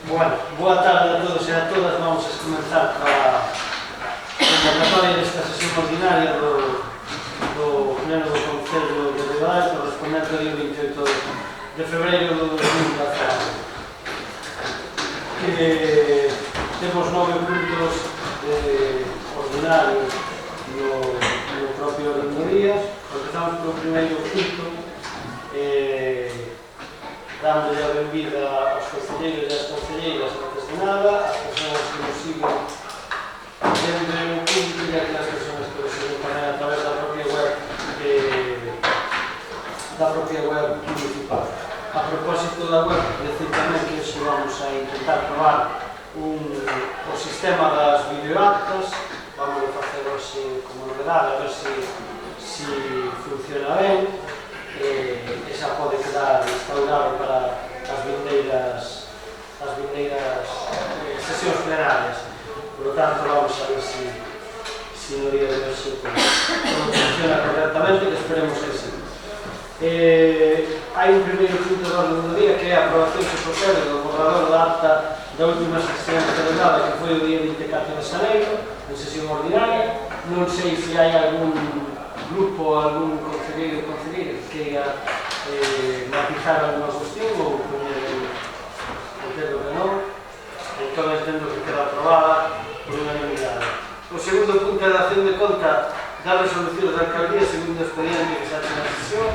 Bueno, boa tarde a todos e a todas. Vamos a comenzar a convocatoria desta sesión ordinaria do Pleno do Concello de Ribadavia correspondente ao día 28 de febreiro do 2019. Temos 9 puntos ordinarios no propio orden do día. Empezamos polo primeiro punto, dándole a benvida aos concelleiros e as concelleiras antes de nada, as persoas que nos siguen dentro do público e aquelas persoas que nos siguen tamén a través da propia web municipal. A propósito da web, decir tamén que hoxe vamos a intentar probar o sistema das videoactas. Vamos a facer hoxe como novedade, a ver se funciona ben. E xa pode quedar instaurado para as vindeiras sesións plenarias. Por lo tanto, vamos a ver se no día de hoxe todo funciona correctamente, que esperemos que sí. Hai un primeiro punto de orden do día, que é a aprobación que procede do borrador da acta da última sesión celebrada, que foi o día 24 de xaneiro, en sesión ordinaria. Non sei se hai algún grupo, algún concelleiro ou concelleira que queira matizar alguna cuestión ou poñer entendo que non. Entón entendo que queda aprobada por unanimidade. O segundo punto é a dación de conta das resolucións da alcaldía segundo o expediente que se hace na sesión.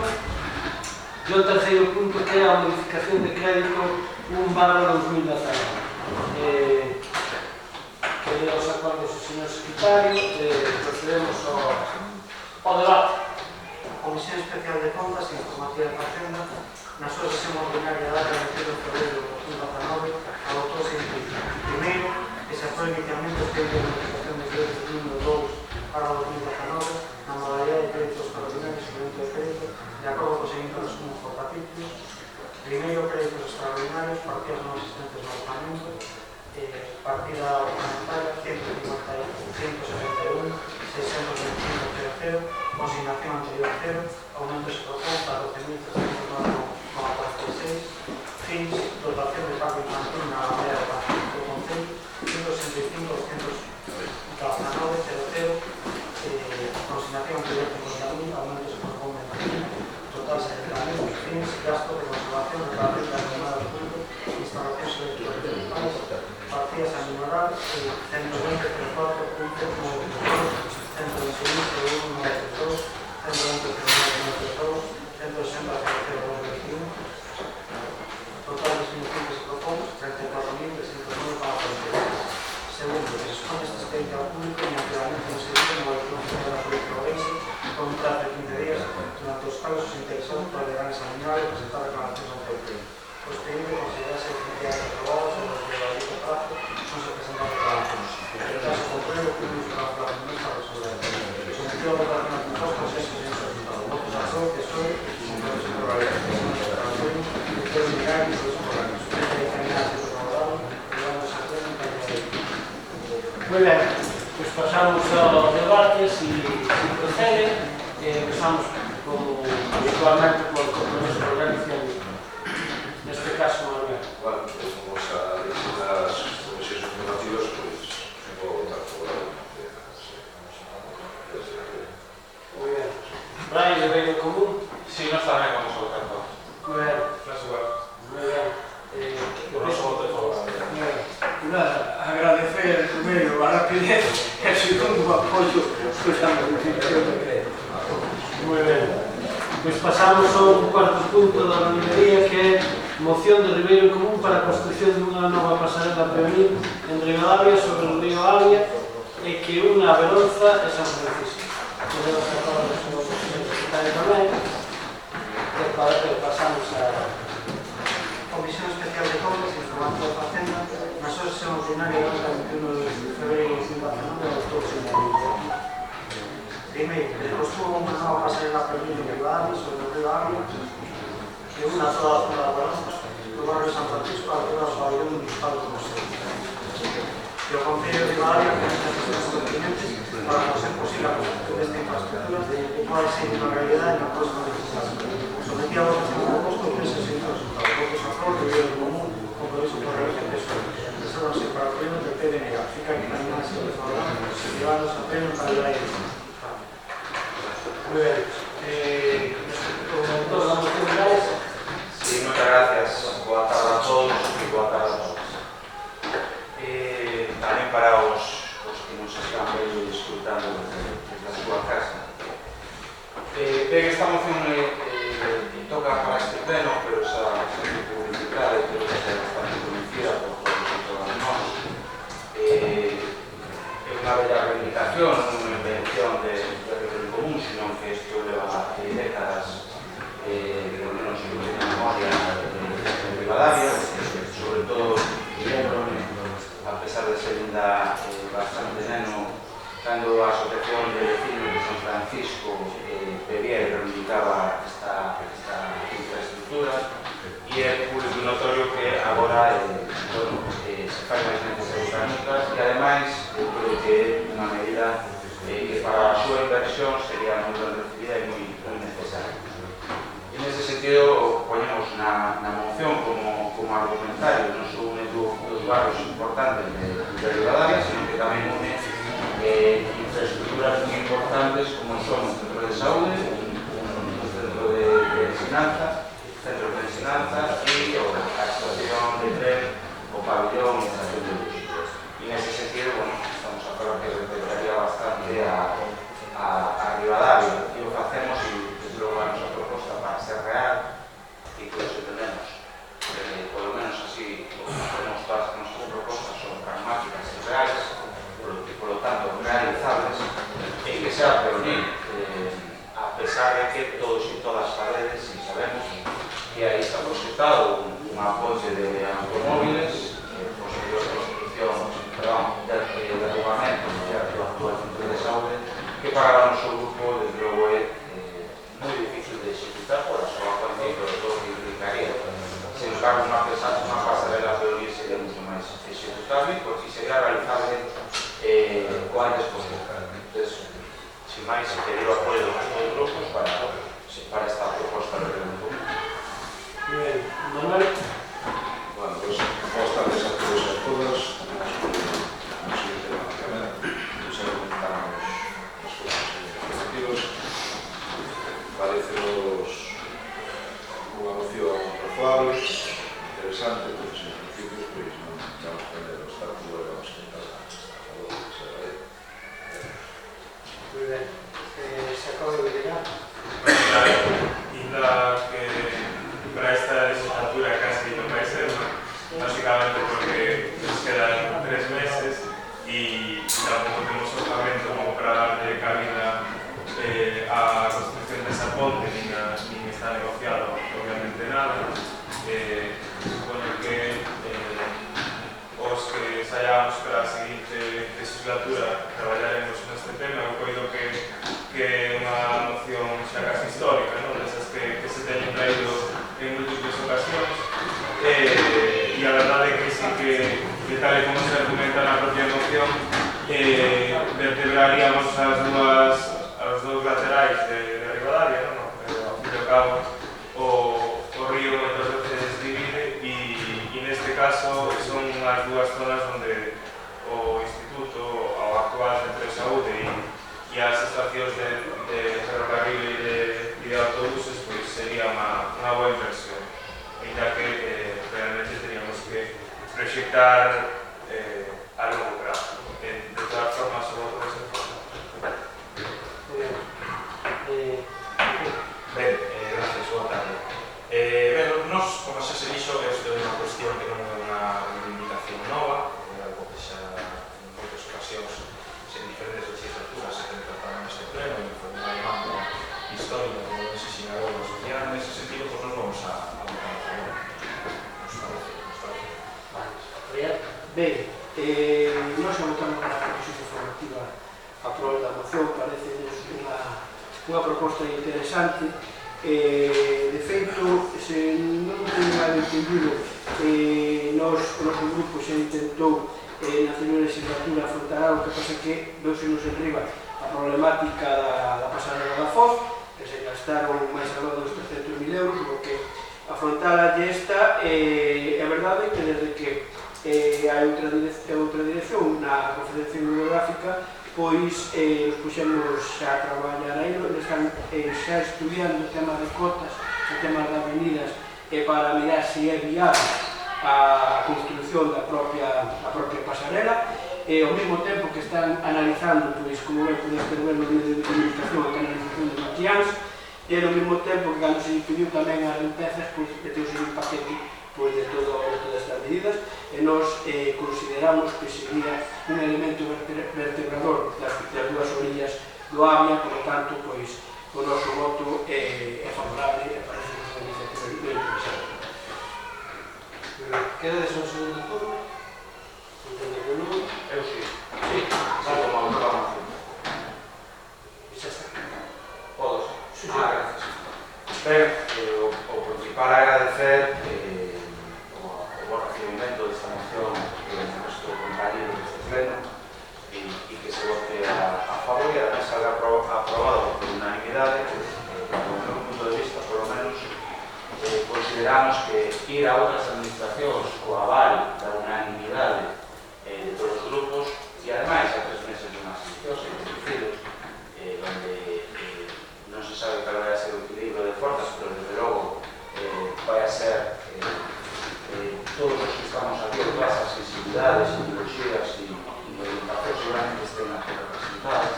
E o terceiro punto, que é a modificación de crédito 1/2019. Que lee os acordos do señor secretario. Procedemos ao debate. A Comisión Especial de Contas e Informativa de Facenda, na súa sesión ordinaria da data 21 de febreiro de 2019, adoptou o seguinte: primeiro, que se apruebe inicialmente o expediente de modificación de crédito número 2/2019 na modalidade de créditos extraordinarios e crédito de crédito, de acordo co seguinte resumo por capítulos. Primeiro, créditos extraordinarios, partidas non existentes no ordenamento, partida orçamentaria 171.625.00, consignación anterior 0, aumento se propón para 12.309,46, fins, dotación de parque infantil na Alameda de Concello do Concello, 165.219,00, consignación anterior 50.000, aumento se propón 20.000, total 70.000, fins, gasto de conservación de la renta animada del punto, instalacións electromunicipales, partidas a minorar, 120.04.932, 121.01.932, 120.09.932, 160.02.21, total de significados que se propón, 34.309,46. Segundo, que se expone este expediente ao público y ampliamente en servicio no boletín oficial da Provincia de Ourense con un plazo de 15 días, durante os casos os interesados poderán examinar e presentar reclamacións ante o pleno. O expediente considerase definitivamente aprobado sobre o que valía o plazo, non se presentan reclamacións. En caso contrario, o pleno estará por la promesa a resolver. Sometido a votación a propostas e se señor solicitado. Votos a favor, que soy, señor secretario de Administración, Víctor Miguel y Luis Morales. Moi ben, pois pasamos ao debate, se procede. Empezamos como habitualmente por compromiso de organización, neste caso Manuel. Bueno, vamos a destinar as comisións informativas, pois vou votar favorable. Moi ben. Brian, de Beiro Común? Sí, nós tamén vamos a votar por. Moi ben. Moi ben. Por noso voto favorable. Nada, agradecer primeiro a rapidez e segundo o apoio pois a modificación de crédito. Moi ben. Pois pasamos ao cuarto punto da organizaría, que é moción de Ribeiro Común para a construción dunha nova pasarela peonil en Ribadavia sobre o río Avia e que une a Beronza e San Francisco. Podemos acabar o seu secretario tamén. Pasamos a Comisión Especial de Contas e Informativa de Facenda, na súa sesión ordinaria da data 21 de febreiro de 2019, adoptou o seguinte: primeiro, que construa unha nova pasarela peonil en Ribadavia sobre o río Avia que una toda a zona da Balanza do barrio San Francisco a altura do pabellón municipal do Concello. Que o Concello de Ribadavia realiza as pertinentes para non ser posible a construcción desta infraestructura que pode ser unha realidade na próxima legislatura. Sometida a votación do proposto, que se siente o resultado. Votos a favor, de Ribeiro Común, compromiso por realización. Fica aquí na imaxe, por favor, llevados a pleno para el aire. Muy bien. Como autor da moción Brais, Sí, muchas gracias. Boa tarde a todos e boa tarde a todos. Tamén para os que nos están vendo e escutando desde a súa casa. Ben, esta moción toca para este pleno, pero esa publicidade creo que é bastante conocida por todos e todas nós. É unha bella reivindicación, non unha invención de territorio común, sino que isto leva décadas de menos de memoria de Rivadavia, sobre todo lembro-me, a pesar de ser ainda bastante neno, cando a Asociación de Vecinos de San Francisco pedía e reivindicaba esta infraestructura, e é público e notorio que agora se fai máis necesario para nunca, e ademais creo que é unha medida que para a súa inversión sería moi ben recibida e moi necesaria. En ese sentido, ponemos na moción como argumentario non só une dos barrios importantes de Rivadavia, sino que tamén une infraestructuras moi importantes como son un centro de saúde, un centro de ensinanza e a estación de tren, o pabellón e a estación de luz. E nese sentido, estamos a falar que respetaría bastante a Rivadavia e o facemos e desde logo a nosa proposta para ser real e que os entendemos. Por lo menos así, o que facemos todas as nosas propostas son pragmáticas e reales, por lo tanto realizables, e que sea reunir, a pesar de que todos e todas sabedes e sabemos que aí está proxectado un apoio de automóviles, posterior construcción, de arrugamentos do actual centro de saúde, que para o noso grupo, desde logo, é moi difícil de executar por a súa cuantía, sobre todo que implicaría. Se embargo, unha pasarela de oír sería moito máis executable, porque sería realizable o antes posible. Entón, sin máis, pedir o apoio dos nosos grupos para esta proposta de reunión común. Muy bien. Manuel, Bueno, pues, boas tardes a todos e a todas. Vamos a ir temáticamente. Nos argumentamos os puntos objetivos. Parecenos unha moción aprobable, interesante, pois en principio, pois non vamos a poner o estatuto e vamos a intentar a favor de esa lei. muy bien. Se acaba de llegar. Ainda que para esta legislatura casi non vai ser, básicamente porque nos quedan 3 meses e tampouco temos orzamento como para darle cabida a construcción desa ponte, nin está negociado obviamente nada. Supoño que os que saíamos para a seguinte legislatura traballaremos neste tema. Eu coido que é unha noción xa casi histórica, non? Desas que se teñen traído en múltiples ocasións, e a verdade é que sí que tal e como se argumenta na propia moción, vertebraríamos as dous laterais de Rivadavia, non? Ao fin e ao cabo, o río moitas veces divide e neste caso son as dúas zonas onde o instituto, o actual centro de saúde e as estacións de ferrocarril e de autobuses, pois sería unha boa inversión, ainda que realmente teríamos que proxectar a longo prazo. De todas formas, o voto vai ser Muy bien. Ben, gracias, boa tarde. Nos, como xa se dixo, é unha cuestión que non é unha reivindicación nova, é algo que xa en moitas ocasións, en diferentes legislaturas, se ten tratado neste pleno, e foi unha demanda histórica, como non sei se agora nos social, nese sentido, pois nos vamos a votar a favor. Nos parece. Vale. Ben, nós votamos na comisión informativa a prol da moción, parece unha proposta interesante. De feito, se non teño mal entendido, o noso grupo xa intentou na anterior legislatura afrontar o que pasa que veuse-nos en riba a problemática da pasarela da Foz, que se gastaron máis algo dos 300.000 euros, o que afrontala esta, é verdade que desde que hai outra dirección na conferencia bibliográfica, pois nos puxemos a traballar aí, están xa estudiando o tema de cotas, o tema de avenidas, para mirar se é viable a construción da propia pasarela, e ao mesmo tempo que están analizando, pois, como podeste ver no medio de comunicación, a canalización de Maquiáns, e ao mesmo tempo que cando se decidiu tamén as limpezas, pois, meteuse un paquete pois, de todas estas medidas, e nos consideramos que sería un elemento vertebrador das dúas orillas do Avia, por lo tanto, pois, o noso voto é favorable e parece que é unha iniciativa moi interesante. Queredes un segundo turno? Entendo que non. Eu sí. Sí, como autónomo. E xa está. Podos. Sí, sí. Gracias. Ben, o principal é agradecer o bo recibimento desta moción que é nuestro compañero deste pleno e que se vote a favor e además salga aprobado por unanimidade, do meu punto de vista, por lo menos, consideramos que ir a outras administracións co aval da unanimidade de todos os grupos e ademais a 3 meses de unhas eleccións introducidos onde non se sabe cal vai a ser o equilibrio de forzas, pero desde logo vai a ser todos os que estamos aquí, todas as sensibilidades, ideoloxías e orientacións seguramente estén aquí representadas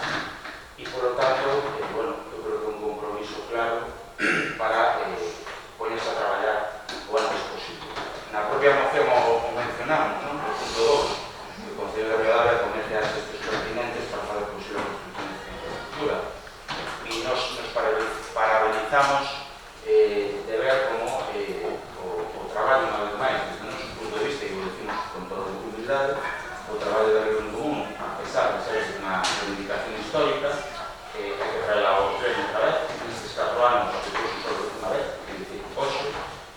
e, por lo tanto, bueno, eu creo que é un compromiso claro para ponerse a traballar o antes posible. Na propia moción o mencionamos, non? No punto 2, o Concello de Ribadavia comece as gestos pertinentes para fazer posible a construcción de infraestructura. E nos parabenizamos de ver como o traballo, unha vez máis, desde o noso punto de vista, e o decimos con toda a humildade, o traballo da Río en Común, a pesar de ser unha reivindicación histórica, hai que traer ao pleno outra vez, nestes 4 anos, a que puso só unha vez, hoxe,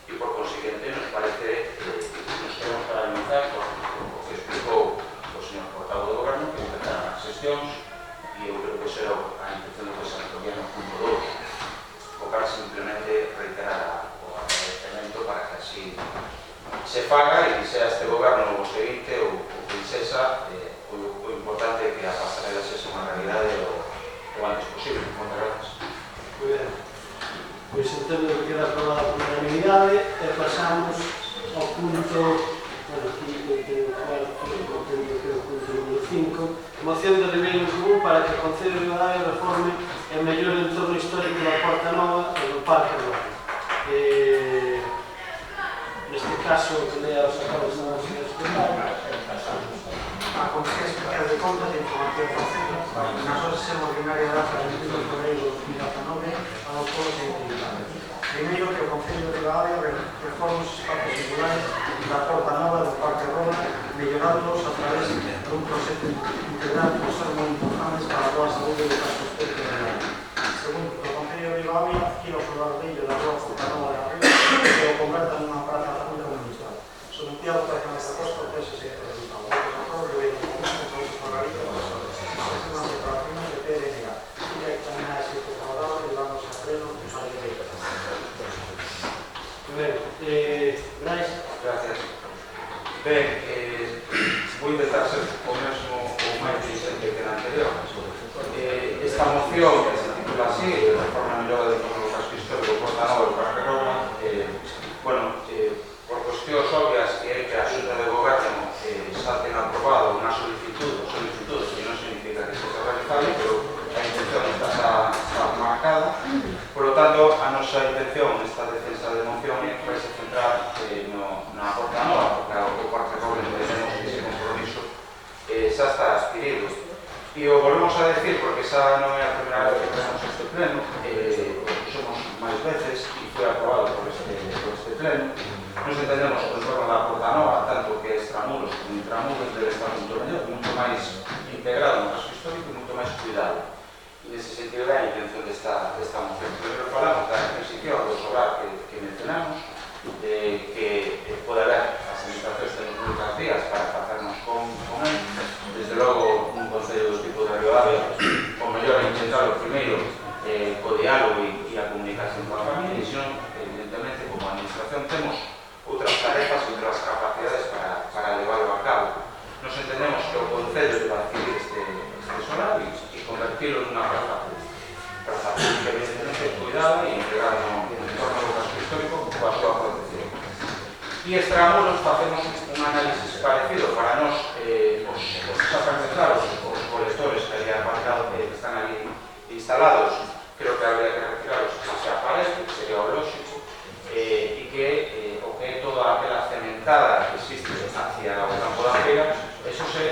e por consiguiente nos parece que nos queremos parabenizar por o que explicou o señor portavoz do goberno, que empezaron as sesións e eu creo que será a intención do que se apropian no punto 2, focar simplemente reiterar o agradecemento para que así se faga e que sea este goberno o seguinte ou princesa, o importante é que a pasarela sexa unha realidade o antes posible. Moitas gracias. Moi ben. Pois entendo que queda aprobada por unanimidade e pasamos ao punto, bueno, aquí tenho o punto número 5, moción de Ribeiro en Común para que o Concello de Ribadavia reforme e mellore o entorno histórico da Porta Nova e do Parque Romano. Neste caso, que lea os acordos da nosa secretaria, pasamos. A Comisión Especial de Contas de Información do Concello, na súa sesión ordinaria data de 21 de fevereiro de 2019, adoptou o seguinte dictamen. Primeiro, que o Concello de Ribadavia reforme os espacios singulares da Porta Nova do Parque Roma, mellorándolos a través dun proxecto integral que son moi importantes para a boa saúde do casco histórico de Ribadavia. Segundo, que o Concello de Ribadavia adquira o solardillo da Rúa Porta Nova de Arriba e o converta nunha praza pública municipal. Sometido para que nesta cosa o peso se realizado. Brais. Gracias. Ben, vou intentar ser o mesmo ou máis diligente que na anterior. Esta moción, que se titula así, de forma mellor de todo o casco histórico Porta Nova do Parque Roma, bueno, por cuestións obvias que é que a Xunta de Goberno xa ten aprobado unha solicitud que non significa que sexa realizable, pero a intención está marcada. Por lo tanto, a nosa intención nesta defensa de moción vai se centrar na Porta Nova, porque o Parque Roma entendemos que ese compromiso xa está adquirido. E o volvemos a decir porque xa non é a primeira vez que tenemos este pleno, somos máis veces e foi aprobado por este pleno. Nos entendemos o entorno da Porta Nova, tanto que extramuros como intramuros debe estar moito máis integrado no casco histórico e moito máis cuidado. E nese sentido é a intención desta moción. Primeiro falamos da extensión do solar que mencionamos, que pode haber as administracións de públicas vías para facernos con él. Desde logo, un concello do tipo de Ribadavia, o mellor é intentar o primeiro co diálogo e a comunicación con a familia, e senón, evidentemente, como administración temos outras tarefas e outras capacidades para levar ao campo da feira, eso se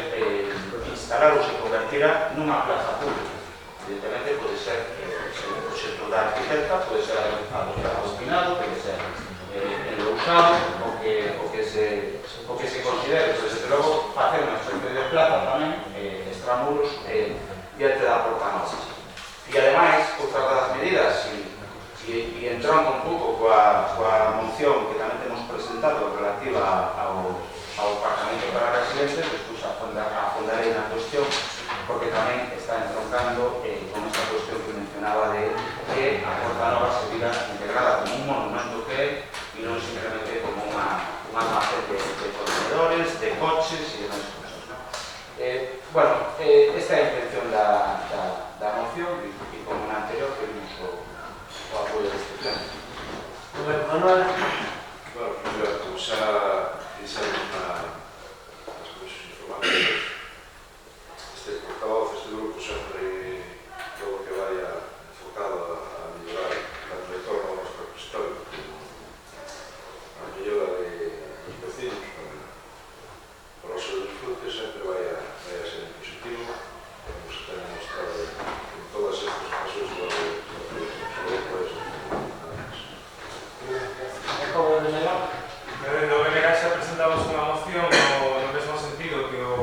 instalar ou se convertirá nunha plaza pública. Evidentemente, pode ser un proxecto da arquitecta, pode ser adoctrinado, pode ser enlousado, o que se considere, pero desde logo facer unha especie de plaza tamén, extramuros, diante da Porta Nova. E ademais, outra das medidas, e entrando un pouco coa moción que tamén temos presentado relativa ao apartamento para residentes, despois afondarei na cuestión, porque tamén está entroncando con esta cuestión que mencionaba de que a Porta Nova se vira integrada como un monumento que é e non simplemente como un almacén de contenedores, de coches e demais cosas. Bueno, esta é a intención da moción e como na anterior pedimos o apoio deste pleno. Manuel. Bueno, primeiro, como xa dixemos nas comisións informativas, este portavoz, este grupo sempre todo que vaya enfocado a mellorar o retorno ao noso repositorio, a mellora dos vecinos, para o seu disfrute sempre vai a ser positivo, como se ten mostrado en todas estas ocasións do No BNG xa presentamos unha moción no mesmo sentido que o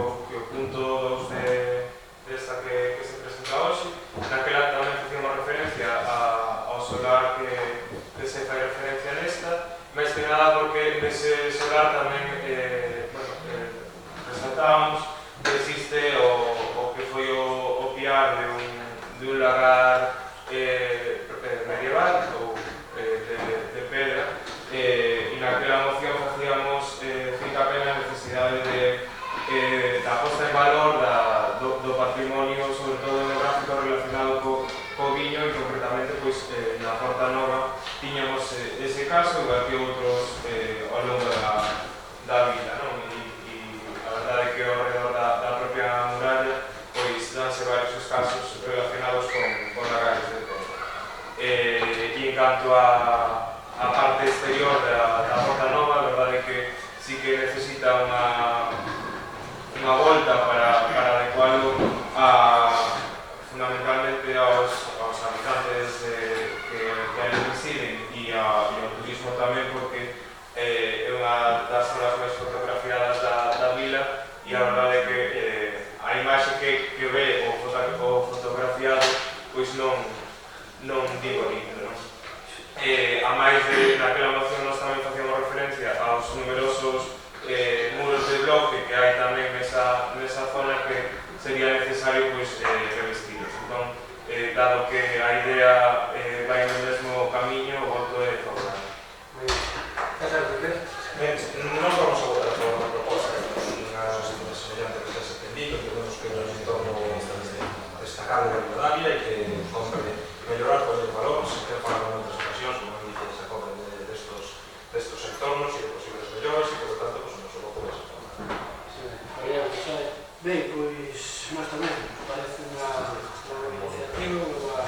punto 2 desta que se presenta hoxe. Naquela tamén facíamos referencia ao solar que se fai referencia nesta, máis que nada porque nese solar tamén resaltábamos que existe o que foi o piar de un lagar medieval ou de pedra. E naquela moción facíamos fincapé na necesidade da posta en valor do patrimonio, sobre todo etnográfico, relacionado co viño e concretamente na Porta Nova tiñamos ese caso, igual que outros ao longo da vila, non? E a verdade é que ao redor da propia muralla danse varios casos relacionados con lagares de pedra. E en canto a parte exterior da Porta Nova, a verdade é que sí que necesita unha volta para adecuarlo fundamentalmente aos habitantes que aí residen e ao turismo tamén, porque é unha das zonas máis fotografiadas da vila e a verdade é que a imaxe que ve o fotografiado pois non di bonito, non? A máis de naquela moción nós tamén facíamos referencia aos numerosos muros de bloque que hai tamén nesa zona que sería necesario revestilos. Entón, dado que a idea vai no mesmo camiño, o voto é favorable. Non vamos a votar a favor da proposta, unha semellante que xa se entendido, que vemos que é un entorno destacable da Rivadavia e que compre mellorar con el valor, se quer falar en outras ocasións, como dice, se compre destos entornos e de posibles melloras e, por tanto, o noso voto vai ser favorable. Ben, pois, nós tamén parece unha iniciativa, unha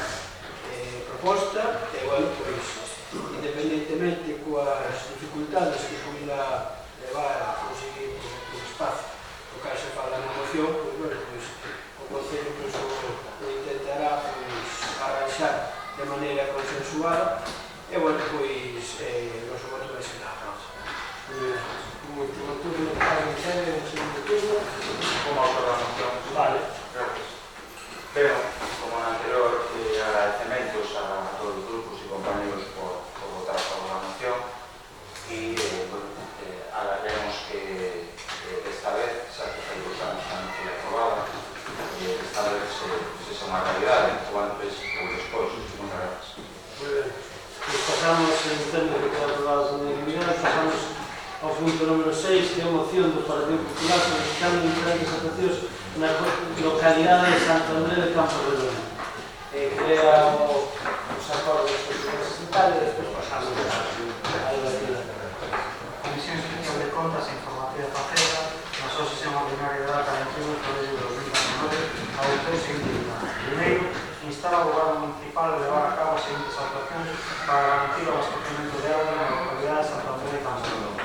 proposta, e, bueno, pois, independentemente coas dificultades que poida levar a conseguir un espazo o que se fala na moción, pois, bueno, pois, o Concello o intentará arranxar de maneira consensuada e, bueno, pois, o noso voto vai ser a próxima. O turno que faz en serio, o segundo turno. Como autor da moción. Vale. Gracias. Pero, como na anterior, agradecementos a todos os grupos e compañeros por votar a favor da moción e agarremos que esta vez, xa que fai 2 anos que non foi aprobada, esta vez se xa unha realidade, o antes ou despois. Moitas gracias. Muy ben. Pues pasamos, entendo que queda aprobado por unanimidade, pasamos ao punto número 6, que é a moción do Partido Popular solicitando diferentes actuacións na localidade de Santo André de Campo Redondo. Crea os acordos universitarios e despois pasamos a debatir. Comisión Especial de Contas e Informativa Faceta, na súa sesión ordinaria de data 21 de febrero de 2019, adoptou o seguinte dictamen. Primeiro, instala o Goberno Municipal a levar a cabo as seguintes actuacións para garantir o abastecemento de auga na localidade de Santo André de Campo Redondo.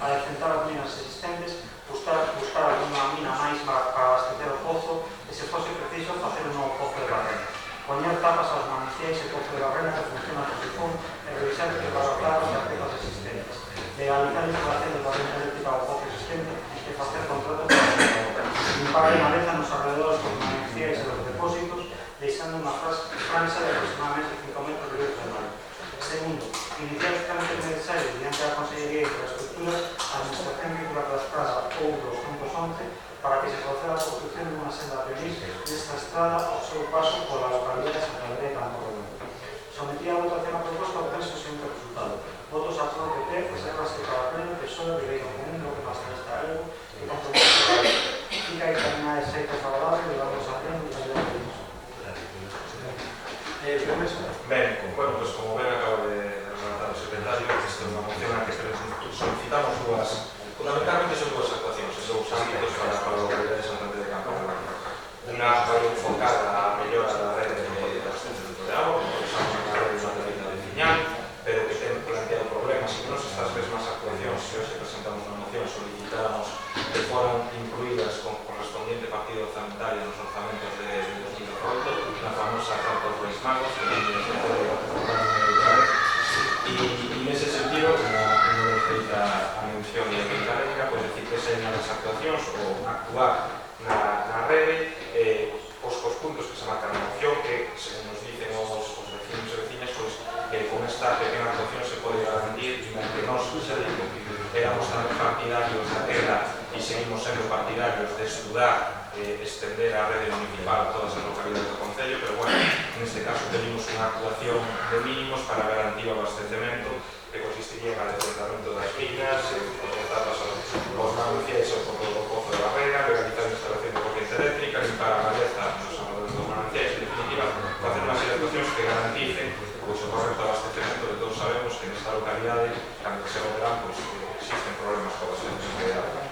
A decentar as minas existentes, buscar preciso facer un novo pozo de barrena. Poñer tapas aos mananciais e pozo de barrena que funciona por sifón e revisar que para claros e apegas existentes. Legalizar a instalación de corriente eléctrica ao pozo existente e facer contratos para o sector. Limpar de maleza nos alrededores dos mananciais e dos depósitos, deixando unha franja de aproximadamente 5 metros libres de mar. Segundo, iniciar os trámites necesarios diante da Consellería de Infraestructuras, a Administración Titular da Estrada ou 211, para que se proceda a construcción dunha senda peonil desta estrada ao seu paso pola localidade de Santa María de Campo Redondo. Sometía a votación a proposta ao texto seguinte resultado. Votos a favor de PP, reservas de cada pleno, PSOE, Viveiro Común, Bloque Nacionalista Galego e Compromiso de Galego. Fica encaminada de xeito favorable de la votación do Consello de Ben, bueno, pues como ben acaba de relatar o secretario, isto é unha moción na que solicitamos fundamentalmente son dúas actuacións en dous ámbitos para a localidade de Santa María de Campo Redondo. Unha vai enfocada a mellora da rede de abastecemento de agua, como usamos na rede de Santa de Fiñán, pero que ten planteado problemas e que nos estas mesmas actuacións que hoxe presentamos na moción solicitáramos que foran incluídas con correspondiente partido orzamentario nos orzamentos de 2018, na famosa Carta aos Reis Magos, que non se pode e nese sentido, como feita a mención de América, pois decir que esa é unha das actuacións ou actuar na rede, os puntos que se marcan na moción, que, según nos dicen os vecinos e vecinas, pois que con esta pequena actuación se pode garantir que nós, xa digo, éramos tamén partidarios daquela e seguimos sendo partidarios de estudar extender a rede municipal a todas as localidades do Concello, pero bueno, neste caso pedimos unha actuación de mínimos para garantir o abastecemento que consistiría en el desbordamiento das minas, conectarlas aos mananciais ao pozo de barrera, legalizar a instalación de corriente eléctrica, limpar a maleza nos alrededores dos mananciais, en definitiva, facer unha serie de actuacións que garanticen o correcto abastecemento de todos sabemos que nesta localidade, cando se verán, existen problemas con a abastecemento de agua.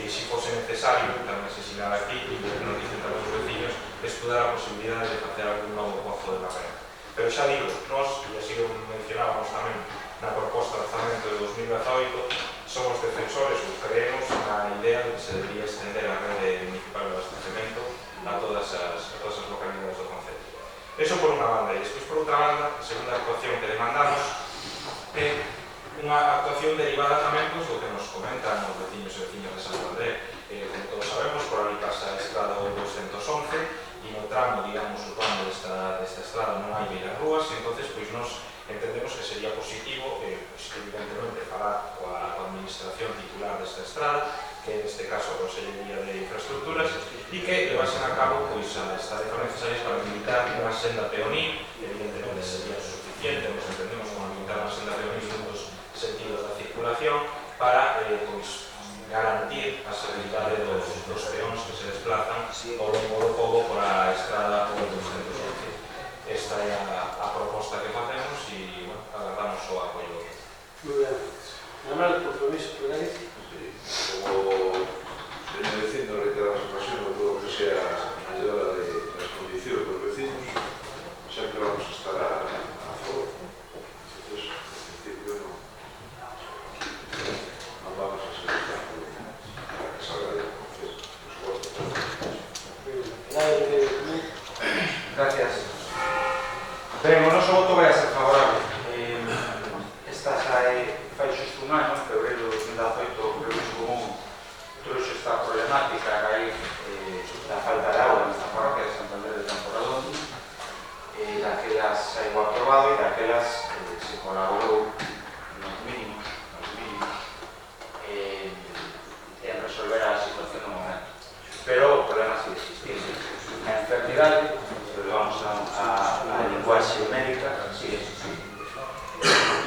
E se fose necesario, tamén se sinala aquí, e nos dicen tamén os vecinos, estudar a posibilidade de facer algún novo pozo de barrera. Pero xa digo, nós, e así o mencionábamos tamén na proposta de orzamento de 2018, somos defensores ou creemos na idea de que se debería extender a rede municipal de abastecemento a todas as localidades do Concello. Eso por unha banda, e despois por outra banda, a segunda actuación que demandamos é unha actuación derivada tamén do que nos comentan os vecinos e vecinas de Santo André. Como todos sabemos, por ali pasa a estrada 211 e no tramo, digamos, urbano desta estrada non hai beiras rúas, e entonces nos entendemos que sería positivo, evidentemente, falar coa administración titular desta estrada, que neste caso a Consellería de Infraestructuras, e que levasen a cabo as tarefas necesarias para habilitar unha senda peonil. Evidentemente sería suficiente, nos entendemos con habilitar unha senda peonil nos sentidos da circulación para garantir a seguridade dos peóns que se desplazan ao longo do pobo por a estrada ou 211. Esta é a proposta que facemos e agardamos o apoio. Moi ben. Manuel, compromiso, por aí? Como veño dicindo en reiteradas ocasións, todo o que sea a mellora das condicións dos vecinos, sempre vamos a estar a favor. Entonces, en principio, non vamos a ser para que salga de Concello, por suposto. Gracias. Ben, o noso voto vai a ser favorable. Esta fai xusto un ano, en febrero de 2018, Previso Común trouxe esta problemática a raíz da falta de agua nesta parroquia de Santa María de Campo Redondo. Daquelas saiu aprobado e daquelas se colaborou nos mínimos en resolver a situación no momento. Pero o problema sigue existindo. A enfermidade, se levamos a linguaxe médica, sigue existindo.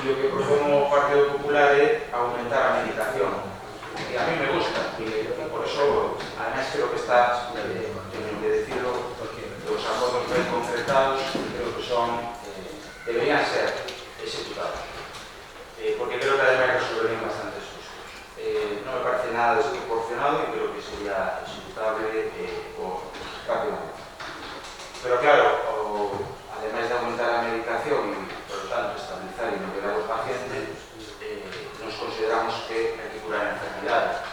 E o que propone o Partido Popular é aumentar a medicación. E a mí me gusta, e por eso, además, creo que está de decir os acordos ben concretados, creo que deberían ser executados. Porque creo que además resolverían bastantes costos. Non me parece nada desproporcionado e creo que sería executable rápidamente. Pero claro, además de aumentar a medicación e, por lo tanto, estabilizar e mellorar os pacientes, nos consideramos que hai que curar a enfermidade.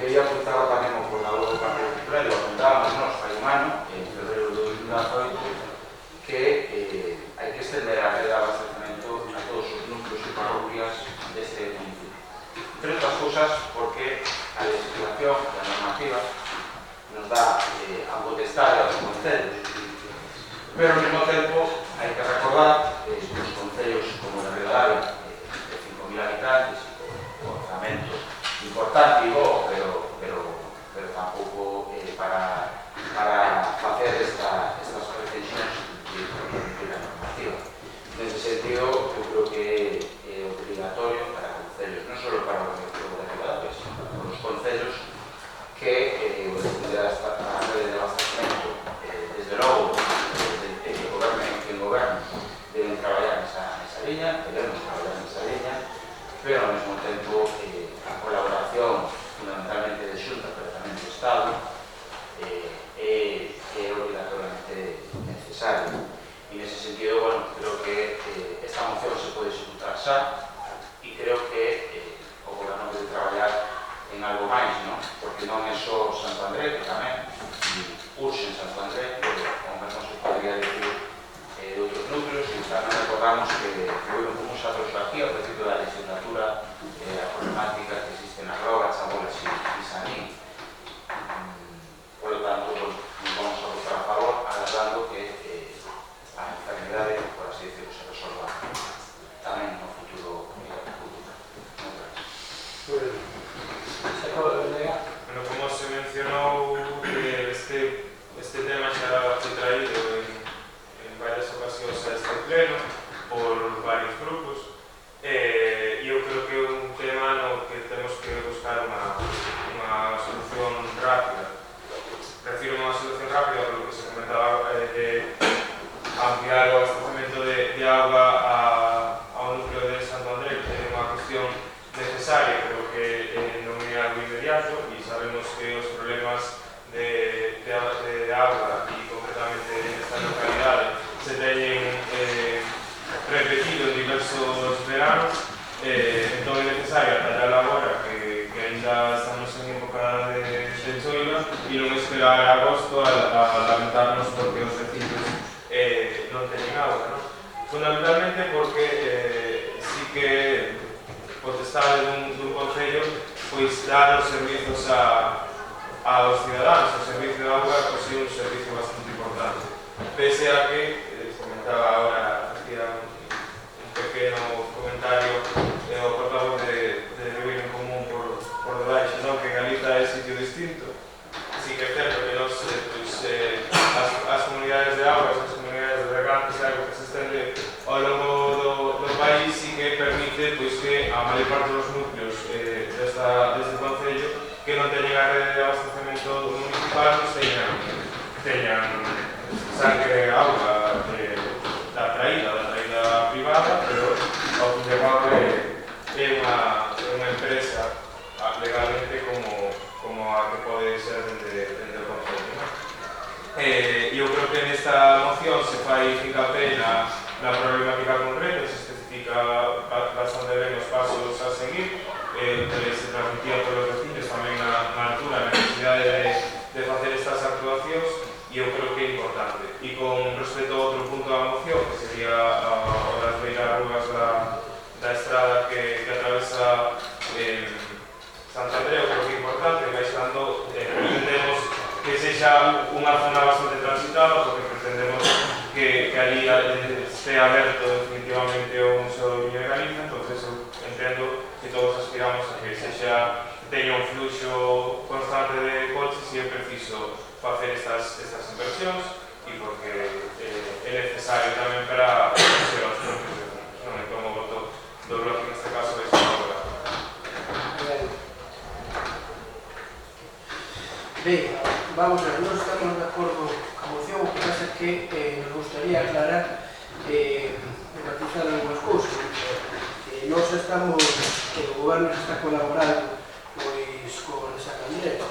E aí apuntaba tamén o portavoz do Partido Popular, e o apuntábamos nós fai un ano, en febrero cousas porque a legislación, a normativa, nos dá a potestade aos concellos. Pero ao mesmo tempo hai que recordar que os concellos como de Ribadavia, de 5.000 habitantes, con orzamento importante e bo, pero tampouco para facer estas pretensións de la normativa. Nese sentido, eu creo que é obligatorio para concellos, non só para o colectivo de Ribadavia, sino para os concellos que o defender a rede de abastecimento, desde logo, que gobernan, deben traballar nesa liña, debemos traballar nesa liña, pero ao mesmo tempo a colaboración fundamentalmente de Xunta, pero tamén do Estado, é obligatoriamente necesaria. E nese sentido, bueno, creo que esta moción se pode executar xa e creo que o goberno debe traballar en algo máis, non? Porque non é só Santo André, que tamén urxe en Santo André, pero como mesmo se podría decir de outros núcleos, e tamén recordamos que houve como xa trouxe aquí ao principio da legislatura a problemática que existe na Roga, Chabolas e Sanín. Por lo tanto, vamos a votar a favor, agardando que a enfermedade, por así decirlo, se resolva tamén no futuro. Bueno, como se mencionou, este tema xa foi traído en varias ocasións a este pleno por varios grupos, e eu creo que é un tema no que temos que buscar unha solución rápida. Refiro a unha solución rápida por lo que se comentaba de ampliar o abastecemento de auga ao núcleo de Santo André, que é unha cuestión necesaria, pero que non é algo inmediato, e sabemos que os problemas de auga e concretamente nesta localidade se teñen repetido en diversos veranos, entón é necesario atallar agora que ainda estamos en época de choiva e non esperar a agosto a lamentarnos porque os vecinos non teñen auga, non? Fundamentalmente porque sí que potestade dun concello pois dar os servizos aos cidadáns. O servicio de auga pois é un servicio bastante importante, pese a que comentaba agora, hacía un pequeno comentario o portavoz de Vivir en Común por debaixo, non? Que Galiza é sitio distinto. Sí que é certo que nos, as comunidades de auga, as comunidades de regantes, é algo que se estende ao longo do país e que permite pois, que a maior parte dos núcleos deste concello que non teñen a rede de abastecemento municipal pois, teñan sangre auga da traída privada, pero ao fin de cabo é unha empresa legalmente como a que pode ser dentro do concello. Eu creo que nesta moción se fai fincapé na problemática concreta, se especifica bastante ben os pasos a seguir, se transmitía por os vecinos tamén na altura a necesidade de facer estas actuacións, e eu creo que é importante. E con respecto a outro punto da moción, que sería as beirarrugas da estrada que atravesa Santo André, eu creo que é importante, baixando, pretendemos que sexa unha zona bastante transitada, porque pretendemos que ali este aberto definitivamente o Museo de Galiza, entonces eu entendo que todos aspiramos a que teña un fluxo constante de coches e é preciso facer estas inversións e porque é necesario tamén para ser os propios vecinos. Entón o voto do bloque neste caso é favorável. Ben, vamos a ver, nós estamos de acordo ca moción, o que pasa é que nos gustaría aclarar e matizar algunhas cousas. Nós estamos, o goberno está colaborando pois con Santo André,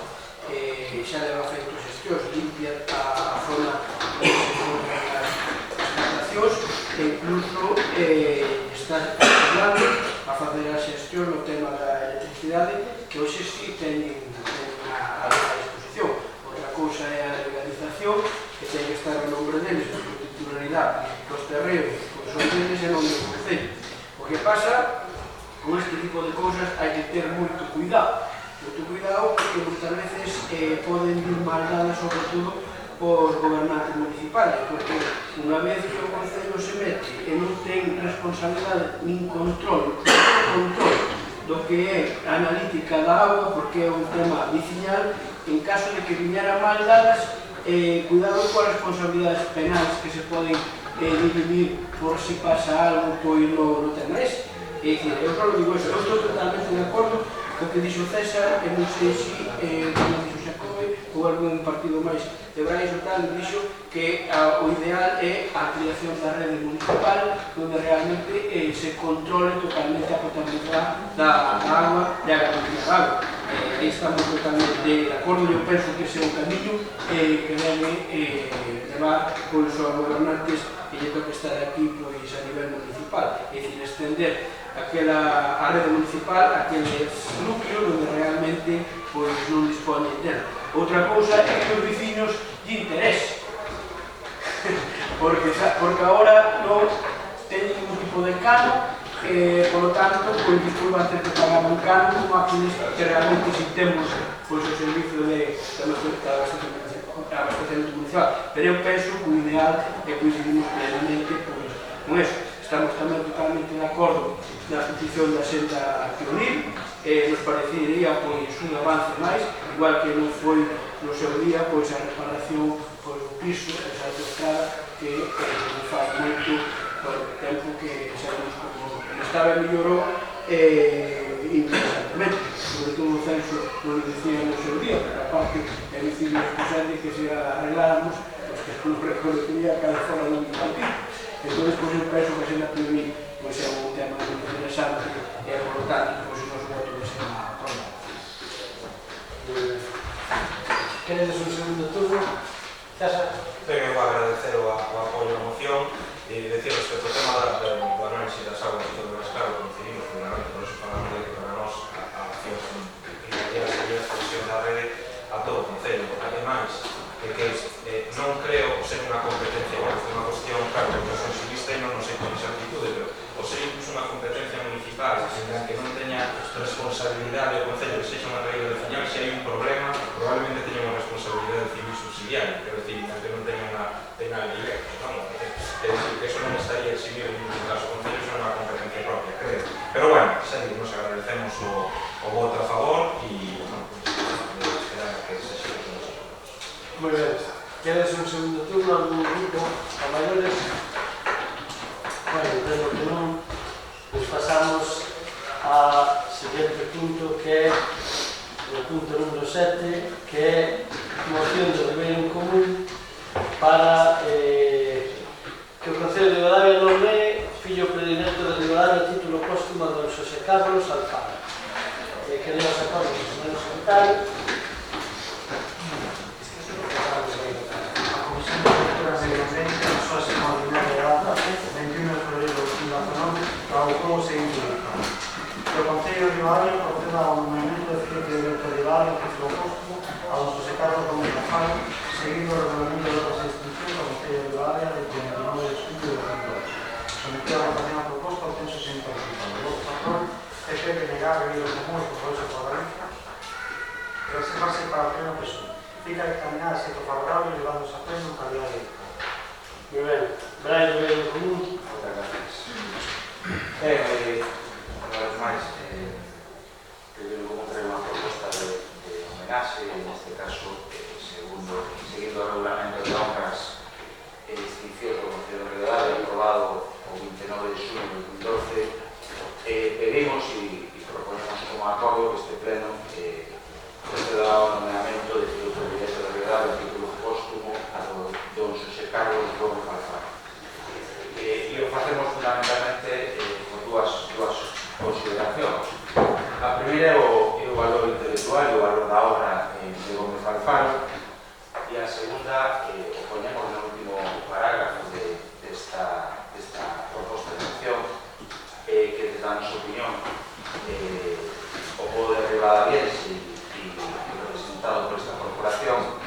xa leva feito xestións, limpia a zona onde se forman as plantacións e incluso está ayudando a facer a xestión no tema da electricidade, que hoxe sí teñen a disposición. Outra cousa é a legalización, que ten que estar o nombre deles, a titularidade dos terreos, pois son deles e non do concello. O que pasa con este tipo de cousas hai que ter moito cuidado porque moitas veces poden vir mal dadas sobre todo por gobernantes municipales, porque unha vez que o Concello se mete e non ten responsabilidade nin control do que é a analítica da auga, porque é un tema viciñal, en caso de que viñera mal dadas, cuidado coas responsabilidades penais que se poden dirimir por si pasa algo pois no tenés. É dicir, eu só digo eso, eu estou totalmente de acordo co que dixo César, e non sei se como dixo Xacobe ou algún partido máis de Brais ou tal, dixo que o ideal é a ampliación da rede municipal, onde realmente se controle totalmente a potabilidade da agua e a garantia da agua. Estamos totalmente de acordo, eu penso que ese é un camiño que debe levar pois aos gobernantes que lle toca estar aquí pois a nivel municipal, é dicir, extender a rede municipal a aqueles núcleos onde realmente pois non dispoñen dela. Outra cousa é que os veciños lle interese, porque agora non teñen ningún tipo de cano, por lo tanto, pois despois van ter que pagar un cano como aqueles que realmente si temos pois o servicio de abastecemento municipal. Pero eu penso que o ideal é coincidimos plenamente pois con eso. Estamos tamén totalmente de acordo na petición da senda pionil, nos parecería pois un avance máis, igual que non foi no seu día pois a reparación pois do piso, esa autostrada que non faz moito por o tempo que sabemos como estaba e mellorou interesantemente. Sobre todo o censo non lo decía no seu día, pero aparte é dicir posible que se arregláramos pois que non reconocería cada fora do infantil. Entón, pois, eu penso que a senda pionil pois é un tema moi interesante e, por lo tanto, pois, o noso voto vai ser unha prova. Queredes un segundo turno? César? Tengo que agradecer o apoio á moción e decir respecto ao tema do análisis das aguas e todo máis claro, coincidimos plenamente, por eso falamos de que para nós a acción primaria sería a extensión da rede a todo o Concello. Ademais, non creo ser unha competencia, é unha cuestión, claro, que son xilista e non sei con esa actitude, pero o ser incluso unha competencia municipal en la que non teña responsabilidade o Concello que sexa unha rede veciñal, se hai un problema, probablemente teña unha responsabilidade civil subsidiaria, quero dicir, que non teña unha penal directa, non? É dicir, que eso non estaría eximido en ningún caso, o Concello é unha competencia propia, creo. Pero bueno, sempre nos agradecemos o voto a favor e, bueno, esperar que se siga con nosotros. Moi ben. Queres un segundo turno, algún grupo a maiores? Bueno, entendo que non. Pois pasamos ao seguinte punto, que é o punto número 7, que é moción do Ribeiro en Común para que o Concello de Ribadavia non lee fillo predilecto de Ribadavia título póstumo do Xosé Carlos Alfaro. Queremos acordos con o secretario. Provocou o seguinte o Concello de Ribadavia proceda ao nomeamento de fillo predilecto de Ribadavia título póstumo a don Xosé Carlos Gómez Alfaro, seguindo o regulamento de outras institucións do Concello de Ribadavia de 29 de julio de 2002. Sometido a votación a proposta ao censo sen participado. O voto a favor é Pepe Negar, Ribeiro Común e Concello por Galicia. Reservarse para a plena persona. Fica determinada sendo favorable levándose a pleno en calidad de época. Moi ben. Brian Ribeiro Común. Moitas gracias. Unha vez máis, Ribeiro Común trae unha proposta de homenaxe, neste caso, seguindo o regulamento de honras e distincións do Concello de Ribadavia, aprobado o 29 de xulio de 2012, pedimos e proponemos como acordo que este pleno proceda ao nomeamento de fillo predilecto de Ribadavia, título póstumo a don Xosé Carlos Gómez Alfaro. E o facemos fundamentalmente con dúas consideracións. A primeira é o valor intelectual e o valor da obra de Gómez Alfaro, e a segunda o poñemos no último parágrafo desta proposta de moción, que desde a nosa opinión o povo de Ribadaviense e representado por esta corporación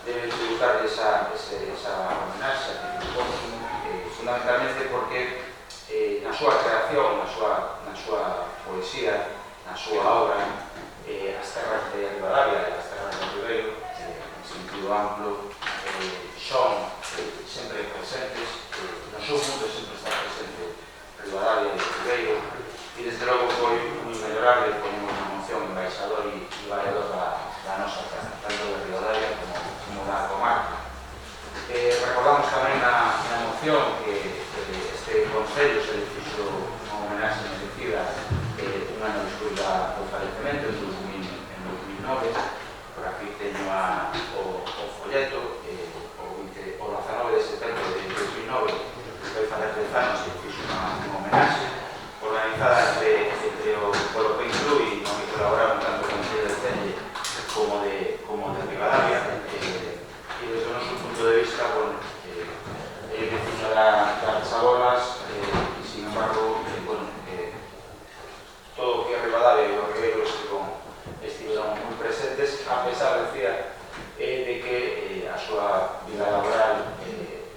debe tributar esa homenaxe a título póstumo, fundamentalmente porque na súa creación, na súa poesía, na súa obra, as terras de Ribadavia e as terras de Ribeiro, en sentido amplo, son sempre presentes, no seu mundo sempre está presente Ribadavia e Ribeiro, e desde logo foi moi mellorable poñemos unha moción embaixador e valedor da nosa terra, tanto de Ribadavia como da comarca. Recordamos tamén na moción que este Concello se le fixo unha homenaxe merecida un ano despois do falecemento, en 2009. Por aquí teño o folleto, o 19 de setembro de 2009, que foi facer 10 anos e fixo unha homenaxe organizada entre o Coro Pinto e non que colaboraron tanto con o Concello de Celle como de Ribadavia. E desde o noso punto de vista, bueno, ellos dicen das chabolas e, sin embargo, todo o que é Ribadavia e o Ribeiro estiveron moi presentes, a pesar, decía, de que a súa vida laboral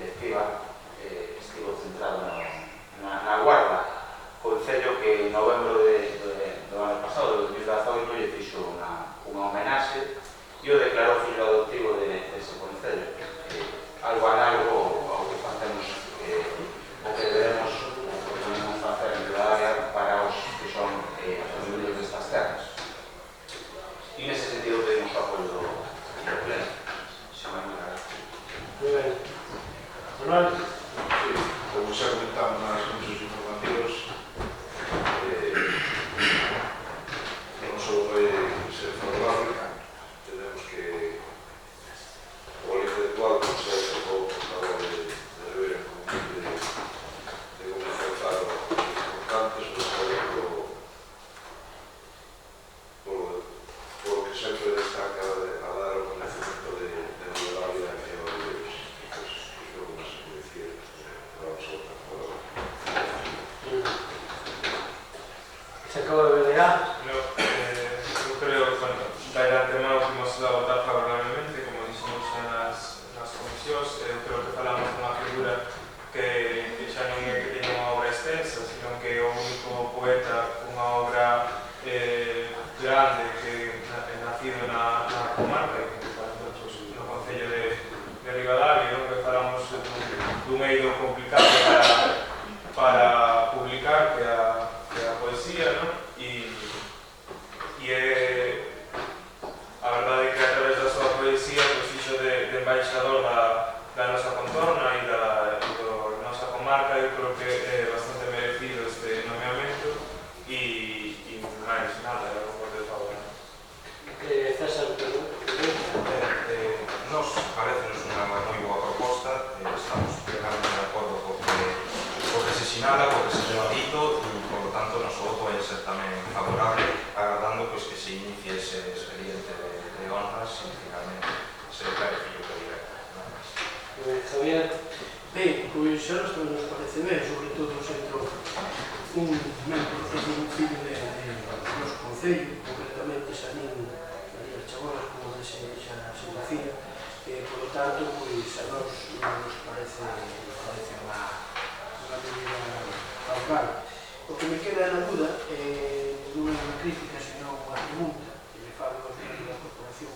lectiva estivo centrada na Guarda, concello que en novembro do ano pasado, de 2018, lle fixo unha homenaxe e o declarou fillo adoptivo dese concello. Algo análogo ao que facemos, o que debemos facer en Ribadavia para os que son os miembros destas terras. E nese sentido pedimos o apoio do pleno. Se me hai moita gracia. Moi ben. Manuel? Sí, como xa comentamos nas comisións informativas, non só vai ser favorable, tenemos que o intelectual que se sacou por favor de Ribeiro de comenzar importante, sobre todo por lo que sempre destaca a dar o conocimiento de Ribadavia e o Ribeiro. Pues creo que non se puede decir, vamos a votar por ahora. Se acaba de ver ya. Eu creo, bueno, de antemão que imos a votar favorablemente, como dixemos nas comisións. Eu creo que falamos dunha figura que xa non é que teña unha obra extensa, sino que é o único poeta cunha obra grande que é nacido na comarca, no Concello de Ribadavia, que falamos dun eido complicado para publicar, que a poesía, non? E a verdade é que a través da súa poesía fixo de embaixador da nosa contorna e da nosa comarca. Eu creo que é bastante merecido este nomeamento e máis nada, era un voto de favor. César, Nos parece unha moi boa proposta, estamos plenamente de acordo co que se sinala, co que se lleva dito, e, por lo tanto, noso voto vai ser tamén favorable, agardando que se inicie ese expediente de honras e, finalmente, se declare fillo que dirá. Javier? Ben, pois xa nos tamén nos parece ben, sobre todo sendo un membro fillo de noso Concello, concretamente Xanín María Chabolas, como xa se dicía, por lo tanto, pois a nos parece unha medida favorable. O que me queda na duda, non é unha crítica, senón unha pregunta que me fago aos membros da corporación,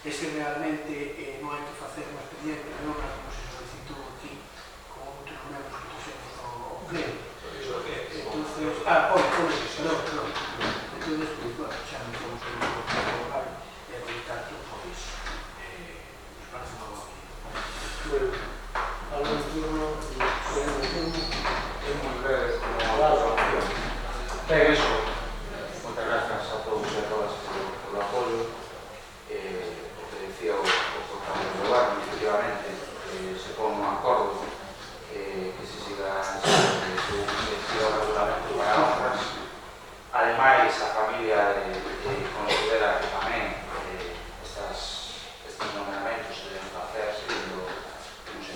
é se realmente non hai que facer un expediente de honra como se solicitou aquí con outros membros que trouxemos ao pleno. Entonces, perdón. Entonces, pues, bueno, xa non fomos un grupo favorable e, por tanto, pois, nos parece unha boa medida. Algún turno? É moi breve como aprobación. Ben, eso, moitas grazas a todos e a todas polo apoio. O que decía o portavoz do goberno, efectivamente, se pon un acordo que se siga según se siga o regulamento para honras. Ademais, a familia considera que tamén estes nomeamentos se deben facer seguindo uns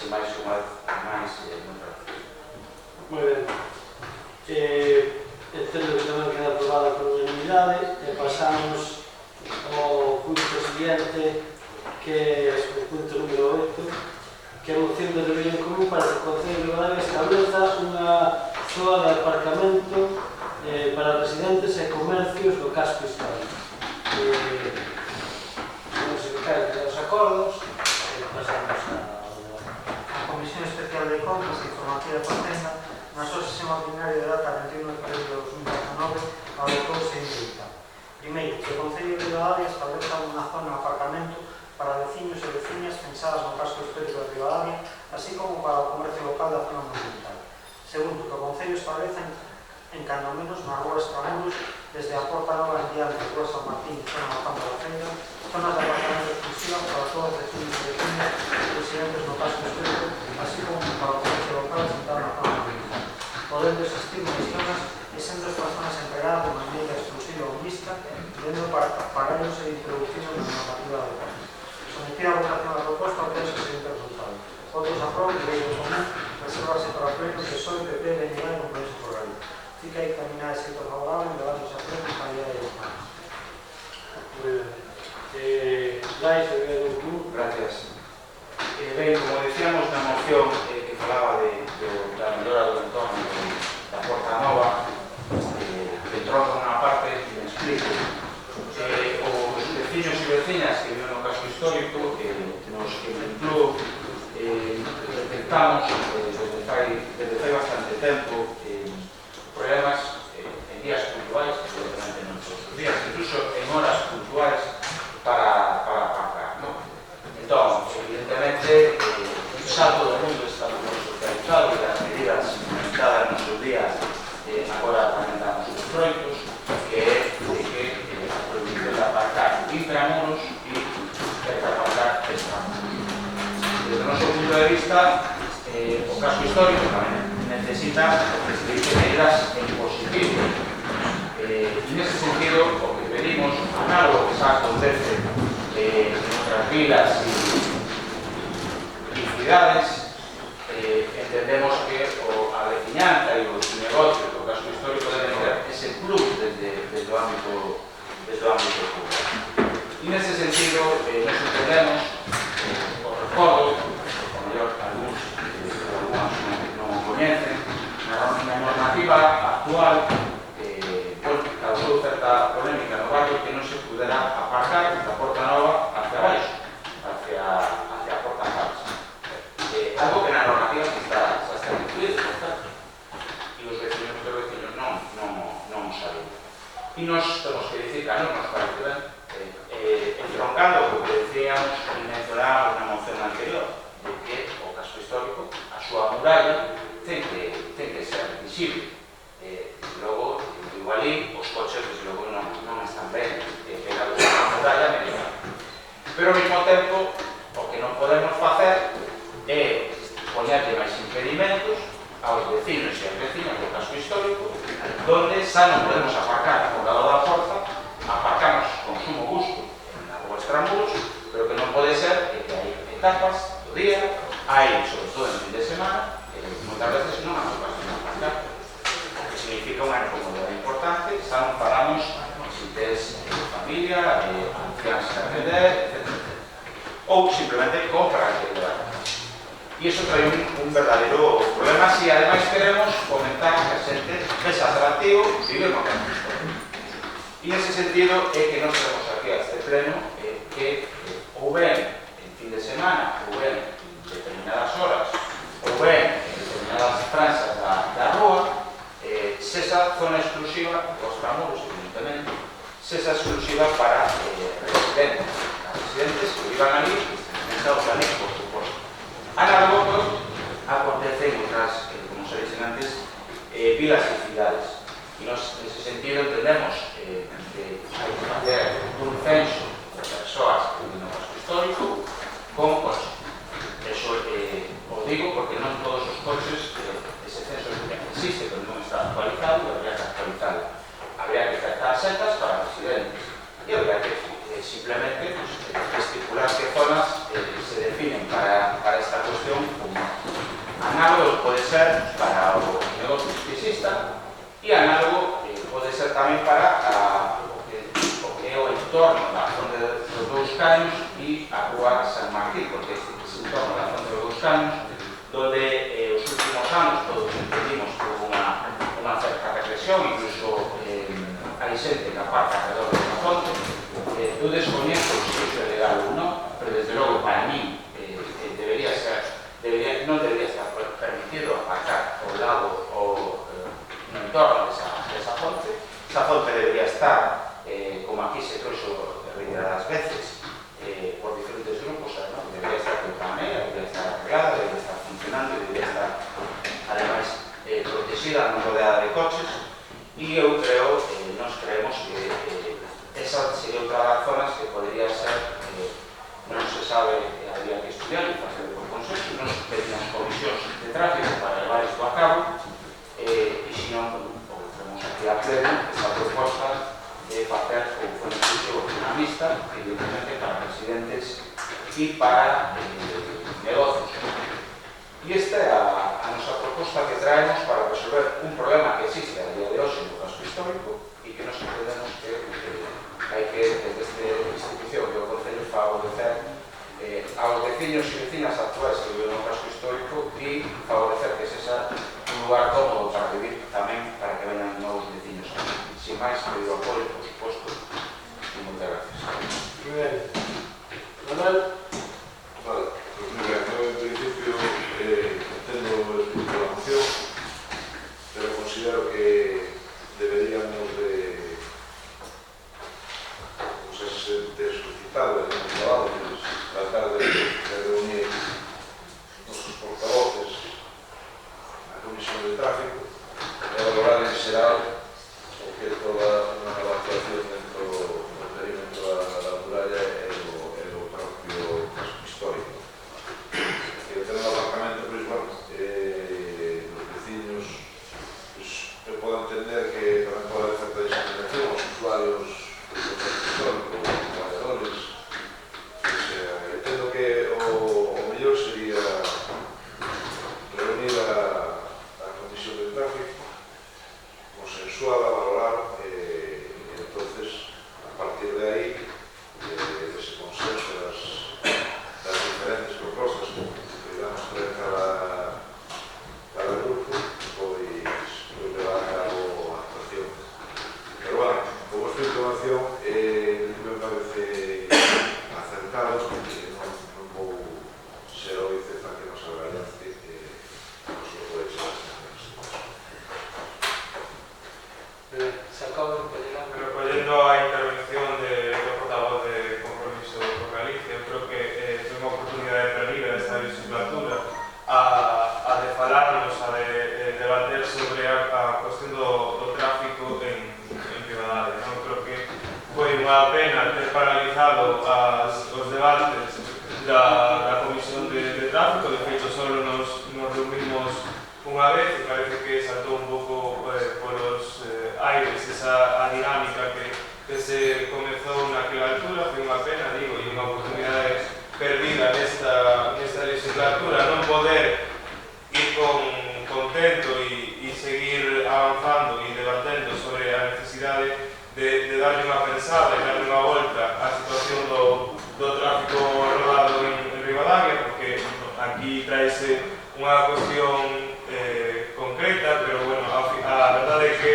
así máis unha vez máis moi rápido. Moi ben. Entendo que tamén queda aprobada por unanimidade e pasamos ao punto siguiente, que é o punto número 8, que é a moción de reunión común para que o Concello de Ribadavia estableza unha zona de aparcamento para residentes e comercios do casco histórico. Vamos a ficar entre os acordos e pasamos ao debate. A Comisión Especial de Compras e Informativa de Facenda, na súa sesión ordinaria de data 21 de febrero de 2019, adoptou o seguinte dictamen. Primeiro, que o Concello de Ribadavia estableza unha zona de aparcamento para veciños e veciñas pensadas no casco histórico de Ribadavia, así como para o comercio local da zona monumental. Segundo, que o Concello estableza en cando menos na rúa Extramuros, desde a Porta Nova en diante de Rúa San Martín, zona do Campo da Feira, zonas de aparcamento exclusivas para todos os veciños e veciñas residentes no casco histórico, así como para o comercio local sentado na zona monumental, podendo existir máis zonas e sendo estas zonas empregadas de maneira exclusiva ou mixta, dentro para ellos e introducidos na normativa de compra. Sometida a votación da proposta, obtense o seguinte resultado. Votos aprobados de lei do común, resérvase para o pleno PSOE, PP, BNG e Compromiso por Galicia. Fica dictaminada de xeito favorable en debates a pleno en calidad de manos. Moi ben. Dais, o que é do común. Gracias. Ben, como decíamos na moción que falaba da mellora do entorno da Porta Nova, que entronca unha parte que me explico. Os veciños e veciñas que viven no casco histórico, nos que incluo detectamos desde fai bastante tempo problemas en días puntuais, evidentemente non todos os días, incluso en horas puntuais para aparcar, non? Entón, evidentemente, xa todo o mundo está moi socializado e as medidas implementadas nos seus días agora tamén damos os froitos, que é que a prohibición de aparcar intramuros e de aparcar extramuros. Desde o noso punto de vista, o casco histórico tamén necesita o que se dice medidas en positivo. En ese sentido, o que pedimos, análogo que xa acontece en outras vilas e cidades, entendemos que a veciñanza e os negocios do casco histórico deben ter ese plus desde o ámbito público. E nese sentido, nos entendemos, os recordos, o mellor algúns non o coñecen, na normativa actual causou certa polémica no barrio que non se puderá aparcar da Porta Nova hacia baixo, hacia a Porta Falsa. Algo que na normativa xa está incluído, e os veciños e os veciños non o saben. E nos temos que dicir que a nos parece ben, entroncando o que decíamos e mencionábamos na moción anterior, de que o casco histórico, a súa muralla, ten que ser visible. Logo, igual aí, os coches, desde logo, non están ben, pegados a muralla mellor. Pero ao mesmo tempo, o que non podemos facer é poñerlle máis impedimentos aos vecinos e as vecinas do casco histórico, donde xa non podemos aparcar ao lado da porta, aparcamos con sumo gusto na rúa Extramuros, pero que non pode ser que hai etapas do día, hai, sobre todo en fin de semana, moitas veces non hai ocasión de aparcar, o que significa unha incomodidade importante. Xa non falamos se tes familia, anciáns a vender, etc. Ou simplemente compras de levar. E iso trae un verdadeiro problema se ademais queremos fomentar que a xente ves atractivo vive no casco histórico. E nese sentido é que non temos aquí a este pleno que ou ben en fin de semana, ou ben en determinadas horas, ou ben en determinadas franxas da rúa, sexa zona exclusiva, os Extramuros, evidentemente, sexa exclusiva para residentes que vivan ali, pensados ali, por suposto. Análogo, acontece en outras, como se dicen antes, vilas e cidades. E nos, nese sentido, entendemos que hai que facer un censo de persoas que viven no casco histórico con coche. Eso os digo porque non todos os coches, ese censo existe, pero non está actualizado, e habría que actualizarlo. Habría que tratar setas para residentes e habría que simplemente estipular que zonas se definen para esta cuestión como ser para o negocio que exista e análogo pode ser tamén para o que é o entorno da Fonte dos Dous Caños e a Rúa San Martín, porque este é o entorno da Fonte dos Dous Caños, donde os últimos anos todos entendimos que houve unha certa regresión, incluso hai xente que aparca alrededor da fonte. Eu descoñezo se iso é legal ou non, pero desde logo para mí non debería estar permitido aparcar ao lado ou no entorno desa fonte. Esa fonte debería estar, como aquí se trouxo reiteradas veces, por diferentes grupos, ¿no? Debería estar de outra maneira, debería estar arreglada, debería estar funcionando, debería estar, ademais, protegida, non rodeada de coches. E eu creo, nós creemos que esa sería outra das zonas que podría ser, non se sabe, habría que estudiar e facer por consenso. Nos pedimos comisións de tráfico para levar isto a cabo e se non, temos aquí a pleno esta proposta de facer un fondo exclusivo finalista, evidentemente para residentes e para negocios. E esta é a nosa proposta que traemos para resolver un problema que existe a día de hoxe no casco histórico e que nos entendemos que hai que, desde esta institución que o Concello, favorecer aos veciños e vecinas actuais que viven no casco histórico e favorecer que sexa un lugar cómodo para vivir tamén para que vengan novos veciños. Sin máis, pedir o apoio, por suposto, e moitas gracias. Muy ben. Manuel? Vale, pues muy bien. Yo en principio entiendo el espíritu de la moción, pero considero que deberíamos de, pues de suscitar el trabajo, tratar de reunir nuestros portavoces a la Comisión de Tráfico e valorar en xeral o que é toda unha nova actuación dentro do perímetro da muralla e do propio casco histórico. Que ten un aparcamento, pois, bueno, os veciños, pois, eu podo entender que tamén pode haber certa discriminación aos usuarios do casco histórico, os traballadores. Entendo que o mellor sería reunir a Comisión de Tráfico, consensuada, valorar, e entonces, a partir de aí, dese consenso das diferentes propostas que iramos traer cada grupo, pois levar a cabo a actuación. Pero, bueno, como espíritu de acción, me parece acertado, porque non vou ser o Vicenta que nos agradece que nos lo pode echar as Recollendo a intervención do portavoz de Compromiso por Galicia, eu creo que foi unha oportunidade perdida desta legislatura a de falarnos, a de debater sobre a cuestión do tráfico en Ribadavia. Eu creo que foi unha pena ter paralizado os debates da Comisión de Tráfico. De feito, só nos reunimos unha vez e parece que saltou un pouco polos aires esa dinámica que se comezou naquela altura. Foi unha pena, digo, e unha oportunidade perdida nesta legislatura, non poder ir contento e seguir avanzando e debatendo sobre a necesidade de darlle unha pensada e darlle unha volta á situación do tráfico rodado en Ribadavia, porque aquí traese unha cuestión concreta, pero bueno, a verdade é que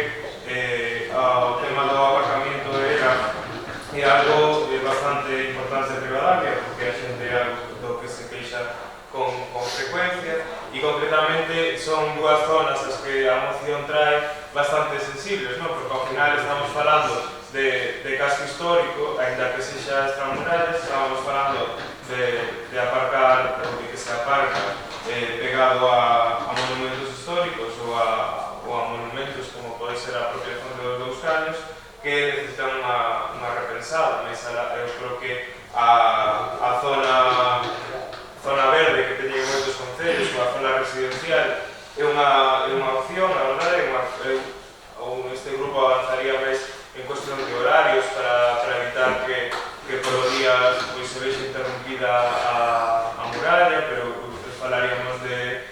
o tema do aparcamiento é algo bastante importante en Ribadavia, porque a xente é algo do que se queixa con frecuencia, e concretamente son dúas zonas as que a moción trae bastante sensibles, ¿no? Porque ao final estamos falando de casco histórico, ainda que sexa extramurallas, estamos falando de aparcar, de que se aparca pegado a monumentos históricos ou a monumentos como pode ser a propia Fonte dos Dous Caños, que necesitan unha repensada. Mas eu creo que a zona verde que teñen moitos concellos, a zona residencial, é unha opción, a verdade. Este grupo avanzaría máis en cuestión de horarios para evitar que polo día se vexe interrumpida a muralla, pero falaríamos de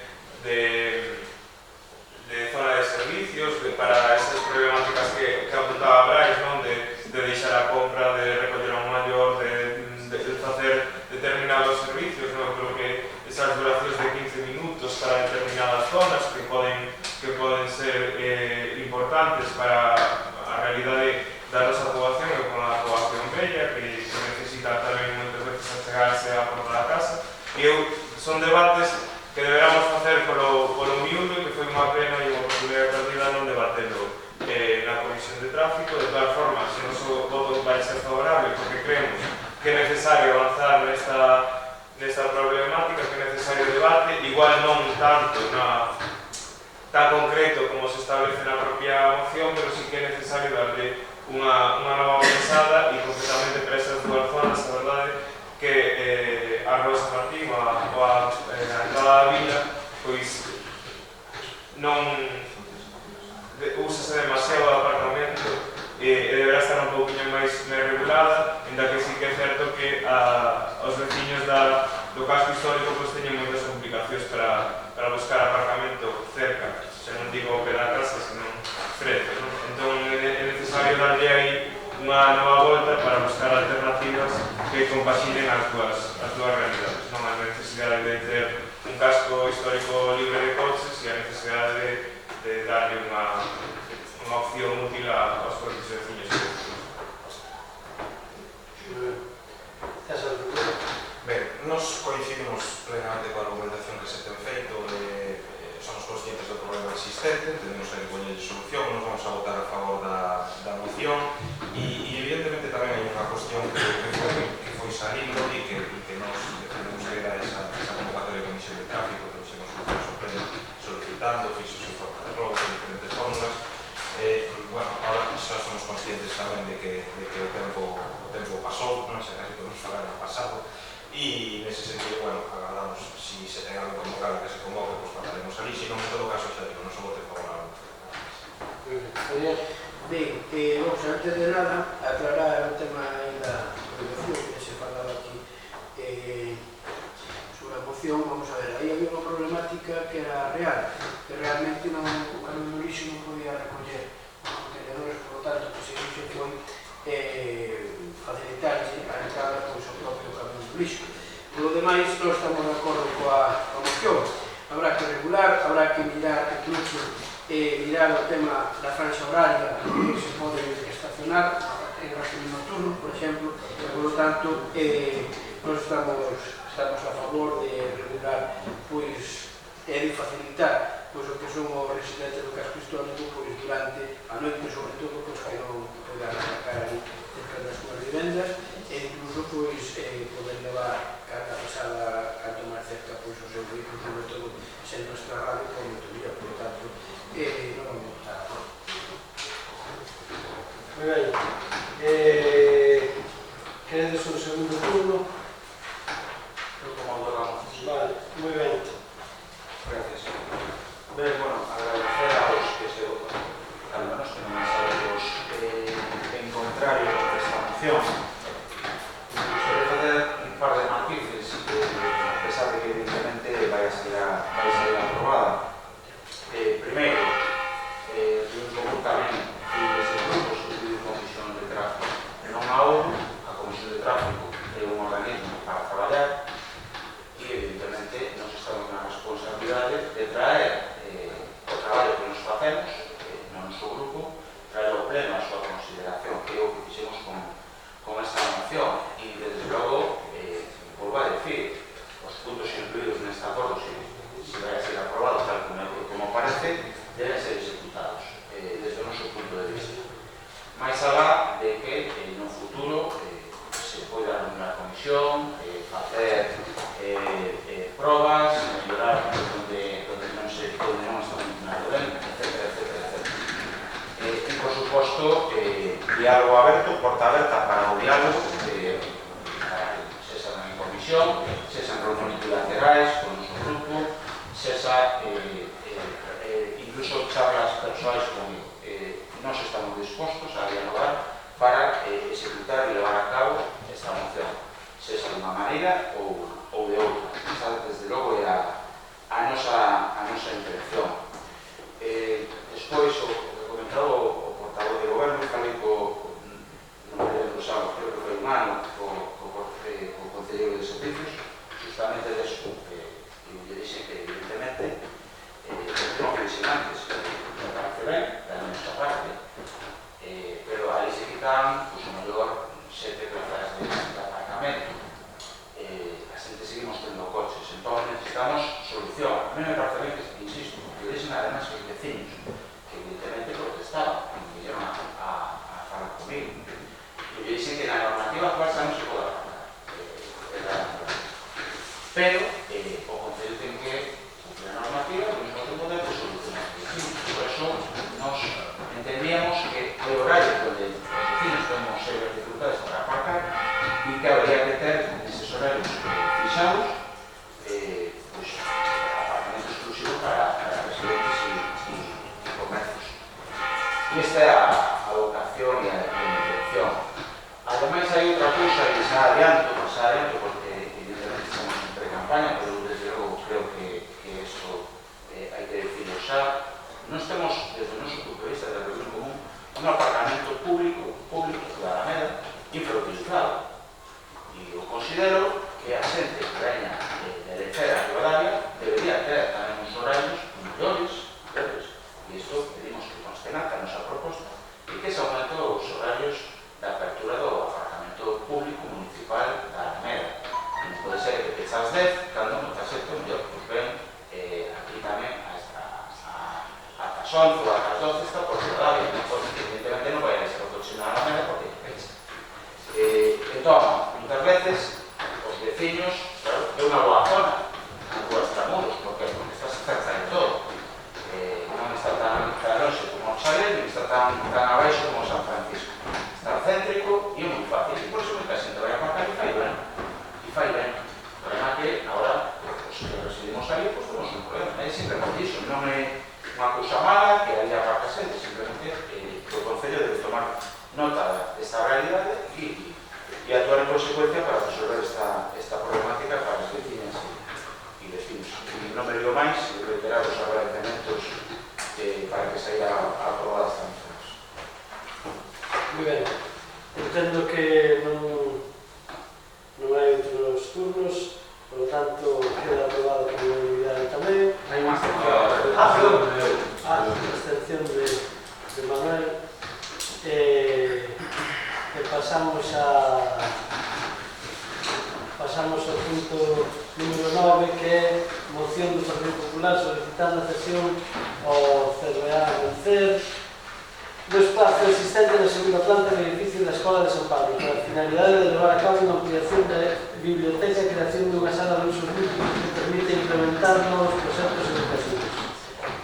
comentaba Brais, non? De deixar a compra, de recoller a un maior, de facer determinados servicios, non? Creo que esas duracións de 15 minutos para determinadas zonas que poden ser importantes para a realidade da nosa poboación e con a poboación bella que necesita tamén moitas veces achegarse á porta da casa. E son debates que deberamos facer polo miúdo, que foi unha pena e unha oportunidade perdida non debatelo na Comisión de Tráfico. De todas formas, se noso voto vai ser favorable porque creemos que é necesario avanzar nesta problemática, que é necesario debate, igual non tanto tan concreto como se establece na propia moción, pero sí que é necesario darle unha nova pensada e concretamente para esas dúas zonas, a verdade, que a Rua San Martín ou a entrada da vila, pois non úsase demasiado o apartamento e deberá estar un pouquinho máis regulada, ainda que sí que é certo que os veciños do casco histórico pois teñen moitas complicacións para buscar aparcamento cerca, se non digo ao pé da casa, senón preto, non? Entón é necesario darlle aí unha nova volta para buscar alternativas que compaxinen as dúas realidades, non? A necesidade de ter un casco histórico libre de coches e a necesidade de darlle unha opción útil aos propios veciños. Ben, nos coincidimos plenamente coa argumentación que se ten feito, somos conscientes do problema existente, tenemos que poñer solución, nos vamos a votar a favor da moción e evidentemente tamén hai unha cuestión que foi salindo e que nos defendemos que era esa convocatoria de Comisión de Tráfico que nos hemos solicitando, fixos en forma de robo, en diferentes fórmulas. Bueno, ahora xa somos conscientes tamén de que o tempo pasou, non sei casi podemos falar no pasado, e nese sentido, bueno, agardamos si se ten algo convocado que se convoque, pois falaremos ali, se non, en todo caso, xa digo, non se vote favorable. Ben, vamos, antes de nada, aclarar o tema da moción que se falaba aquí sobre a moción. Vamos a ver, aí había unha problemática que era real, que realmente o camión do lixo non podía recoller os contenedores, por lo tanto, que se foi facilitarlle a entrada pois, ao propio camión do lixo. Por lo demais, non estamos de acordo coa moción. Habrá que regular, habrá que mirar incluso mirar o tema da franja horaria que se pode estacionar en régimen nocturno, por exemplo, e, por lo tanto, nós estamos a favor de regular pois, e de facilitar pois, o que son os residentes do casco histórico pois, durante a noite, sobre todo, pois, que non poderán sacar aí cerca das súas vivendas e incluso pois, poder levar carga pesada canto máis cerca pois, o seu vehículo, sobre todo sendo esta radio por moito día, por lo tanto non vamos a votar a favor. Moi ben. Queredes un segundo turno? Como autor da moción. Vale, moi ben. Gracias. Ben, bueno, agradecer aos que se votan, al menos que non sabemos en contrario desta moción. Quero facer un par de matices, a pesar de que evidentemente vai sair aprobada. Primeiro, un tamén desde grupos que pide Comisión de Tráfico. Non a ONU, a Comisión de Tráfico é un organismo para traballar e evidentemente nos estamos na responsabilidade de traer o traballo que nos facemos no noso grupo, traer ao pleno a súa consideración, que é o que fixemos con esta moción e desde logo, volvo a decir, os puntos incluídos neste acordo, se vai a ser aprobado tal como parece, deben ser executados desde o noso punto de vista. Mais alá de que no futuro se poida reunir a comisión, facer probas, mellorar onde non está funcionando ben, etc. E, por suposto, diálogo aberto, porta aberta para o diálogo, sesa en comisión, sesa en reunións bilaterais con o noso grupo, sesa incluso charlas persoais comigo. Nós estamos dispostos a dialogar para executar e levar a cabo esta moción, sexa de unha maneira ou de outra. Esa, desde logo, é a nosa intención. Despois, o que comentaba o portavoz de goberno, falei de servicios justamente de eso, que lle dixe que evidentemente como que dixen antes, me parece ben, da nosa parte, pero aí se quitan, o mellor, 7 plazas de aparcamento. A xente seguimos tendo coches, entón necesitamos solución. A mí me parece ben que, insisto, que dixen además os vecinos, que evidentemente protestaban, e vinieron a falar comigo. E dixen que na normativa actual xa non se pode aparcar. Pero o Concello ten que cumplir a normativa e ao mesmo tempo ten que solucionar os vecinos. Por eso nos entendíamos que o horario onde os vecinos temos serias dificultades para aparcar e que habría que ter neses horarios fixados aparcamentos exclusivos para residentes e comercios. E esta é a vocación e a intención. Ademais hai outra cousa que xa adianto porque evidentemente estamos en pre-campaña, pero desde logo creo que isto hai que decirlo xa. Nós temos, desde o noso punto de vista da Reunión Común, un aparcamento público da Alameda infrautilizado. E eu considero que a xente que veña de lecer a Rivadavia debería ter tamén uns horarios mellores, e isto pedimos que conste na nosa proposta, e que se aumente os horarios de apertura do aparcamento público municipal da Alameda. Non pode ser que pecha as 10, cando non está xente o mellor, pois ben, aquí tamén ata as 11 ou ata as 12 está por Rivadavia, porque evidentemente non vai a ser o coche na Alameda porque pecha. Entón, muitas veces, os veciños, claro, é unha boa zona, as ruas Tramuros, porque está cerca de todo. Non está tan longe como o Xalet, non está tan abaixo como San Francisco. Está céntrico e é moi fácil, e por iso muita xente vai a aparcar e fai ben. O problema é que, agora, os que residimos aí, pois temos un problema. É sempre por iso, non é unha cousa mala que aí aparca xente, simplemente que o Concello debe tomar nota desta realidade e actuar en consecuencia para resolver esta problemática para as vecinas e vecinos. E non me digo máis, e reiterar os agradecementos para que se haya aprobada esta moción. Moi ben. Entendo que non hai outros turnos, por lo tanto, queda aprobado por unanimidade tamén. Hai unha Perdón. A abstención de Manuel. Pasamos ao punto número 9, que é moción do Partido Popular solicitando a cesión ao CRA Vencer do espazo existente na segunda planta do edificio da Escola de San Pablo para a finalidade de levar a cabo unha ampliación da biblioteca e creación dunha sala de usos múltiples que permite implementar novos proxectos educativos.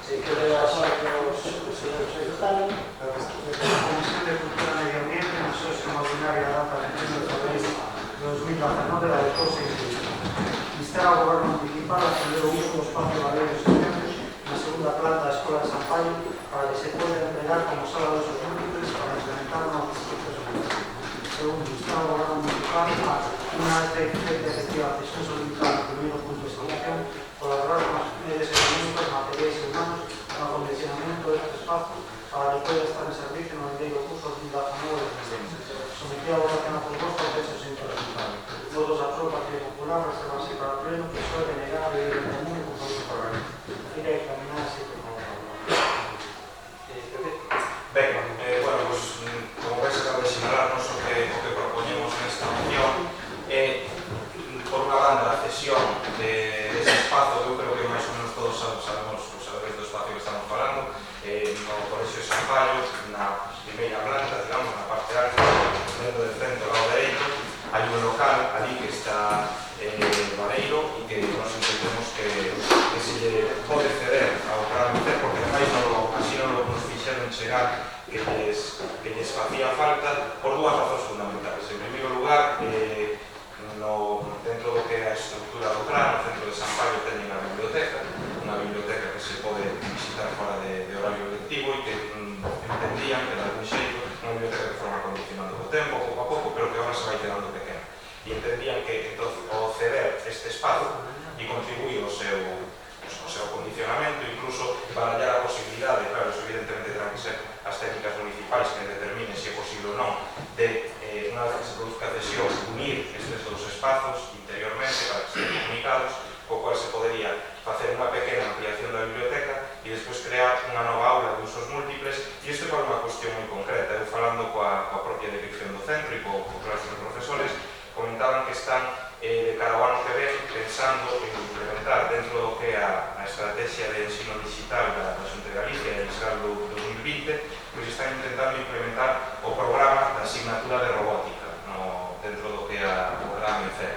Que leva a palabra os señores secretarios. A Comisión de Cultura e Medio Ambiente na súa extraordinaria data de 21 de febrero de 2019 adoptou seis medidas. Instar ao Goberno Municipal a ceder o uso do espacio baleiro existente na segunda planta da Escola de San Pablo para que se poda emplear como sala de usos múltiples para implementar novos proxectos educativos. Segundo, instar ao Goberno Municipal a unha vez de efectiva cesión solicitada no primeiro punto de explicación colaborar con as medios económicos, materiais e humanos no acondicionamento deste espazo para que poida estar en servicio no vindeiro curso 2019-2020. Sometido a votación a proposta de hecho sin resultado. Votos a pro Partido Popular, reservarse para o pleno, que soe denegar de ir en común e compromiso para él. Irá a examinar así por favor. Ben, bueno, pues, como vais a acabar de sinalarnos o que propoñemos nesta moción é, por unha banda, a cesión dese espazo, que eu creo que máis ou menos todos sabemos do espacio que estamos falando, no Colexio de San Pablo, na primeira planta, digamos, na parte alta, dentro del centro, ao lado dereito, hai un local ali que está Vareiro e que nos entendemos que se lle pode ceder ao Gran Vencer, porque ademais así non nos fixeron chegar que lles facía falta por dúas razóns fundamentales. En primeiro lugar, dentro do que é a estrutura do Gran, no centro de San Pablo teñen a biblioteca, unha biblioteca que se pode visitar fora de horario lectivo e que entendían que, de algún xeito, unha biblioteca que forma condicionando o tempo, pouco a pouco, pero que agora se vai quedando pequena. E entendían que, entón, o ceder este espazo e contribuir ao seu condicionamento, incluso barallar a posibilidade, claro, eso evidentemente terán que ser as técnicas municipais que determinen se é posible ou non, de, unha vez que se produzca a cesión, unir estes dous espazos, interior comunicados, co cual se podería facer unha pequena ampliación da biblioteca e despois crear unha nova aula de usos múltiples. E isto é para unha cuestión moi concreta. Eu falando coa propia dirección do centro e co claustro de profesores, comentaban que están de cara ao ano que ven pensando en implementar dentro do que é a estrategia de ensino digital da Xunta de Galicia e Iscal do 2020, pois están intentando implementar o programa da asignatura de robótica dentro do que é a programa ENCER.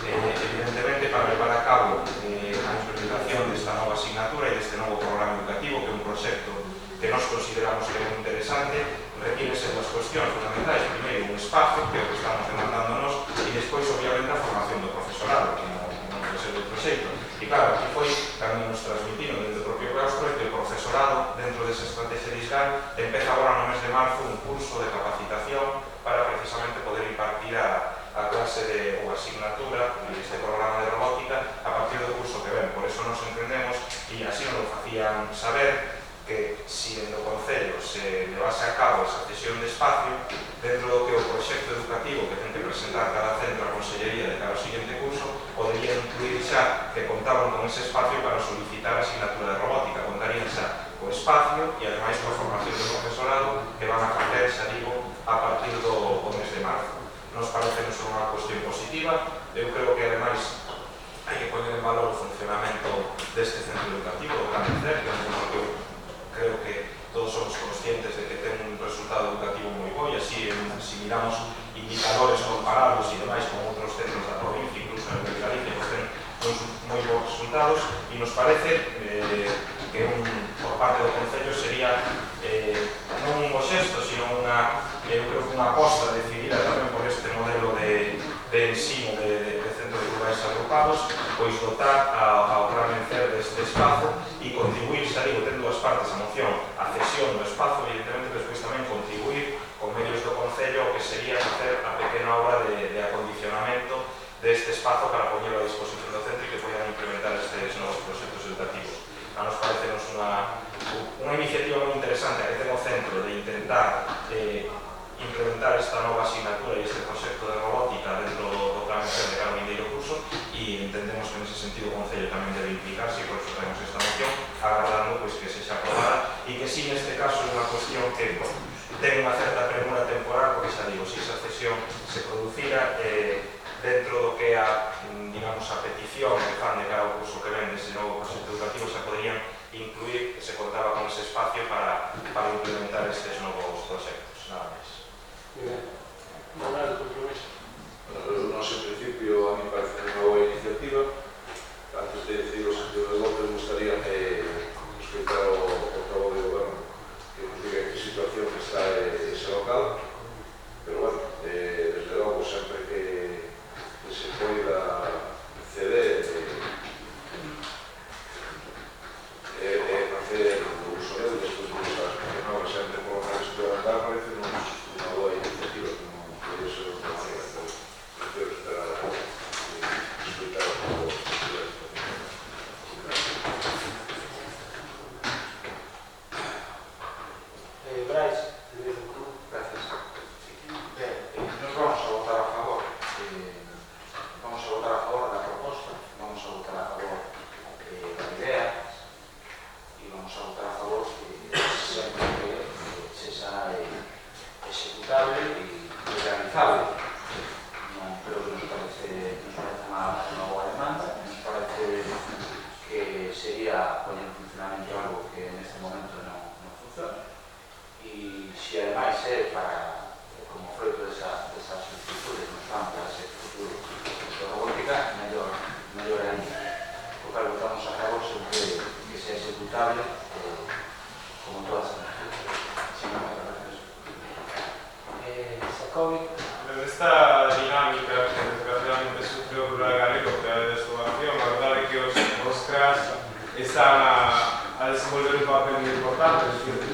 Evidentemente, para levar a cabo a implementación desta nova asignatura e deste novo programa educativo, que é un proxecto que nós consideramos que é moi interesante, requírese dúas cuestións fundamentais. Primeiro, un espazo, que é o que estamos demandando nós, e despois, obviamente, a formación do profesorado, que non pode ser outro xeito. E claro, aquí foi tamén nos transmitindo dentro do propio claustro que o profesorado, dentro desa estrategia de ISGAL, empeza agora no mes de marzo un curso de capacitación para precisamente poder impartir a clase ou asignatura deste programa de robótica a partir do curso que ven. Por eso nos entendemos, e así nos lo facían saber, que si en o Concello se levase a cabo esa cesión de espacio dentro do que o proxecto educativo que ten que presentar cada centro a Consellería de cara ao seguinte curso, podería incluir xa que contaban con ese espacio para solicitar a asignatura de robótica. Contarían xa co espacio e ademais coa formación do profesorado que van a facer, xa digo, a partir do mes de marzo. Nos parece unha cuestión positiva. Eu creo que ademais hai que poner en valor o funcionamento deste centro educativo, do Plan ENCER, que é un centro que creo que todos somos conscientes de que ten un resultado educativo moi bo, e así, se miramos indicadores comparados e demais con outros centros da provincia, incluso en Galicia, que ten moi bons resultados, e nos parece que por parte do Concello sería non un bo xesto, sino eu creo que unha aposta decidida tamén por este modelo de ensino de centros rurais agrupados, pois dotar ao Plan ENCER deste espazo e contribuir, xa digo, ten dúas partes a moción, a cesión do espazo, evidentemente, despois tamén contribuir con medios do Concello o que sería facer a pequena obra de acondicionamento deste espazo para poñelo a disposición do centro e que poidan implementar estes novos proxectos educativos. A nos parece unha iniciativa moi interesante a que ten o centro de intentar implementar esta nova asignatura e este proxecto de robótica dentro do Plan ENCER de cara ao vindeiro curso, e entendemos que nese sentido o Concello tamén debe implicarse, e por eso traemos esta moción, agardando pois que sexa aprobada, e que si neste caso é unha cuestión que ten unha certa premura temporal, porque xa digo, se esa cesión se producira dentro do que é digamos, a petición que fan de cara ao curso que ven dese novo proxecto educativo, se poderían incluir que se contaba con ese espacio para implementar estes novos proxectos, nada máis. Manuel, compromiso. No sé, en principio, a mí me parece unha boa iniciativa. Antes de decidir o sentido de voto, me gustaría escoitar o portavoz de goberno que nos diga en que situación está ese local. Pero, bueno, desde logo, sempre que se poida ceder facer o uso dele, despois de usar as novas sempre por unha experimental, parece unha boa iniciativa, como podría ser outra maneira, pero prefiro esperar a escoitar o povo. Brais, Gracias. Nos vamos a votar a favor. Vamos a votar a favor da proposta, vamos a votar a favor da idea e vamos a votar a favor sempre que sexa executable e realizable. Non creo que nos parece unha boa demanda, nos parece que sería poñer en funcionamento algo que neste momento non funciona, e se ademais é para, como fruto desas solicitudes nos van para ese futuro de robótica, mellor ainda. Por cal votamos a favor sempre que sea executable como todas as Sacovi. Esta dinámica que desgraciadamente sufre o rural galego que é a despoboación, a verdade é que os CRAS están a desenvolver un papel moi importante.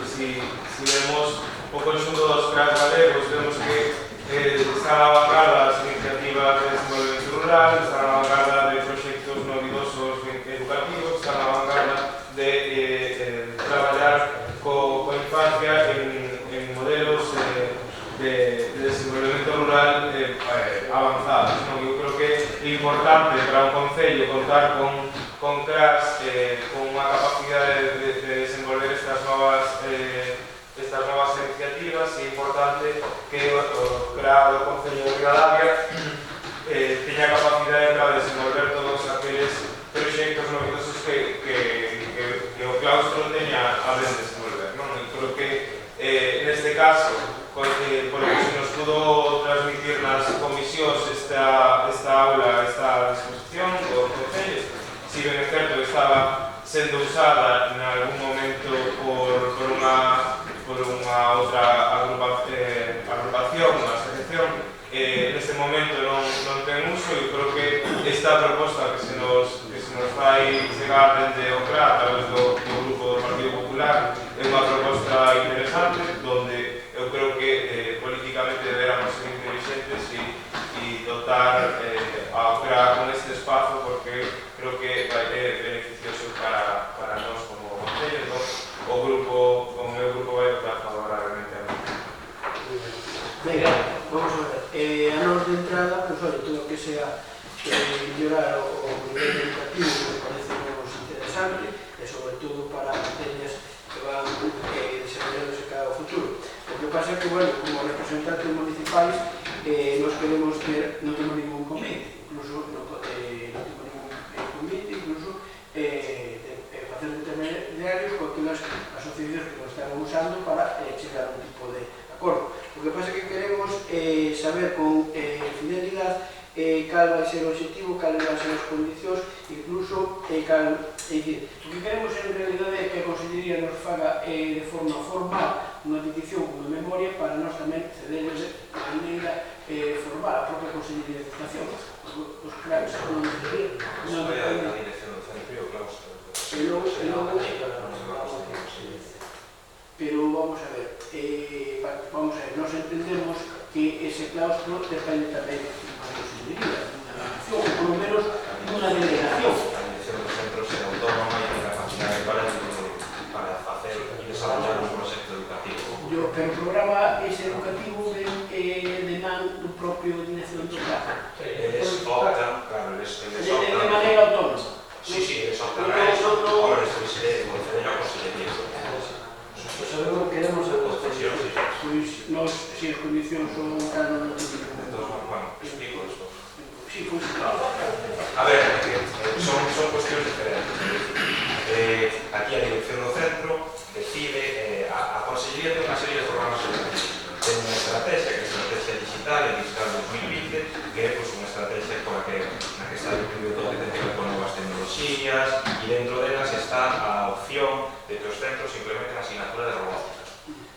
Si vemos o conxunto dos CRAS galegos, vemos que están a vanguarda das iniciativas de desenvolvemento rural, están a vanguarda de proxectos novidosos educativos, están a vanguarda de traballar co infancia en modelos de desenvolvemento rural avanzados. Eu creo que é importante para un concello contar con CRAS con unha capacidade de desenvolver estas novas iniciativas, é importante que o CRA do Concello de Ribadavia teña capacidade para desenvolver todos aqueles proxectos novedosos que o claustro teña a ben desenvolver, non? E creo que neste caso, polo que se nos pudo transmitir nas comisións esta aula, esta disposición do Concello, si ben é certo que estaba sendo usada en algún momento por unha outra agrupación, unha asociación, neste momento non ten uso, e creo que esta proposta que se nos vai chegar dende o CRA a través do grupo do Partido Popular é unha proposta interesante, donde eu creo que políticamente deberamos ser inteligentes e dotar ao CRA con este espazo, porque creo que vai ser beneficioso para nós como concello. O meu grupo vai votar favorablemente a mí. Venga, vamos a ver. A nos de entrada, pues, olha, todo o que sea mellorar o nivel educativo me parece nos interesante, e sobre todo para materias que van desarrollándose cada futuro. O que pasa é que, bueno, como representantes municipais, nos queremos ter, non temos ningún convite, incluso non temos ningún convite, incluso facer intermediarios con aquelas asociacións que nos están usando para chegar a un tipo de acordo. O que pasa é que queremos saber con fidelidade cal vai ser o objetivo, cal vai ser as condicións, incluso o que queremos en realidade é que a Consellería nos faga de forma formal unha petición con memoria para nós tamén cederles de maneira formal a propia Consellería de Educación. Os claves non deberían. Non é a dirección do centro e o claustro. Pero vamos a ver, nos entendemos que ese claustro depende tamén da Consellería, ou polo menos dunha delegación. A dirección do centro será autónoma e ten capacidade para facer e desarrollar un proxecto educativo. Pero o programa ese educativo ven de man do propio dirección do CRA. Eles optan, claro, eles optan... De maneira autónoma. Sí, eles optan a eso, ahora eles conceden a Consellería. Sabemos que queremos a Consellería. Pois, nós, se as condicións son canon, non temos Entón, bueno, explico isto. Sí, pois... A ver, son cuestións diferentes. Aquí a dirección do centro decide, a Consellería ten unha serie de programas educativos. Ten unha estrategia, que é a estrategia digital e digital 2020, que é unha estrategia na que está incluído todo o que ten que ver con novas tecnologías, e dentro delas está a opción de que os centros implementen a asignatura de robótica.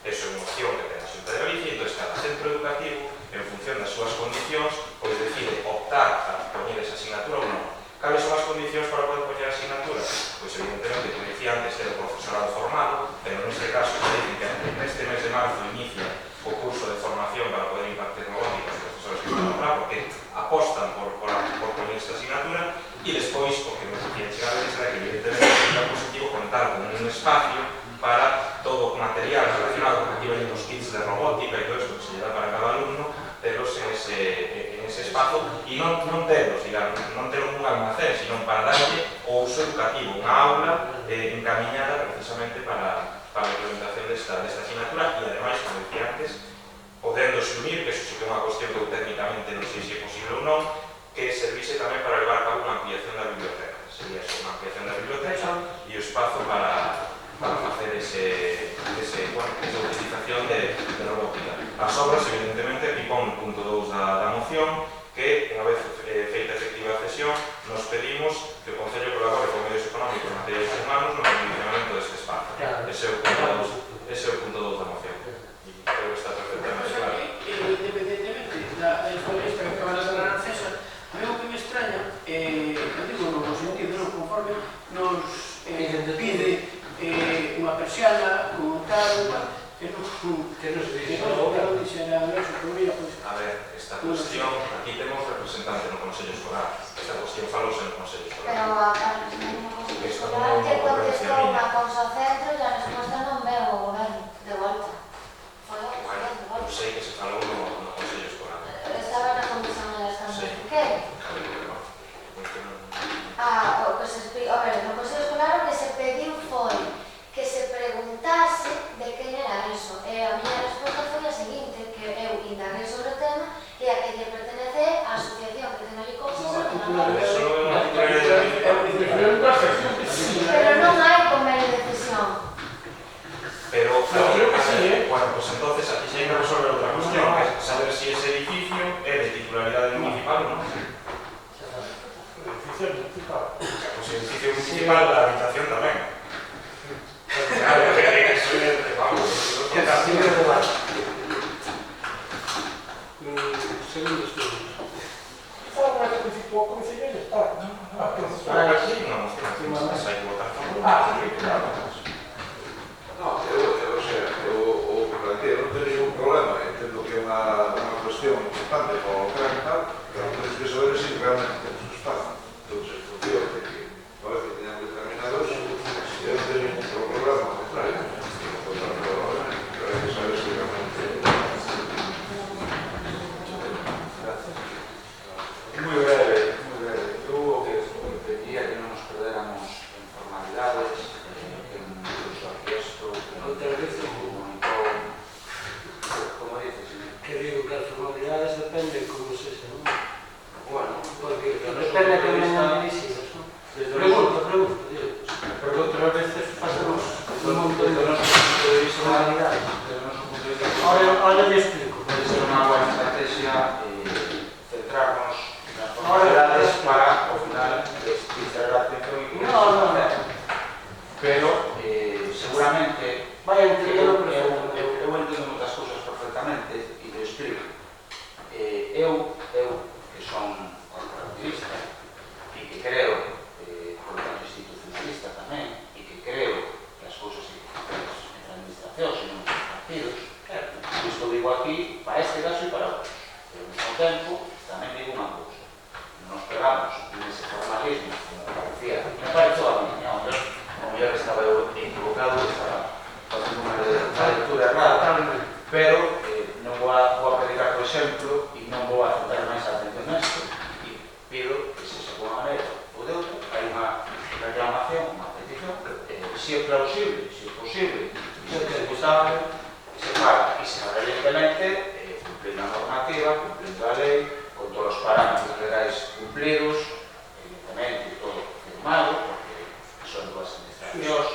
Eso é unha opción que ten a Xunta de Galicia, e entón cada centro educativo, en función das súas condicións, pois decide optar a poñer esa asignatura ou non. Cales son as condicións para poder poñer a asignatura? Pois evidentemente, como dicía antes, ter o profesorado formado, pero neste caso, que neste mes de marzo inicia o curso de formación para poder impartir robótica aos profesores que están lá, porque apostan por poñer esta asignatura, e despois, o que nos decía chegar a será que evidentemente é positivo contar con un espacio para todo o material relacionado con aquí veñen os kits de robótica e todo isto que se lle dá para cada alumno, telos en ese espazo e non telos, digamos, non ter un almacén, sino para darlle o uso educativo, unha aula encamiñada precisamente para a implementación desta asignatura, e ademais, como decía antes, podéndose unir, que eso sí que é unha cuestión que técnicamente non sei se é posible ou non, que servise tamén para levar a cabo unha ampliación da biblioteca. Sería eso, unha ampliación da biblioteca e o espazo para facer esa utilización de robótica. As obras, evidentemente, aquí pon no punto 2 da moción, que, unha vez feita efectiva a cesión, nos pedimos que o Concello colabore con medios económicos e materiais humanos no acondicionamento deste espazo. Ese é o punto 2 da moción. E creo que está perfectamente claro. Independentemente da experiencia que acaba de dar a César, a mí o que me extraña, eu digo no sentido, conforme nos pide unha persiana, un tal, que non dixera eso, que voy a... A ver, esta cuestión, aquí temos representante no Consello Escolar. Esta cuestión falouse no Consello Escolar. Pero a Consello Escolar que contestou unha cousa ao centro e a resposta non veo o goberno de volta. Bueno, eu sei que se falou no Consello Escolar. Estaba na comisión de las Sí. ¿Qué? Claro, municipal. Pois o edificio municipal da habitación tamén. Claro, eso é, vamos, Que casi de debate. Segundo estudio. Fala máis principal como se llama? aquí non, mas hai que votar favor. No, o sea, o que planteo non ten ningún problema, entendo que é unha cuestión importante para o CREM e tal, pero tens que saber se realmente temos o espacio. Entón, en función de que, a vez que teñan determinados, se non ten ningún problema, ao contrario, pero hai que saber se realmente... Moi breve. Eu o que pedía que non nos perdéramos en formalidades, que incluso aquí esto, que non Outra vez, comunicou, como dices, que digo que as formalidades depende como se xa, non? bueno, Porque depende que vengan dirixidas, non? Pregunto, digo. Porque outras veces pasamos un montón de formalidades. Ahora lle explico. pode ser unha boa estrategia centrarnos nas formalidades para, ao final, distraer a atención e No. pero seguramente Vai entendendo perfectamente. eu entendo moitas cousas perfectamente e lo explico. Eu que son corporativista e que creo, por tanto, institucionalista tamén, e que creo que as cousas se facemos entre administracións e non entre partidos, isto digo aquí para este caso e para outros. Pero ao mesmo tempo tamén digo unha cousa. Nos pegamos nese formalismo, como parecía, me pareceu a mí, ao mellor estaba eu equivocado, estaba facendo unha lectura errada, pero non vou a predicar por exemplo e non vou a centrar máis a atención nesto e pido que se de alguma maneira ou de outra hai unha reclamación, unha petición, se é plausible, se é posible e se é executable, se paga e se paga evidentemente cumplindo a normativa, cumplindo a lei, con todos os parámetros legais cumplidos, evidentemente todo firmado, porque son dúas administracións,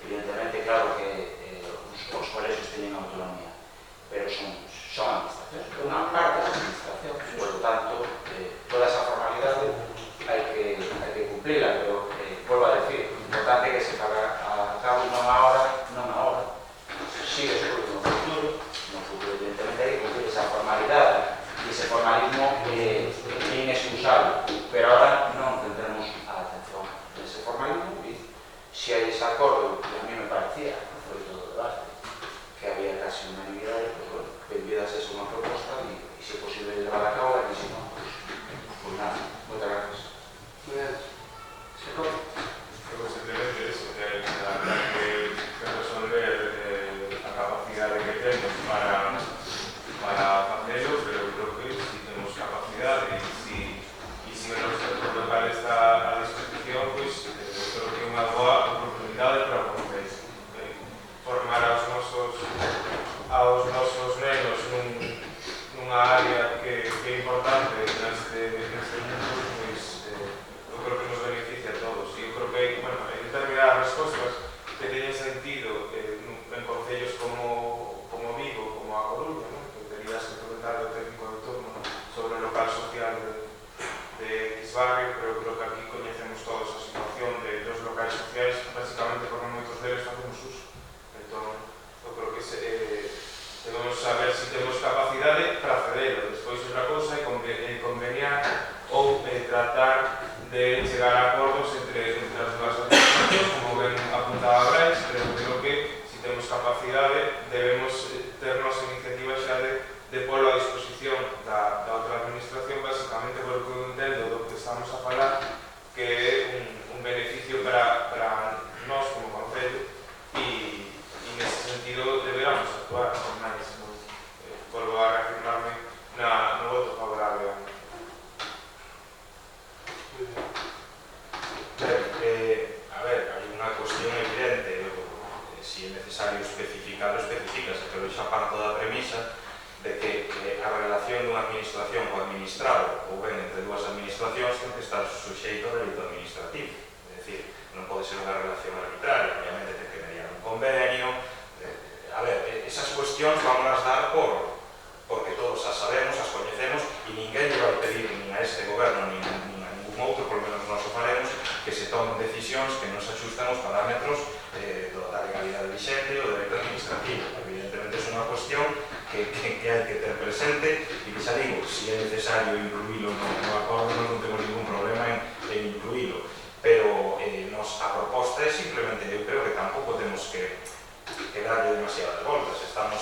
evidentemente claro que os colegios teñen autonomía, pero son administracións, unha parte da administración, por lo tanto, toda esa formalidade hai que cumplila, pero volvo a decir, o importante é que se paga a cabo non ahora, sigue seguro no futuro evidentemente hai que cumplir esa formalidade e ese formalismo é inexcusable, pero ahora non tendremos a atención nese formalismo e se hai ese acordo, e a mí me parecía, foi todo o debate, que había casi unanimidade, pues bueno, benvidas a unha proposta e se é posible levar a cabo, e se non, pues nada, moitas gracias. Pues simplemente eso, que habrá que resolver a capacidade que temos para facelo, pero creo que si temos capacidade e si o noso local está a disposición, pues creo que é unha boa oportunidade para vocês formar aos nosos nenos nunha área que é importante neste mundo, pues eu creo que nos beneficia a todos. E eu creo que hai determinadas respostas que teñen sentido en concellos como Vigo, como a Coruña, que terías que preguntar ao técnico de turno sobre o local social de X barrio, pero creo que aquí coñecemos todos a situación dos locais sociais, básicamente porque moitos deles facemos uso. Entón, eu creo que debemos saber se temos capacidade para cedelo. Despois outra cousa é conveniar ou tratar de chegar a acordos entre as dúas administracións, como ben apuntaba Brais, pero creo que se temos capacidade debemos ter nosa iniciativa xa de polo a disposición da outra administración, basicamente porque eu entendo do que estamos a falar, que é un beneficio para nós como concello e nesse sentido deberamos actuar con máis. Volvo a reafirmarme no voto favorable a mí. A ver, hai unha cuestión evidente, se é necesario especificarlo, especificase, pero xa parto da premisa de que a relación dunha administración co administrado ou ben entre dúas administracións ten que estar suxeito ao dereito administrativo, é dicir, non pode ser unha relación arbitraria, obviamente ten que mediar un convenio. A ver, esas cuestións vamos a dar porque todos as sabemos, as coñecemos e ninguén lle vai pedir nin a este goberno nin a ningún outro, polo menos nós o faremos, que se tomen decisións que nos axustan os parámetros da legalidade vixente ou do dereito administrativo. Evidentemente é unha cuestión que hai que ter presente e que xa digo, se é necesario incluílo no acordo non temos ningún problema en incluílo, pero a proposta é simplemente, eu creo que tampouco temos que darlle demasiadas voltas, estamos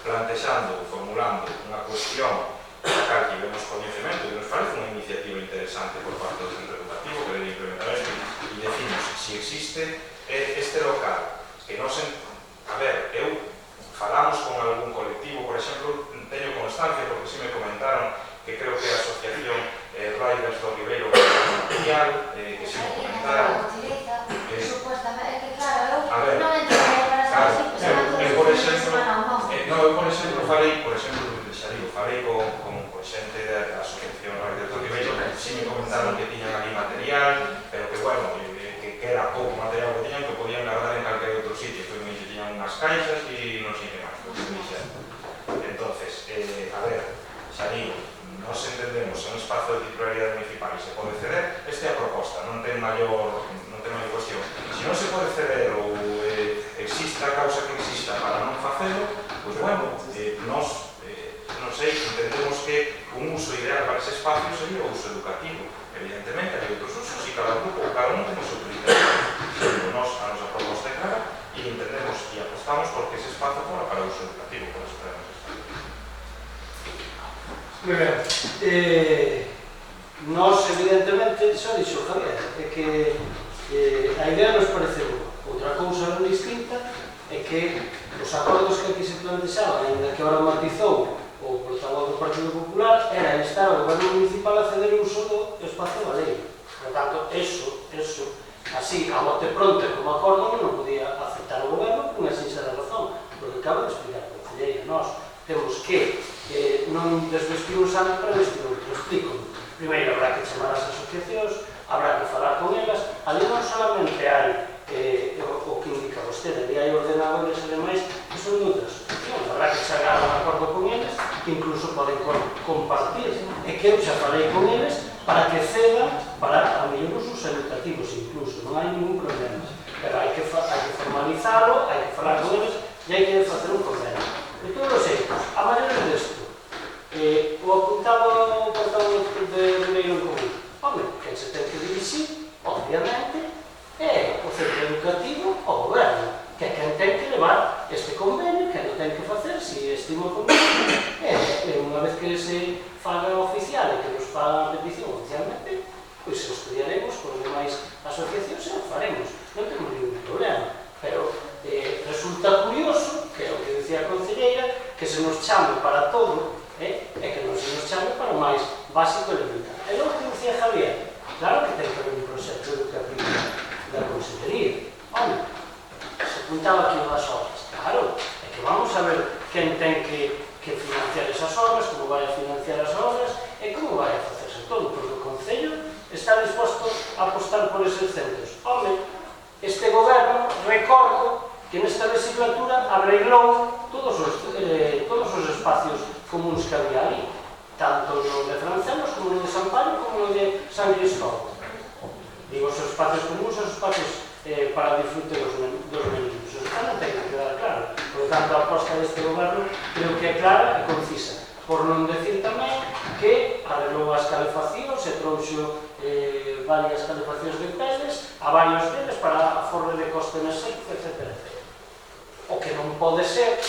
plantexando, formulando unha cuestión a cal que vemos coñecemento e nos parece unha iniciativa interesante por parte do centro educativo que debe implementar isto e decimos, si existe este local que non se... A ver, falamos con algún colectivo, por exemplo, teño constancia porque si me comentaron que creo que a asociación Riders do Ribeiro Material, que si me comentaron... Supuestamente, claro, a ver, non entendía para claro, saber si eu por exemplo falei con xente da asociación Riders do Ribeiro, si me comentaron que tiñan ali material, pero que, bueno, que era pouco material que tiñan, que podían guardar en calquer outro sitio, que me tiñan unhas caixas e non sei que máis, entonces, a ver, xa digo, nos entendemos en un espazo de titularidade municipal e se pode ceder, esta é a proposta, non ten maior cuestión. Se non se pode ceder ou existe a causa que exista para non facelo, pois, bueno, nos, non sei, entendemos que un uso ideal para ese espacio sería o uso educativo. Evidentemente, hai outros usos e cada grupo ou cada un ten o seu criterio. Pero nos, a nosa proposta é clara e entendemos e apostamos porque ese espazo fora para o uso educativo, por eso traemos esta. Moi ben. Nos, evidentemente, xa dixo Javier, é que a idea nos parece boa. Outra cousa non distinta é que os acordos que aquí se plantexaban, ainda que ahora matizou o portavoz do Partido Popular, era instar ao goberno municipal a ceder o uso do espazo baleiro. Por tanto, eso, así, a bote pronto como acordo, non podía aceptar o goberno por unha sincera razón, porque acaba de explicar a concelleira. Nós temos que non desvestir un santo para vestir outro. Explico. Primeiro, habrá que chamar as asociacións, habrá que falar con elas. Ali non solamente hai o que indica vostede, ali hai ordenadores e demais que son de outras asociacións. Habrá que chegar a un acordo con eles, que incluso poden compartir. E que eu xa falei con eles para que cedan para a mellor usos educativos incluso, non hai ningún problema. Pero hai que formalizarlo, hai que falar con eles e hai que facer un convenio. De todos os xeitos, a maneira desto, o apuntado o portavoz de Ribeiro en Común. Home, quen se ten que dirixir, obviamente, é o centro educativo ao goberno, que é quen ten que levar este convenio, que non ten que facer, se estima o convenio, e unha vez que se faga oficial e que nos faga a petición oficialmente, pois estudiaremos con os demais asociacións e o faremos, non temos ningún problema. Pero resulta curioso, que é o que decía a concelleira, que se nos chame para todo, e que non se nos chame para o máis básico elemental. E logo que decía Javier, claro que ten que haber un proxecto educativo da consellería. Home, se apuntaba aquí das obras, claro, é que vamos a ver quen ten que financiar esas obras, como vai a financiar as obras e como vai a facerse todo, porque o Concello está disposto a apostar por eses centros. Home, este goberno, recordo que nesta legislatura arreglou todos os espacios comuns que había ali, tanto no de Francelos como no de San Pablo como no de San Cristóbal. Digo, os espacios comuns, os espacios para disfrute dos meninos. Eso non ten que quedar claro. Por lo tanto, a aposta deste goberno creo que é clara e concisa. Por non decir tamén que arreglou as calefaccións e trouxo varias calefaccións de peles a varios deles para a forre de coste enerxético, etc. O que non pode ser,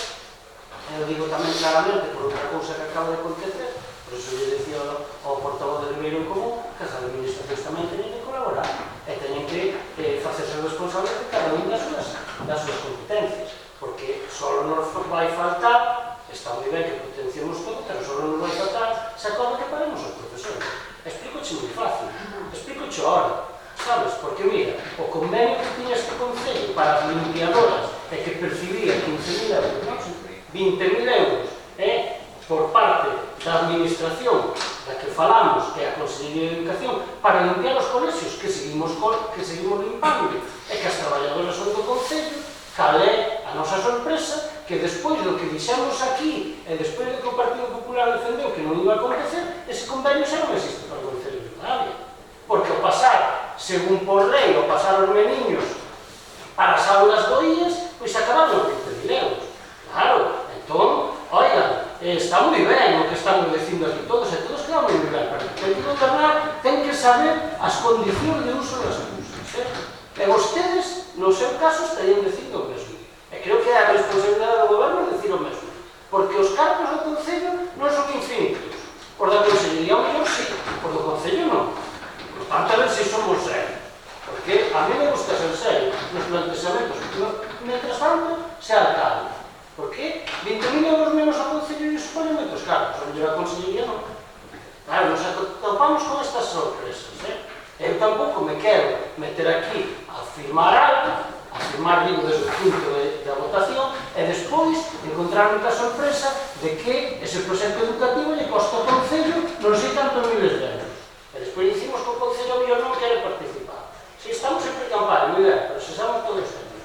eu digo tamén claramente por outra cousa que acaba de acontecer, por iso lle decía ao portavoz de Ribeiro en Común que as administracións tamén teñen que colaborar e teñen que facerse responsables de cada unha das súas competencias, porque só nos vai faltar, está moi ben que potenciemos todo, pero só nos vai faltar se acorda que paguemos aos profesores. Explicoche moi fácil, explicoche ahora, sabes? Porque mira, o convenio que tiña este Concello para as limpiadoras e que percibía 15.000 euros, non? 20.000 euros, por parte da administración da que falamos, que é a Consellería de Educación, para limpiar os colexios que seguimos limpando, e que as traballadoras son do Concello, cal é a nosa sorpresa que despois do que dixemos aquí e despois do que o Partido Popular defendeu que non iba a acontecer, ese convenio xa non existe para o Concello de Moravia. porque ao pasar, según por lei, ao pasar os meniños para as aulas do IES, pois acabaron os 20.000 euros. Claro, entón, oigan, está moi ben o que estamos dicindo aquí todos, e todos quedamos moi ben, pero ten que gobernar, ten que saber as condicións de uso das cousas, certo? E vostedes, no seu caso, estarían dicindo o mesmo. E creo que é a responsabilidade do goberno decir o mesmo, porque os cargos do Concello non son infinitos. Os da Consellería, o mellor sí, os do Concello non. Por tanto, a ver se somos serios. Porque a mí me gusta ser serio nos plantexamentos, mientras tanto, se alcalde. Porque 20.000 euros menos ao Concello e suponen moitos cargos, a mellor a Consellería non. Claro, nos atopamos con estas sorpresas, Eu tampouco me quero meter aquí a afirmar algo, digo, desde o punto da votación, e despois encontrarme ca sorpresa de que ese proxecto educativo lle costa ao Concello non sei tantos miles de euros. E despois dicimos que o Concello mellor non quere participar. Si estamos sempre en campaña, moi ben, pero se sabemos todos temas.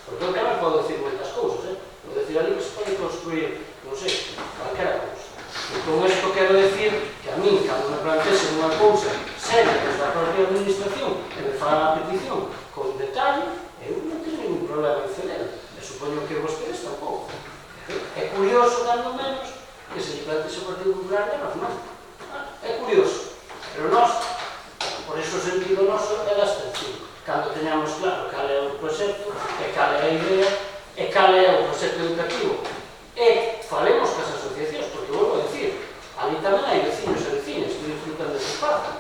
Porque eu tamén podo decir moitas cousas, Podo decir ali que se pode construir, non sei, calquera cousa. E con isto quero decir que a min, cando me plantexen unha cousa seria desde a propia administración e me fan a petición con detalle, eu non teño ningún problema en ceder. E supoño que vostedes tampouco. É curioso, dando menos, que se lle plantexe o Partido Popular e nós non. É curioso. Pero nós, por iso o sentido noso é da abstención. Cando teñamos claro cal é o proxecto, e cal é a idea, e cal é o proxecto educativo. E falemos cas asociacións, porque volvo a decir, ali tamén hai vecinos e vecinas que disfrutan dese espacio.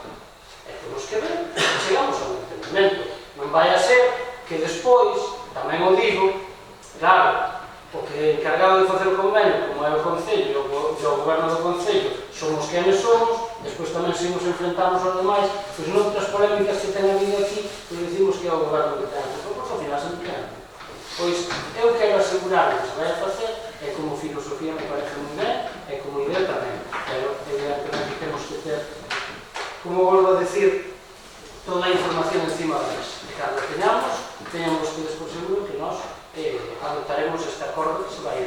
E temos que ver que chegamos a un entendimento. Non vai a ser que despois, tamén o digo, claro, o que encargado de facer o convenio, como é o Concello e o Goberno do Concello, somos quenes somos, despois tamén se nos enfrentamos aos demais, pois noutras polémicas que ten habido aquí, pois decimos que é o Goberno que ten, pois ao final sempre ten. Pois eu quero asegurar que se vai a facer, e como filosofía me parece moi ben, e como idea tamén, pero evidentemente temos que ter, como volvo a decir, toda a información encima da mesa. E cando teñamos vostedes por seguro que nós adoptaremos este acordo que se vai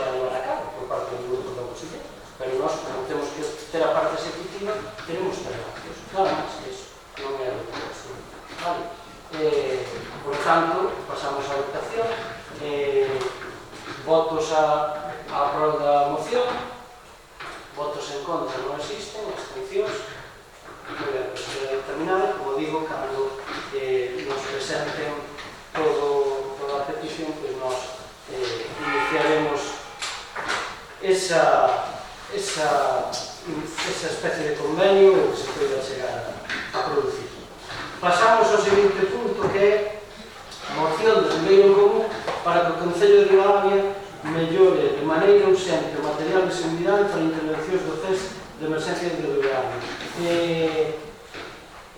a levar a cabo por parte do grupo da oposición. Pero nós, como temos que ter a parte executiva, teremos traballos. Nada máis que iso, non é a votación. Vale? Por tanto, pasamos a votación. Votos a prol da moción. Votos en contra non existen, abstencións. Moi ben, pues queda determinada. Como digo, cando nos presenten toda a petición, pues nós iniciaremos esa especie de convenio que se poida chegar a producir. Pasamos ao seguinte punto, que é moción do Sendeiro Común para que o Concello de Ribadavia mellore de maneira urxente o material de seguridade para intervencións do CES de emerxencia de Ribadavia.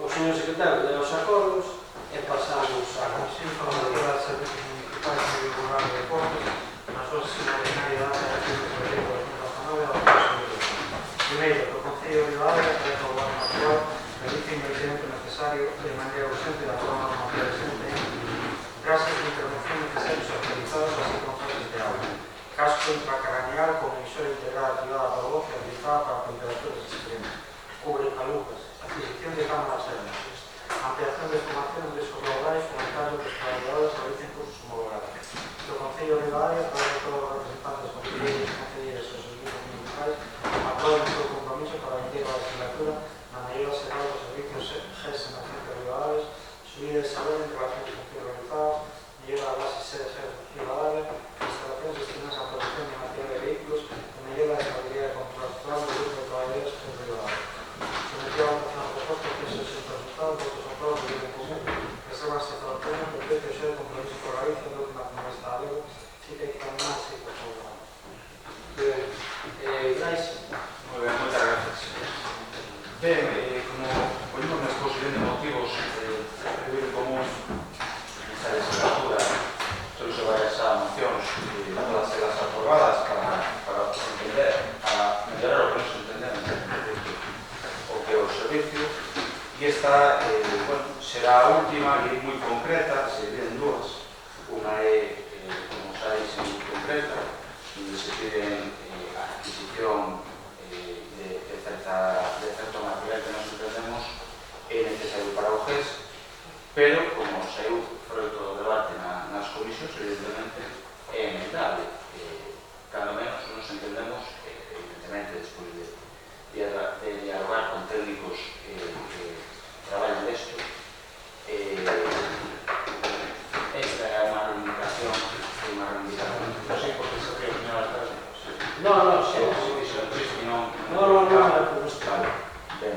O señor secretario de os acordos e pasamos a Comisión Informativa de Servicios Municipais de Rural de Deportes na súa sesión ordinaria da data de 15 de fevereiro de 2019 ao Consello de Primeiro, o Concello de Ribadavia tras o Goberno actual realiza investimento necesario de maneira urgente da forma normativa presente en casos de intervención necesarios autorizados así como fuentes de agua, casco intracraneal con emisora integrada privada para voz e habilitada para temperaturas extremas, cubre calucas, adquisición de cámaras térmicas, ampliación de formación de riscos laborais fomentando que os traballadores realicen cursos homologados. O Concello de Ribadavia, a través de todos os representantes concelleiros e concelleiras e os servicios municipais, aproban o seu compromiso para emitir a legislatura na maioría será dos servicios GES en Nación Ribadavia, subida de saber en relación con funcións realizadas, mellora da base sede GES Ribadavia, instalacións destinadas á producción de material de vehículos e mellora da estabilidade contractual do grupo de traballadores GES Ribadavia. Sometido a votación a proposta que se presenta resultado, votos aprobados do bien común, reservas e fronteras, do precio xe de compromiso por la vista do última comunista da lego, si que hai que caminarse por favor. Gracias. Moi ben, moitas gracias. Ben, como oímos na exposición de motivos do bien común nesta legislatura, só se vai a esas mocións todas elas aprobadas para entender, para mellorar o que nos entendemos o que é o servicio, e esta será a última e moi concreta, se vienen dúas. Unha é, como sabéis, moi concreta, onde se piden a adquisición de certo material que nos entendemos saiu para o GES, pero como saiu fruto do debate nas comisións, evidentemente é emendable. Cando menos nos entendemos, evidentemente, despois de dialogar con técnicos que traballan desto, esta é unha reivindicación, non sei por que se creo que non as tarde. No, sí. No, Ben.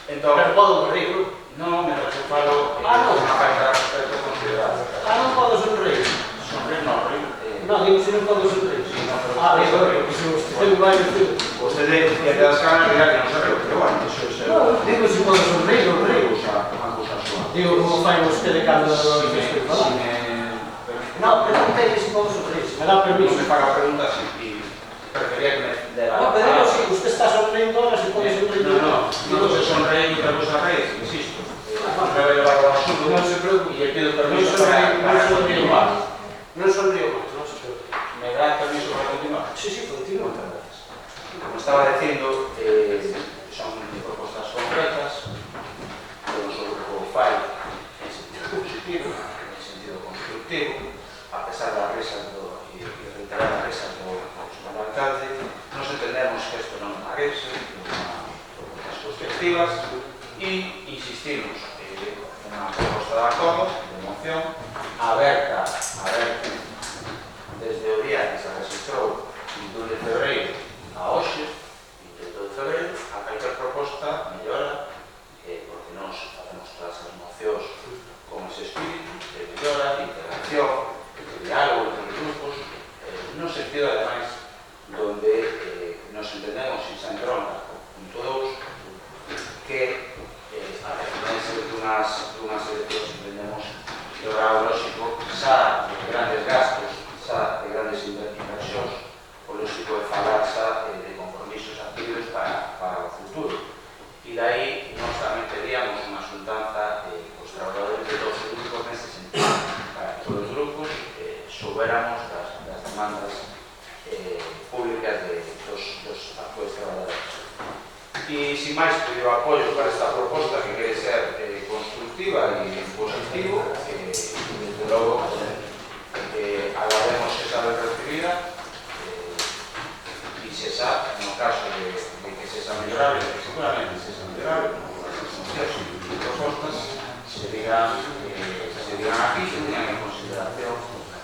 Entón, pero podo morrer, non? non me falo Non. unha falta de respeto considerada. Non podo sonreír. Sonreír non, rir. Non, digo se non podo sonreír. Sí, no, pero Digo, porque se vostede vai decir... vostede decía que das caras dirá que non sabe, pero bueno, iso é Non, digo se podo sonreír, non río. unha cousa súa. Digo, como fai vostede cando non estou falando. Non, preguntei se podo sonreír, se me dá Non permiso. me faga preguntas e prefería que me dera... No, pero digo, si usted está sonreindo ahora, se pode sonreír. No, se sonreí outra cosa raíz, insisto. Non me vai levar ao absurdo. Non se preocupe. E pido Non permiso para sonrío continuar. máis. Non sonrío máis, non se preocupe. Me dá permiso para continuar? Sí, continúa. Como estaba dicindo, son propostas concretas, que o noso grupo fai en sentido positivo, en sentido constructivo, a pesar das risas e reiteradas risas do señor alcalde, nos entendemos que isto non parece propostas constructivas e insistimos en unha proposta de acordo, de moción, aberta desde o día que se registrou 21 de febreiro a hoxe, 28 de febreiro, a calquer proposta mellora, porque nós facemos todas as mocións con ese espírito de mellora, de integración, de diálogo entre os grupos, no sentido, ademais, donde nos entendemos sin San Tronca, con todos, que a referencia dunhas eleccións entendemos que o grado lógico xa de grandes gastos, xa de grandes inversións, o lógico é falar xa de compromisos adquiridos para o futuro. E dai, nós tamén pedíamos unha xuntanza cos traballadores de todos os grupos nese sentido, para que todos os grupos soubéramos das demandas públicas dos actuais traballadores. E, sin máis, pediu apoio para esta proposta que quere ser constructiva e positivo, desde logo, agardemos que xa ben recibida, e se xa, no caso de que se xa mellorable, que seguramente se xa mellorable, as mocións e propostas se digan aquí, se digan en consideración,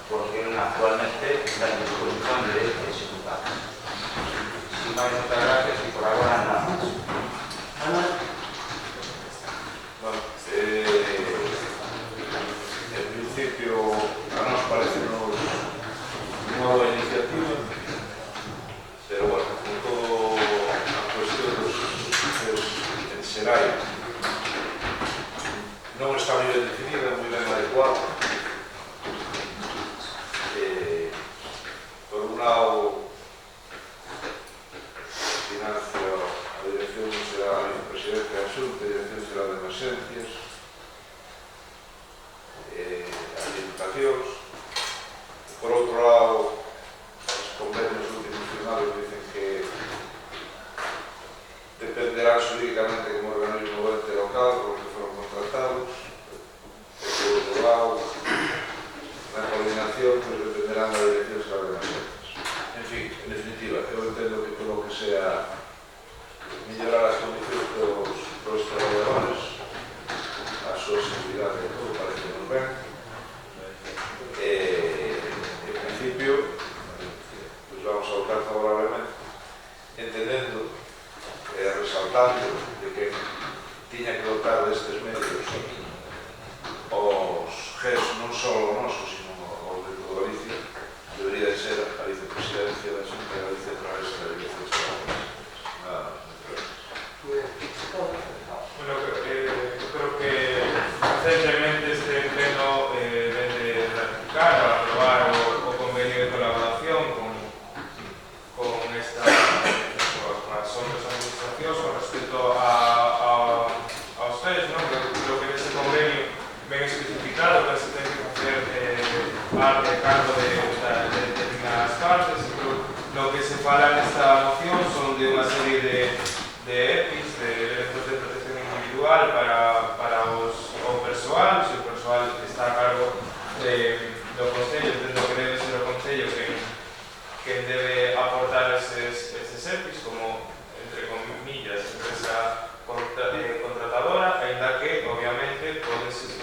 porque actualmente está en disposición de executar. Sin máis, moitas gracias e por agora nada máis. Bueno, en principio, a nos parece unha boa iniciativa, pero bueno, con todo a cuestión dos servicios en Xerai non está moi ben definida, moi ben adecuada. Por un lado, financia a Dirección Xeral de Presidente da Xunta, a Dirección Xeral de Emergencias, as diputacións. Por outro lado, os convenios multinacionales dicen que dependerán xurídicamente como organismo do ente local por que foron contratados. E por outro lado, na coordinación pues, dependerán da Dirección Xeral de Emergencias. En fin, en definitiva, eu entendo que todo o que sea mellorar as condicións dos traballadores, a súa seguridade e todo, parece que nos ben. En principio, pues vamos a votar favorablemente, entendendo e resaltando de que tiña que dotar destes medios os GES, non só o noso, sino o de toda Galicia, debería de ser a vicepresidencia da Xunta de Galicia a través da Dirección Xeral. Nada máis. Bueno, creo que recientemente este pleno debe ratificar o aprobar o convenio de colaboración con as outras administracións con respecto aos FES, ¿no? Creo que neste convenio ven especificado que se ten que facer parte cargo de determinadas partes. Lo que se fala nesta moción son de unha serie de EPIs, de elementos de protección individual para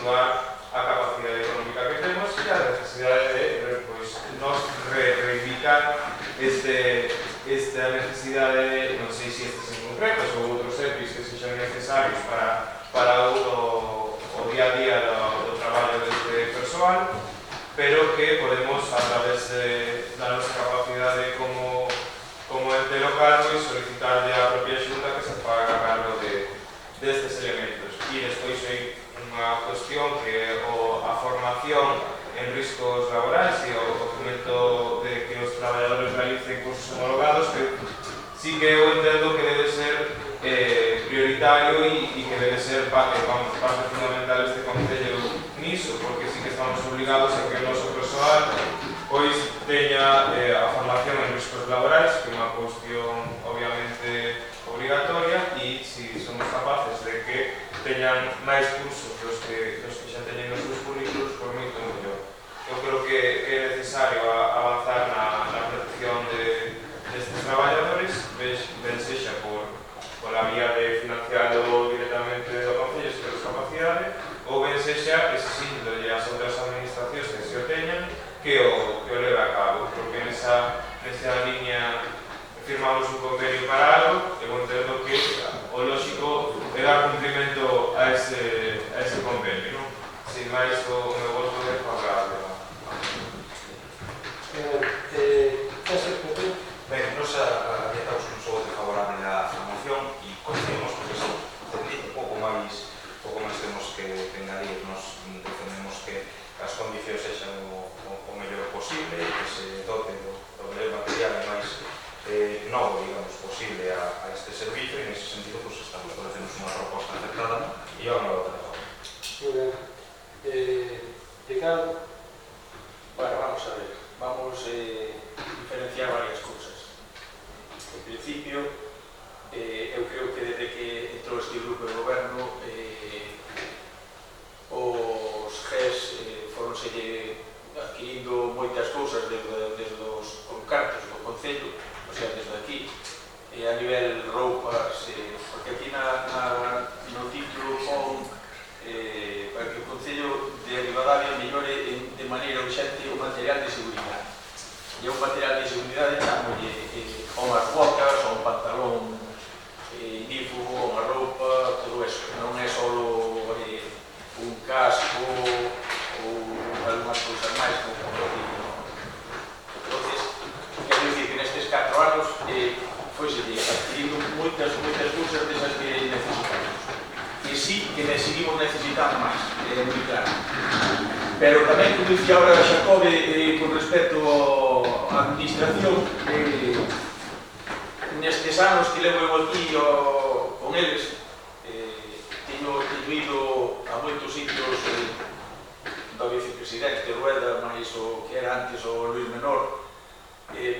continuar a capacidade económica que temos e a necesidade de nos reivindicar esta necesidade, non sei se estes en concretos ou outros EPIs que sexan necesarios para o día a día do traballo deste persoal, pero que podemos, a través da nosa capacidade como ente local, solicitarle á propia Xunta que se faga cargo destes elementos. E despois hai unha cuestión que é a formación en riscos laborais e o documento de que os traballadores realicen cursos homologados, que sí que eu entendo que debe ser prioritario e que debe ser parte fundamental este Concello niso, porque sí que estamos obligados a que o noso persoal pois teña a formación en riscos laborais, que é unha cuestión obviamente obligatoria, e se somos capaces de que teñan máis cursos dos que xa teñen nos seus currículos, por moito mellor. Eu creo que é necesario avanzar na protección destes traballadores, ben sexa pola vía de financiarlo directamente do Concello se tenes capacidade, ou ben sexa exixíndolle ás outras administracións que se o teñan que o leve a cabo, porque nesa liña firmamos un convenio para algo, eu entendo que o lógico é dar cumprimento a ese convenio, non? Sin máis, o meu voto é favorable. Ben, nos adiantamos un só voto favorable á moción e coincidimos porque son pouco máis temos que engadir. Nos defendemos que as condicións sexan o mellor posible e que se dote do mellor material máis novo, digamos, posible a este servicio, e nese sentido estamos facendo unha proposta acertada e vamos a votar a favor. Ricardo? Bueno, vamos a ver, vamos diferenciar varias cousas. En principio, eu creo que desde que entrou este grupo de goberno os GES foronse adquirindo moitas cousas desde os concartos do Concello, o sea, desde aquí, a nivel roupas, porque aquí no título pon para que o Concello de Ribadavia mellore de maneira urxente o material de seguridade. E un material de seguridade chamolle unhas botas, ou un pantalón inífugo, ou unha roupa, todo eso. Non é só un casco ou algunhas cousas máis como aquí. Entonces, quero dicir que nestes 4 anos foise adquirindo moitas cousas desas que necesitamos. Que sí que seguimos necesitando máis, é moi claro. Pero tamén, como dicía ahora Xacobe, con respecto á administración, nestes anos que levo eu aquí con eles, teño ido a moitos sitios do vicepresidente Rueda, máis o que era antes o Luís Menor,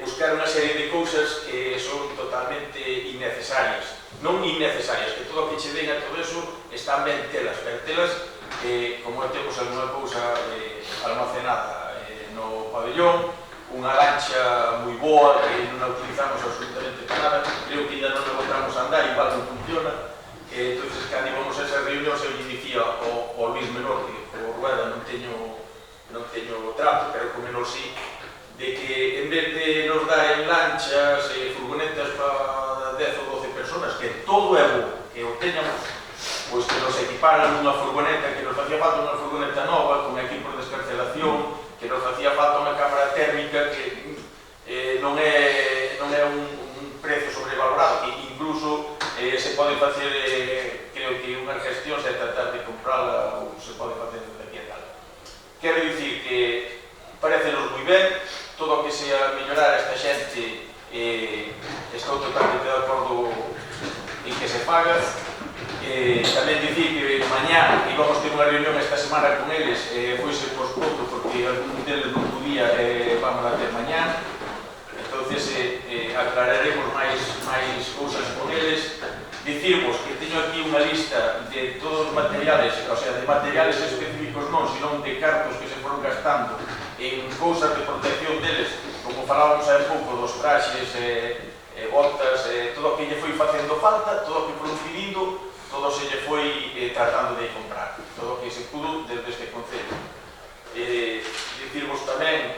buscar unha serie de cousas que son totalmente innecesarias. Non innecesarias, que todo o que che den a todo eso están ben telas, como temos alguna cousa almacenada no pabellón, unha lancha moi boa que non a utilizamos absolutamente para nada, creo que ainda non a botamos a andar, igual non funciona. Entonces, cando íbamos a esas reunións, eu lle dicía ao Luís Menor, que por Rueda non teño trato, pero con Menor sí, de que en vez de nos dar en lanchas e furgonetas para 10 ou 12 personas, que todo é bo, que o teñamos, pois que nos equiparan unha furgoneta, que nos facía falta unha furgoneta nova, con equipo de descarcelación, que nos facía falta unha cámara térmica, que non é un precio sobrevalorado, que incluso se pode facer, creo que unha gestión se tratar de comprarla ou se pode facer desde aquí a tal. Quero dicir que parecenos moi ben, todo o que sea mellorar a esta xente, estou totalmente de acordo en que se paga. Tamén dicir que mañá íbamos ter unha reunión esta semana con eles, foise posposto porque algún deles non podía, vamos a ter mañá. Entonces aclararemos máis cousas con eles. Dicirvos que teño aquí unha lista de todos os materiales, o sea, de materiales específicos non, senón de cartos que se foron gastando en cousas de protección deles, como falábamos hai pouco dos traxes, botas, todo o que lle foi facendo falta, todo o que foron pedindo, todo se lle foi tratando de comprar, todo o que se pudo desde este concello. Dicirvos tamén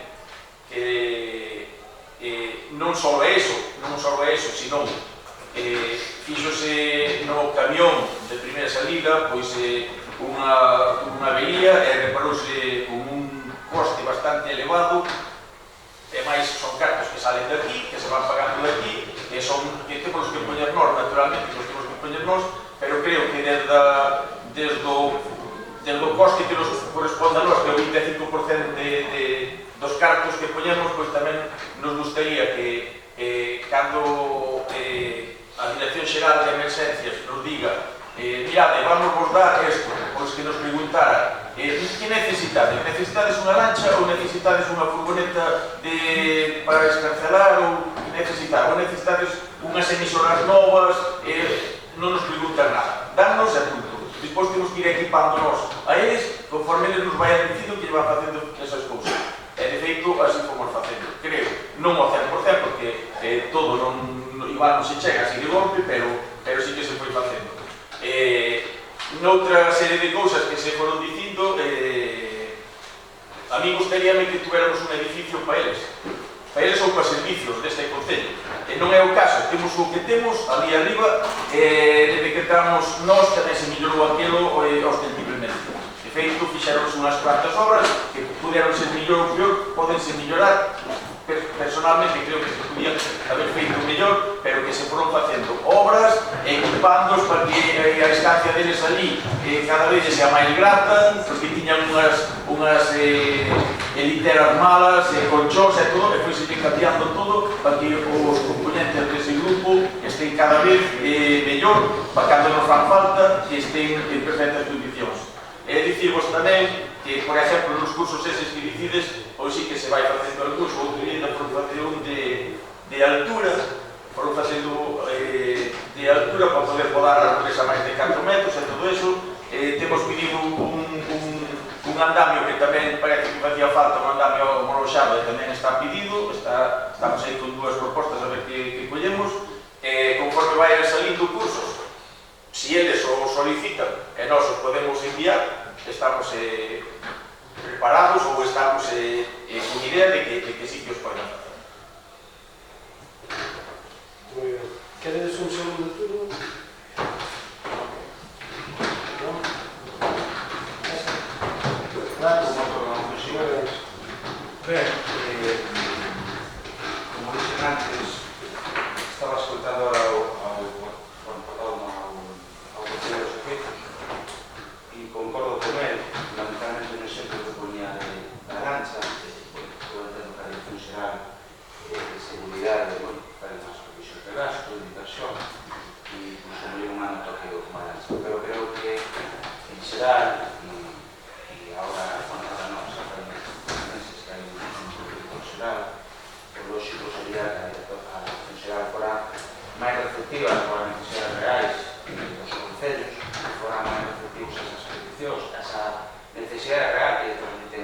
que non só é eso, sino fíxose no camión de primeira salida pois unha avería e reparouse con un coste bastante elevado, e máis son cartos que salen de aquí, que se van pagando de aquí, que temos que poñer nós, naturalmente, que os temos que poñer nós, pero creo que desde o coste que nos corresponde a nós, que é o 25% dos cartos que poñemos, pois tamén nos gustaría que cando a Dirección Xeral de Emerxencias nos diga mirade, vamos vos dar isto, pois que nos preguntara que necesitades? Necesitades unha lancha ou necesitades unha furgoneta para escarcelar ou necesitades unhas emisoras novas? Non nos preguntan nada, dannos e punto. Despois temos que ir equipándonos a eles conforme eles nos vayan dicindo que lle van facendo esas cousas. E de feito, así fomos facendo, creo, non ao 100%, porque todo igual non se chega así de golpe, pero sí que se foi facendo. Noutra serie de cousas que se foron dicindo, a mí gustaríame que tuéramos un edificio para eles ou para servicios deste concello. Non é o caso, temos o que temos ali arriba, desde que entramos nós tamén se mellorou aquilo ostensiblemente. De feito, fixeronse unhas cuantas obras que puderon ser mellor ou peor, podense mellorar. Personalmente creo que se podían haber feito mellor, pero que se foron facendo obras equipándoos para que a estancia deles ali cada vez sea máis grata, porque tiñan unhas literas malas, colchóns e todo, e foi-se cambiando todo para que os componentes dese grupo estén cada vez mellor, para cando nos fan falta que estén en perfectas condicións. Dicirvos tamén que, por exemplo, nos cursos eses que dicides, hoxe sí que se vai facendo algúns, outro día da formación de altura, foron facendo de altura para poder podar árboles a máis de 4 metros e todo eso. Temos pedido un andamio que tamén parece que facía falta, un andamio homoloxado e tamén está pedido, estamos aí con dúas propostas a ver que collemos. Conforme vai salindo cursos, si eles o solicitan e nós os podemos enviar, estamos preparados ou estamos con idea de que sí que os podemos facer. Moi ben. Queredes un segundo turno? Non? Ben, como dixen antes, estaba escoltando ahora ao Consello dos Efeitos e concordo con él, fundamentalmente un exemplo que ponía da lancha, por entendo que a Dirección Xeral de Seguridade, fai máis provisión de gasto, de inversión, e como lle un ano toque o lancha. Pero creo que en xeral, e agora para nós, meses que hai un público xeral, o lógico sería que a Dirección Xeral fora máis receptiva as necesidades reais dos concellos, que foran máis receptivos a esas peticións, a esa necesidade real que transmiten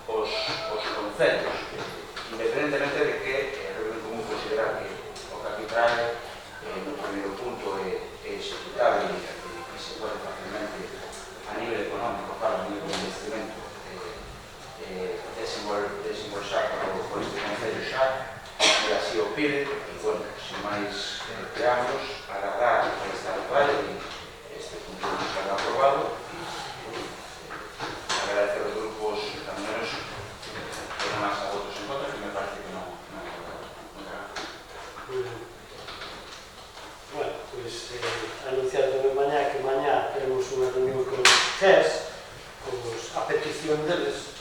os concellos, independentemente de que o Reino Común considera que o que aquí trae no primeiro punto é executable e se pode fácilmente a nivel económico, a nivel de investimento desembolsar por este concello xa, e así o pide, e bueno, sin máis preámbulos, agardar a esta actual e este punto que está aprobado, agradecer aos grupos camiñeros que non máis a votos en contra, que me parece que non Bueno, pois anunciar tamén mañá que mañá teremos unha reunión con os GES, a petición deles,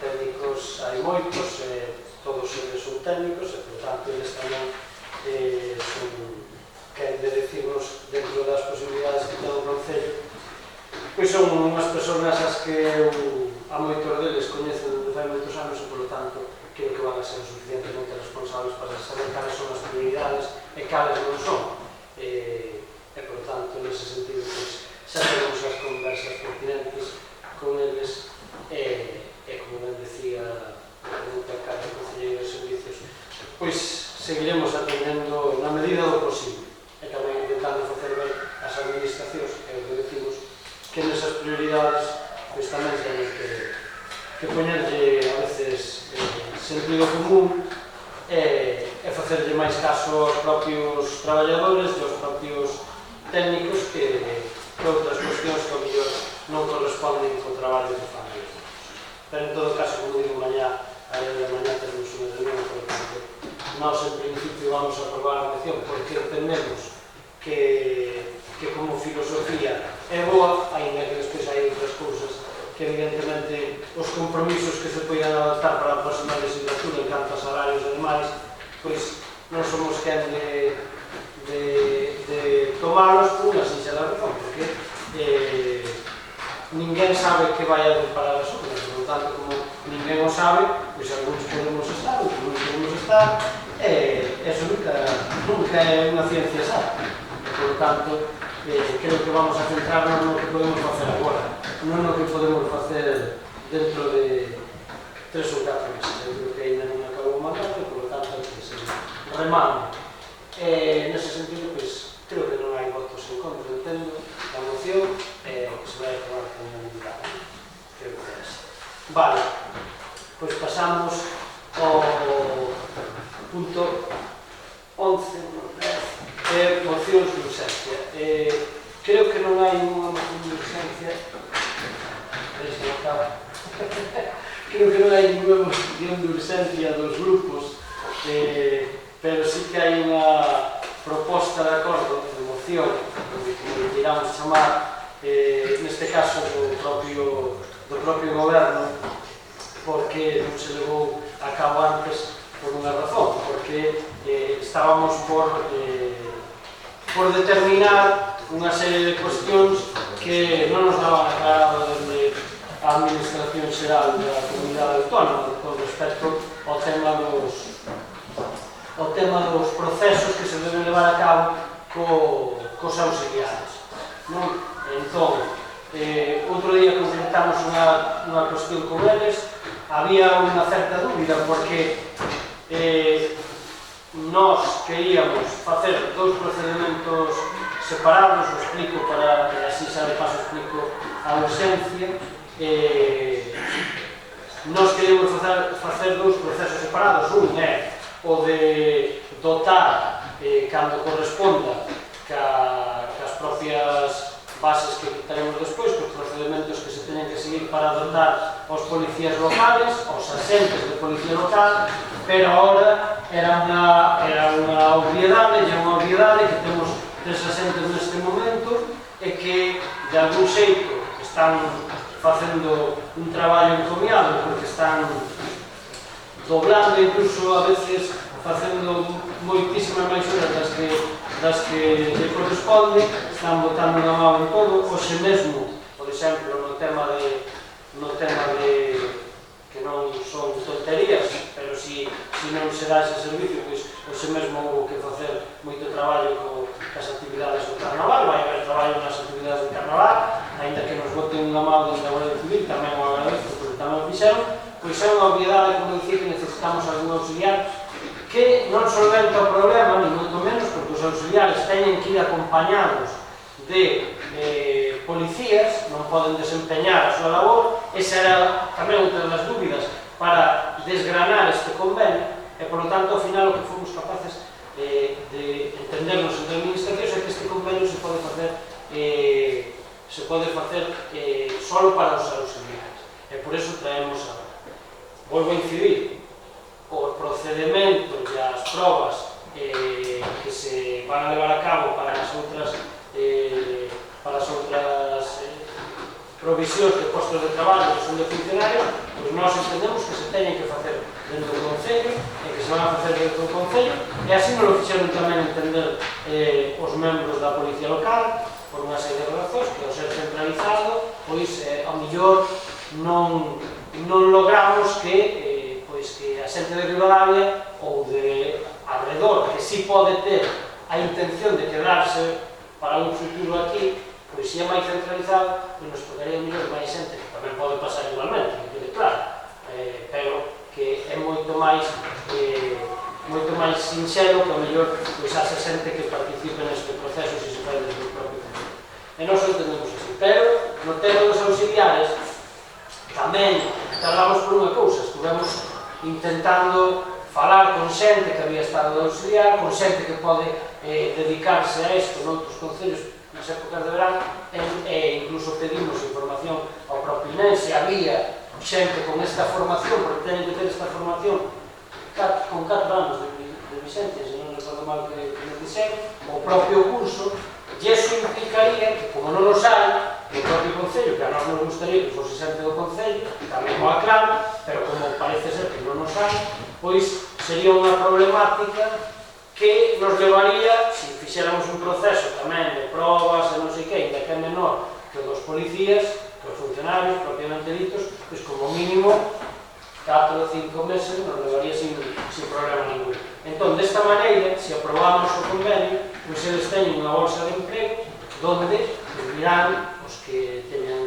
técnicos hai moitos, todos eles son técnicos e, por tanto, eles tamén queren decirnos dentro das posibilidades que ten o Concello. Pois son unhas persoas as que a moitos deles coñecen desde fai moitos anos e, por tanto, creo que van a ser suficientemente responsables para saber cales son as prioridades e cales non son. E, por tanto, nese sentido, xa teremos as conversas pertinentes con eles e, como ben decía o alcalde do Concelleiro de Servicios, pois seguiremos atendendo na medida do posible e tamén intentando facer ver pois tamén teñen que poñerlle a veces sentido común e facerlle máis caso aos propios traballadores e aos propios técnicos que outras cuestións que ao mellor non corresponden co traballo que fan. Pero en todo caso, como digo, mañá, a de mañá tenemos unha reunión, porque nós en principio vamos a aprobar a moción porque entendemos que como filosofía é boa, ainda que despois hai outras cousas que evidentemente os compromisos que se poidan adoptar para a próxima legislatura en canto a salarios animais, pois non somos quen de tomarlos por unha sinxela razón, porque ninguén sabe que vai a deparar as urnas, por lo tanto, como ninguén o sabe, pois algúns podemos estar, outros non podemos estar, eso nunca é unha ciencia exacta. Por lo tanto, creo que vamos a centrarnos no que podemos facer agora, non no que podemos facer dentro de 3 ou 4 meses. Eu creo que ainda non acabou o mandato, por lo tanto, que se remame. Nese sentido, pois, creo que non hai votos en contra, entendo, a moción que se vai aprobar con unanimidade. Creo que é así. Vale, pois pasamos ao punto 11, mocións de urxencia. Creo que non hai unha moción de urxencia. Creo que non hai ninguna moción de urxencia dos grupos, pero sí que hai unha proposta de acordo de moción, como digamos chamar, neste caso do propio goberno, porque non se levou a cabo antes por unha razón, porque estábamos por determinar unha serie de cuestións que non nos daban aclarado desde a Administración Xeral da Comunidade Autónoma con respecto ao tema dos procesos que se deben levar a cabo cos auxiliares. Entón, outro día concretamos unha cuestión con eles, había unha certa dúbida porque nós queríamos facer 2 procedimentos separados, o explico para que así xa de paso explico a urxencia. Nós queríamos facer 2 procesos separados, un é o de dotar cando corresponda cas propias bases que quitaremos despois, cos procedimentos que se teñen que seguir para dotar aos policías locales, aos asentes de policía local, pero agora era unha obviedade, que temos 3 asentes neste momento e que de algún xeito están facendo un traballo encomiable porque están doblando, incluso a veces facendo moitísimas máis horas das que lle corresponde, están botando unha mão en todo. Hoxe mesmo, por exemplo, no tema de que non son tonterías, pero si non se dá ese servicio, pois hoxe mesmo houve que facer moito traballo cas actividades do Carnaval, vai haber traballo nas actividades do Carnaval, ainda que nos boten unha mão desde a Guardia Civil, tamén o agradezo, porque tamén o fixeron, pois é unha obviedade, como dicir, que necesitamos algún auxiliar que non solventa o problema, ni moito menos, porque os auxiliares teñen que ir acompañados de policías, non poden desempeñar a súa labor. Esa era tamén outra das dúbidas para desgranar este convenio e, por lo tanto, ao final o que fomos capaces de entendernos entre administracións é que este convenio se pode facer solo para os auxiliares e por eso traemos a... Volvo a incidir, o procedimento e as probas que se van a levar a cabo para as outras provisións de postos de traballo que son de funcionarios, pois nós entendemos que se teñen que facer dentro do Concello e que se van a facer dentro do Concello, e así non lo fixeron tamén entender os membros da Policía Local por unha serie de razóns que ao ser centralizado, pois ao mellor non logramos que a xente de Ribadavia ou de alrededor, que sí pode ter a intención de quedarse para un futuro aquí, pois se é máis centralizado, pois nos tocaría mellor máis xente, que tamén pode pasar igualmente, que quede claro, pero que é moito máis sinxelo que ao mellor pois haxe xente que participe neste proceso se se fai desde o propio centro. E nós entendemos así, pero no tema dos auxiliares tamén tardamos por unha cousa, estuvemos intentando falar con xente que había estado de auxiliar, con xente que pode dedicarse a isto noutros concellos nas épocas de verano, e incluso pedimos información ao propio INEM se había xente con esta formación, porque teñen que ter esta formación con 4 anos de vigencia, se non recordo mal que nos dixeron, o propio curso, e iso implicaría que, como non nos hai, o propio Concello, que a nós nos gustaría que fose xente do Concello, tamén o aclama, pero como parece ser que non nos hai, pois sería unha problemática que nos levaría, se fixéramos un proceso tamén de probas e non sei que, ainda que é menor que dos policías, que os funcionarios propiamente ditos, pois como mínimo 4 ou 5 meses nos levaría sin problema ningún. Entón, desta maneira, se aprobamos o convenio, pois eles teñen unha bolsa de emprego donde virán os que teñan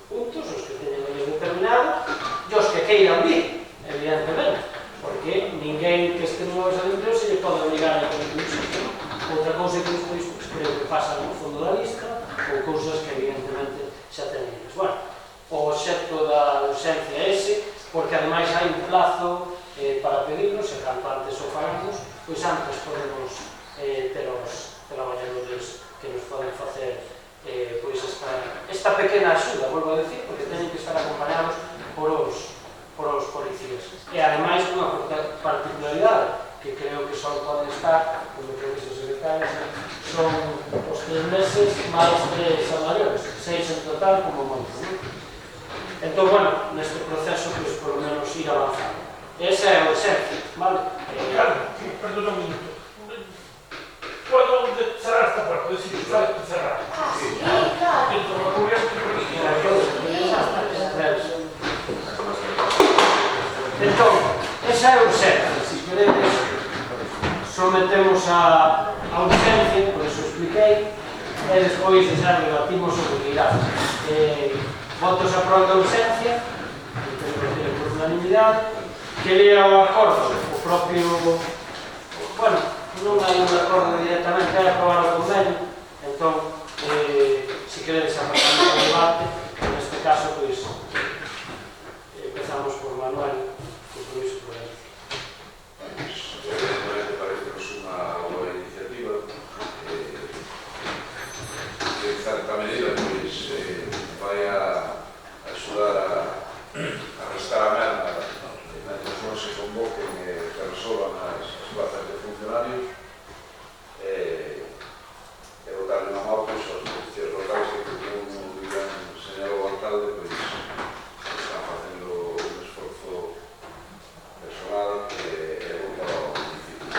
puntos, os que teñan medio determinado, e os que queiran vir, evidentemente, porque ninguén que este nunha bolsa de emprego se lle pode obligar a ter un sitio. Outra cousa que despois creo que pasa no fondo da lista, ou cousas que evidentemente xa teñen. Bueno, o obxecto da urxencia é ese, porque ademais hai un plazo para pedirnos, e canto antes o fagamos, pois antes podemos ter os traballadores que nos poden facer pois esta pequena axuda, volvo a decir, porque teñen que estar acompañados por os policías. E ademais unha particularidade, que creo que só poden estar, como creo que se secretarios, son os 3 meses máis 3 salarios, 6 en total como moito, non? Entón, bueno, neste proceso, pois, por lo menos ir avanzando. Esa é a urxencia, vale? Claro, perdona un minuto. ¿Puedo cerrar esta puerta? Es decir, ¿sabes que cerrar? Ah, sí, claro. Entón, la cubierta Entón, esa é a urxencia. Se queredes, sometemos a urxencia, por eso expliquei, e despois xa debatimos o que irá. Votos a prova da urxencia, que tengo que ter por unanimidade, que lea o acordo, o propio, bueno, non hai un acordo directamente, hai aprobar o convenio, entón, se queredes arrancamos o debate, neste caso, pois, empezamos por Manuel, compromiso por aí. Evidentemente parece unha boa iniciativa, que en certa medida vai a axudar a restar a merda mentre non se convoquen e se resolvan as plazas de funcionarios e botarle unha mão aos policías locais que, como señalou o alcalde, están facendo un esforzo personal e bon para o municipio.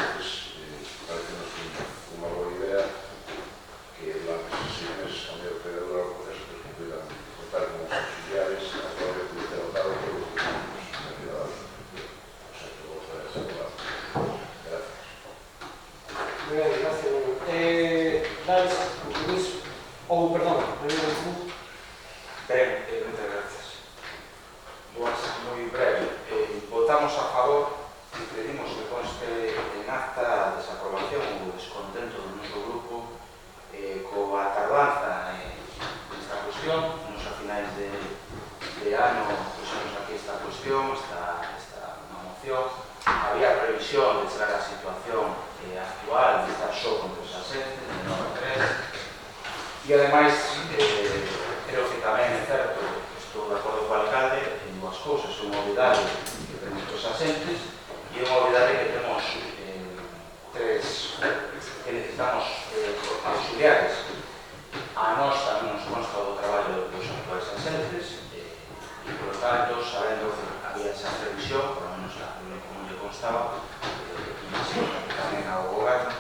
Parece-nos unha boa idea que durante estes meses, cando eu peguei o proceso, que puedan contar con os auxiliares, a prova que ter notado que os ciudadanos. O sea, que vou poder asegurar. Gracias. Moi ben, gracias. Dais compromiso, ou, perdón, primeiro un punto. Ben, moitas gracias. Vou ser moi breve. Votamos a favor e pedimos que conste en acta a desaprobación ou descontento do noso grupo coa tardanza nesta cuestión. Nos a finais de ano puxemos aquí esta cuestión, esta unha moción. Había previsión de chegar á situación actual de estar só con 3 asentes, de 9 a 3. E ademais, creo que tamén é certo, estou de acordo co alcalde en dúas cousas. É unha obvidade que temos 3 asentes e é unha obvidade que temos que necesitamos auxiliares. A nós tamén nos consta do traballo dos actuais asentes e, por tanto, sabendo que había esa previsión, por lo menos como lle constaba, que tamén ao goberno,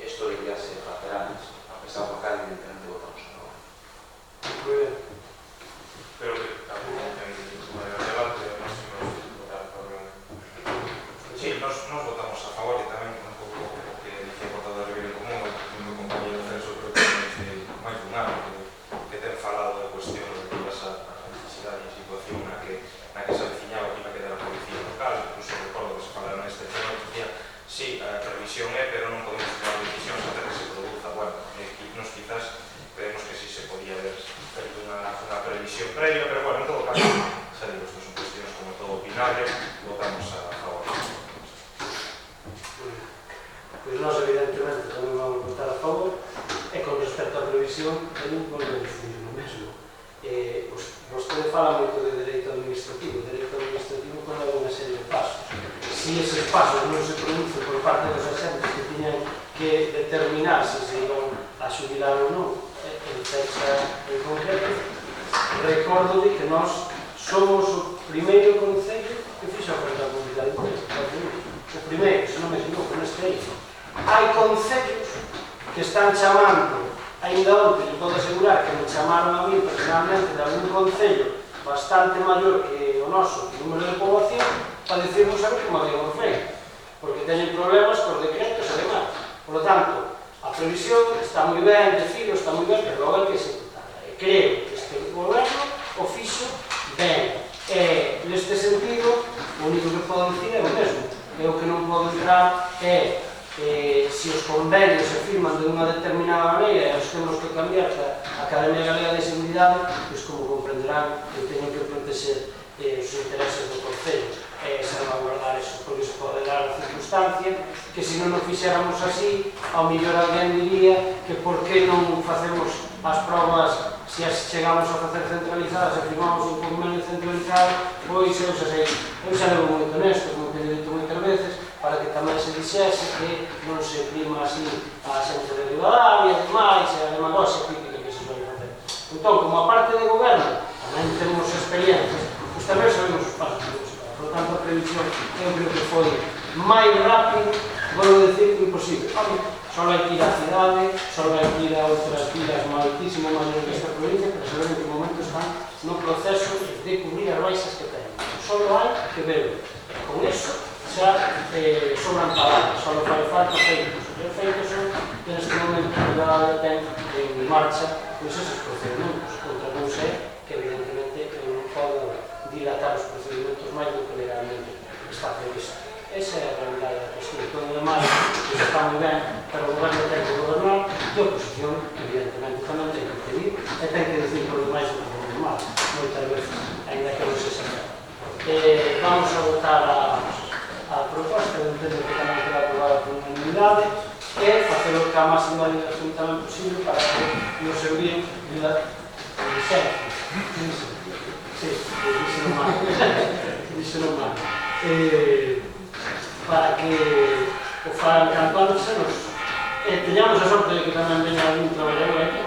isto debería ser facer antes, a pesar do que evidentemente votamos a favor. Moi ben. Pero que tampouco ten un debate, nós imos votar por Sí, nos votamos a favor e tamén un pouco o que dicía o portador de Bien Común, o meu compañero Celso, creo que dice máis dun ano que ten falado da cuestión de esa necesidade e situación na que se aveciñaba que iba a quedar a policía local, incluso recordo que se falaron neste vostede fala moito de dereito administrativo. O dereito administrativo conlleva unha serie de pasos. Se eses pasos non se producen por parte dos agentes que tiñan que determinar se se iban a xubilar ou non, en fecha en concreto, recordo de que nós somos o primeiro concello que fixo a oferta pública de emprego. O primeiro, se non me equivoco, neste eizo. Hai concellos que están chamando, ainda onte, lhe podo asegurar que me chamaron a mí personalmente de algún concello bastante maior que o noso número de poboación para decirnos a ver como habíamos feito, porque teñen problemas cos decretos e demais. Por lo tanto, a previsión está moi ben, decirlo está moi ben, pero logo hai que executarla. E creo que este goberno o fixo ben. E, neste sentido, o único que podo dicir é o mesmo. O que non podo entrar é se os convenios se firman de unha determinada maneira e os temos que cambiar a Academia Galega de Seguridade, pois como comprenderán, que teñen que proteger os intereses do Concello e salvaguardar eso, porque se pode dar a circunstancia que se non o fixéramos así, ao mellor alguén diría que por que non facemos as probas, se as chegamos a facer centralizadas e firmamos un convenio centralizado, pois eu xa levo moito nesto, como que dito moitas veces, para que tamén se dixese que non se prima así a xente de Rivadavia e demais, e a demagoxia crítica que se suele facer. Entón, como a parte de goberno tamén temos experiencias, pois tamén sabemos os pasos que nos para. Por lo tanto, a previsión eu creo que foi máis rápido, vou decir, imposible. Só hai que ir á cidade, só hai que ir a outras vilas moitísimo maiores desta provincia, para saber en que momento están no proceso de cubrir as baixas que teñen. Só hai que verlo. Con iso, xa sobran palabras, só fai falta feitos. E os feitos son que neste momento a cidade ten en marcha pois esos procedimentos. Outra cousa é que evidentemente non podo dilatar os procedimentos máis do que legalmente está previsto. Esa é a realidade da cuestión. Todo o demais está moi ben, pero o goberno ten que gobernar e a oposición, evidentemente, tamén ten que pedir e ten que decir por demais o que é normal, moitas veces, ainda que non se sabe. Vamos a votar a proposta, eu entendo que tamén queda aprobada por unanimidade, e facer o que a máxima dilación tamén posible para que nos envíen díxelo mal, para que o fagan canto antes e nos teñamos a sorte de que tamén veña algún traballador aquí,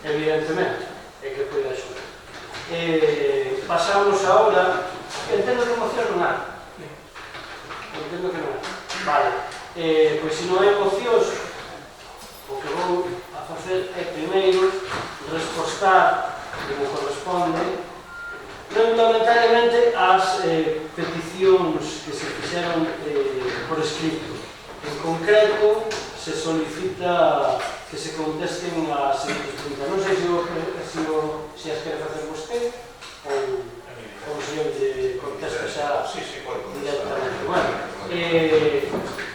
evidentemente, e que poida axudar. Pasamos agora, entendo que moción non hai. Entendo que non hai. Vale. Pois se non hai mocións, o que vou a facer é primeiro respostar, como corresponde, non involuntariamente as peticións que se fixeron por escrito. En concreto, se solicita que se contesten as seguintes preguntas. Non sei se as quere facer vostede ou o señor lle contesta xa directamente. Bueno,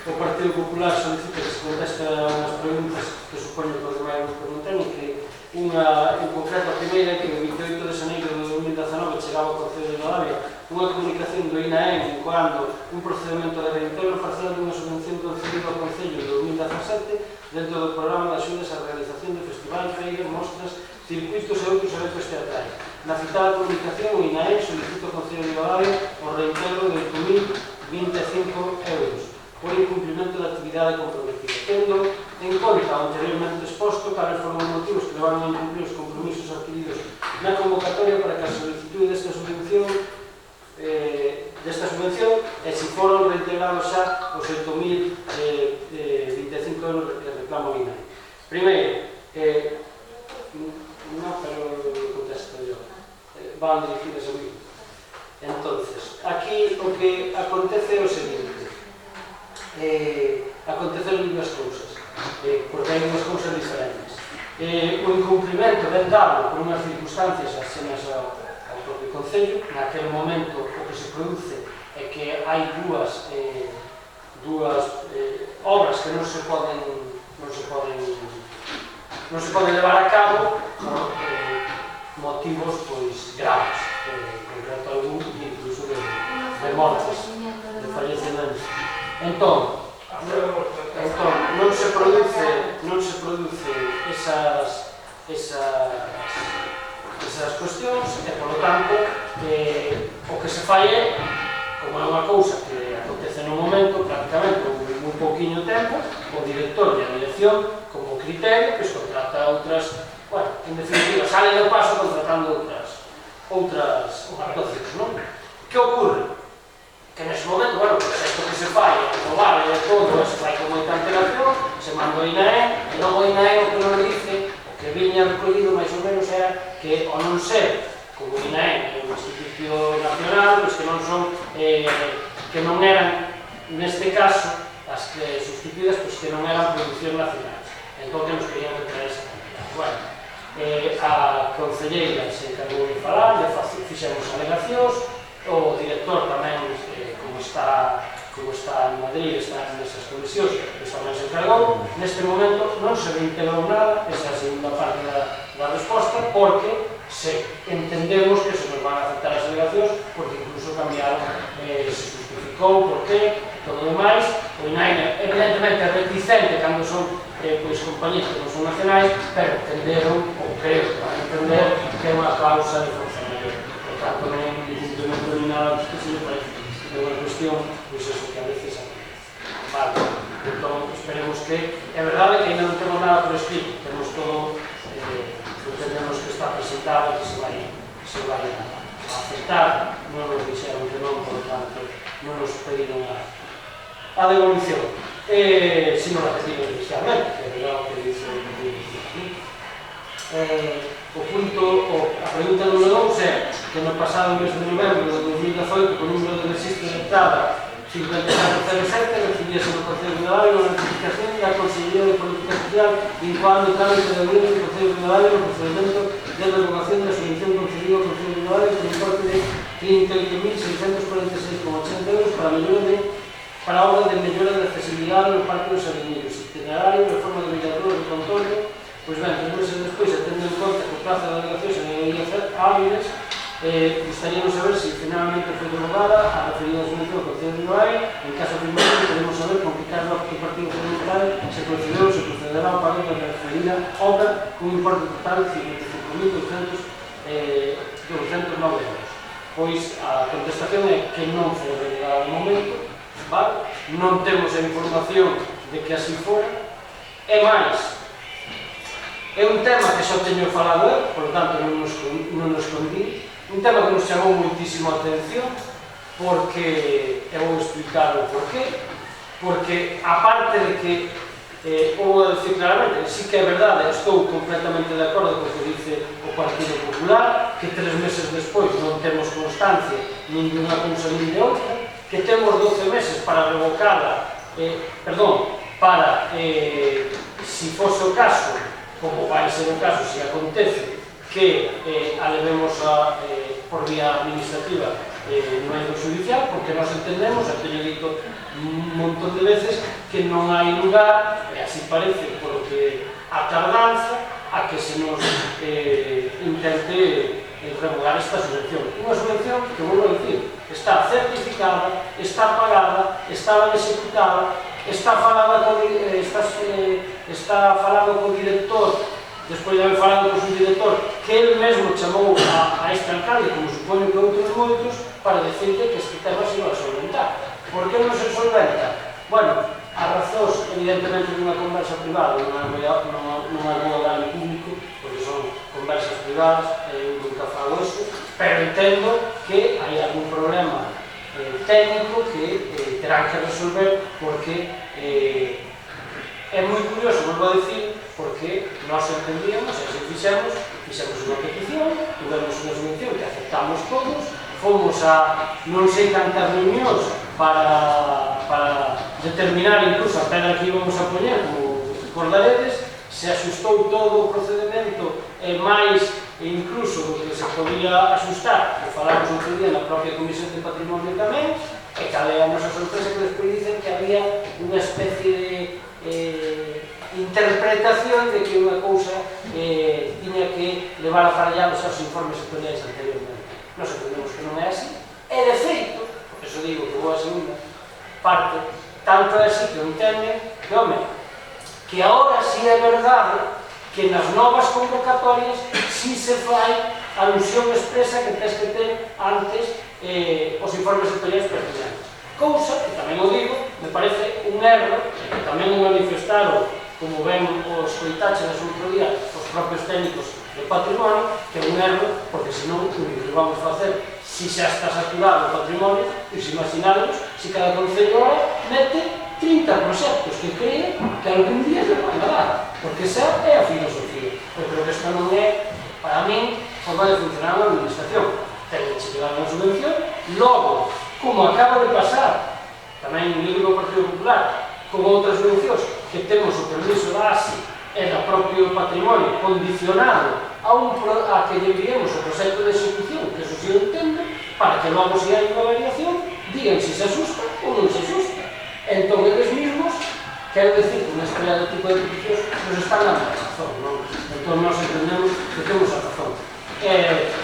o Partido Popular solicita que se conteste unhas preguntas que supoño que os demais nos preguntan e que unha, en concreto, a primeira que o 28 de xaneiro de 2019 chegaba ao Concello de Rivadavia unha comunicación do INAEM incoando un procedimento de reintegro parcial dunha subvención concedida ao Concello de 2017 dentro do programa de axudas á realización de festivais, feiras, mostras, circuitos e outros eventos teatrais. Na citada comunicación, o INAEM solicita ao Concello de Rivadavia o reintegro de 8.025 euros por incumprimento da actividade comprometida. Tendo en conta o anteriormente exposto, cales foron os motivos que levaron a incumprir os compromisos adquiridos na convocatoria para que a solicitude desta subvención e se foron reintegrados xa os 8.025 euros que reclamo o INAEM. Primeiro, non, pero contesto yo, van dirigidos a mí. Entonces, aquí o que acontece é o seguinte, aconteceron dúas cousas, porque hai unhas cousas diferentes. O incumprimento ben dado por unhas circunstancias asenas ao propio Concello. Naquele momento o que se produce é que hai dúas obras que non se poden levar a cabo por motivos pois graves, concreto algún incluso de mortes, de fallecimientos. Entón, non se produce esas esas cuestións e, polo tanto, o que se fai é, como é unha cousa que acontece no momento, prácticamente, moi pouquiño tempo, o director e a dirección, como criterio, pois contrata outras, bueno, en definitiva, sale do paso contratando outras actuacións, non? Que ocorre? Que nese momento, bueno, pues isto que se fai, probar e todo, se fai con moita antelación, se manda o INAE, e logo o INAE o que non dice, o que viña recollido máis ou menos era que, ao non ser, como o INAE, un instituto nacional, pues que non son, que non eran, neste caso, as que sustituídas, pues que non eran producción nacional. Entón, que nos querían traer esa cantidad. Bueno, a concelleira se encargou de falar, fixemos alegacións, o director tamén, como está en Madrid, está nesas comisións, tamén se encargou. Neste momento non se reintegrou nada, esa é a segunda parte da resposta, porque se entendemos que se nos van a aceptar as alegacións, porque incluso cambiaron, se justificou, por qué, todo o demais. O INAE, evidentemente, é reticente cando son compañías que non son nacionais, pero entenderon, ou creo que van a entender, que é unha causa de funcionamento. Por tanto, non é non terminada que se lle parece que é unha cuestión, pois eso que a veces acontece. Vale, entón esperemos que, é verdade que ainda non temos nada por escrito, temos todo, entendemos que está presentado e que se vai a aceptar, non nos dixeron que non, por lo tanto, non nos pediron a devolución. Si non la pediron inicialmente, que é verdade o que dice o a pregunta número 2 é que no pasado mes de novembro de 2018, con número de registro de entrada 5407, recibíase no Concello de Ribadavia unha notificación da Consellería de Política Social vinculando o trámite de audiencia do Concello de Ribadavia no procedimento de revocación da subvención concedida ao Concello de Ribadavia por importe de 38.646,80 euros para a obra de mellora de accesibilidade no Parque dos Areñeiros, itinerario, reforma de miradores de contorno. Pois ben, 3 meses despois, tendo en conta que o prazo de delegacións en Illas Áviles, gustaríamos saber se finalmente foi derogada a referida subvención ao Concello de Ribadavia. En caso afirmativo, queremos saber con que cargo do Partido Parlamentario se procederá ao pago da referida obra con un importe total de 55.209 euros. Pois a contestación é que non foi derogada no momento, vale? Non temos a información de que así fora, e máis, é un tema que xa teño falado eu, por lo tanto non nos escondí, un tema que nos chamou moitísimo a atención, porque, eu vou explicar o porqué, porque, aparte de que, vou decir claramente, sí que é verdade, estou completamente de acordo co que dice o Partido Popular, que 3 meses despois non temos constancia nin de unha cousa nin de outra, que temos 12 meses para revocarla, para, si fose o caso, como vai ser o caso se acontece, que a levemos por vía administrativa no eido judicial, porque nós entendemos, já teño dito un montón de veces, que non hai lugar, e así parece, polo que a tardanza, a que se nos intente revogar esta subvención. Unha subvención que, vou a dicir, está certificada, está pagada, está executada, está falado co director, despois de haber falado co subdirector, que ele mesmo chamou a este alcalde, como supoño que outros moitos, para decirle que este tema se iba a solventar. Por que non se solventa? Bueno, as razóns, evidentemente, dunha conversa privada, non é boa dar en público, porque son conversas privadas, eu nunca falo eso, pero entendo que hai algún problema técnico que terán que resolver, porque é moi curioso, volvo a dicir, porque nós entendíamos, e así fixemos unha petición, tuvemos unha subvención que aceptamos todos, fomos a non sei cantas reunións para determinar incluso a pedra que íbamos a poñer, como recordaredes, se axustou todo o procedimento e máis incluso do que se podía axustar, que falamos outro día na propia Comisión de Patrimonio tamén, e cal é a nosa sorpresa que despois dicen que había unha especie de interpretación de que unha cousa tiña que levar aparellados aos informes sectoriais anteriormente. Nos entendemos que non é así, e de feito, por eso digo que vou a segunda parte, tanto é así que o entenden que, home, que agora sí é verdade que nas novas convocatorias sí se fai alusión expresa que tens que ter antes os informes sectoriais pertinentes. Cousa, que tamén o digo, me parece un erro, que tamén o manifestaron, como ben os coitaches no outro día, os propios técnicos do patrimonio, que é un erro, porque senón o que vamos facer, se xa está saturado o patrimonio, e se imaginamos, se cada concello ahora mete 30 proxectos que cree que algún día se van a dar, porque esa é a filosofía. Eu creo que esta non é, para min, forma de funcionar a administración. Ten que chegar unha subvención, logo, como acaba de pasar, tamén no libro do Partido Popular, con outras subvencións, que temos o permiso da ASI e da propio patrimonio condicionado a que lle enviemos o proxecto de execución, que eso sí o entendo, para que logo, se hai unha variación, digan se se asusta ou non se asusta. Entón, eles mismos, quero decir, con este tipo de peticións, nos están dando a razón, non? Entón, nós entendemos que temos a razón.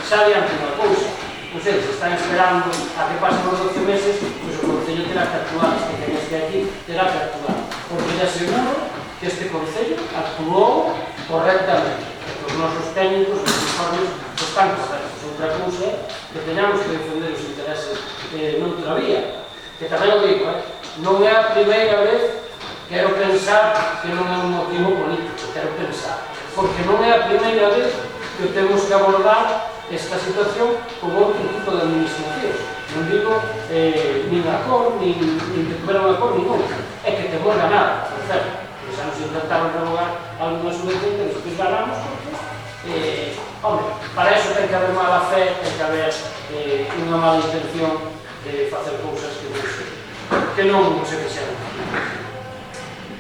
Xa adiante unha cousa, non sei, se están esperando a que pasen os 12 meses, pois o Concello terá que actuar, este que este aquí terá que actuar, porque lle aseguro que este Concello actuou correctamente, que os nosos técnicos, os informes, están correctos. Outra cousa é que teñamos que defender os intereses noutra vía, que tamén o digo, non é a primeira vez, quero pensar que non é un motivo político, quero pensar, porque non é a primeira vez que temos que abordar esta situación con outro tipo de administracións. Non digo nin a cor, nin que tuveron a cor, nin outra. É que temos ganado, por certo. Porque xa nos intentaron revogar alguna subvención que despois ganamos, porque, home, para eso ten que haber mala fe, ten que haber unha mala intención de facer cousas que non se fixeron.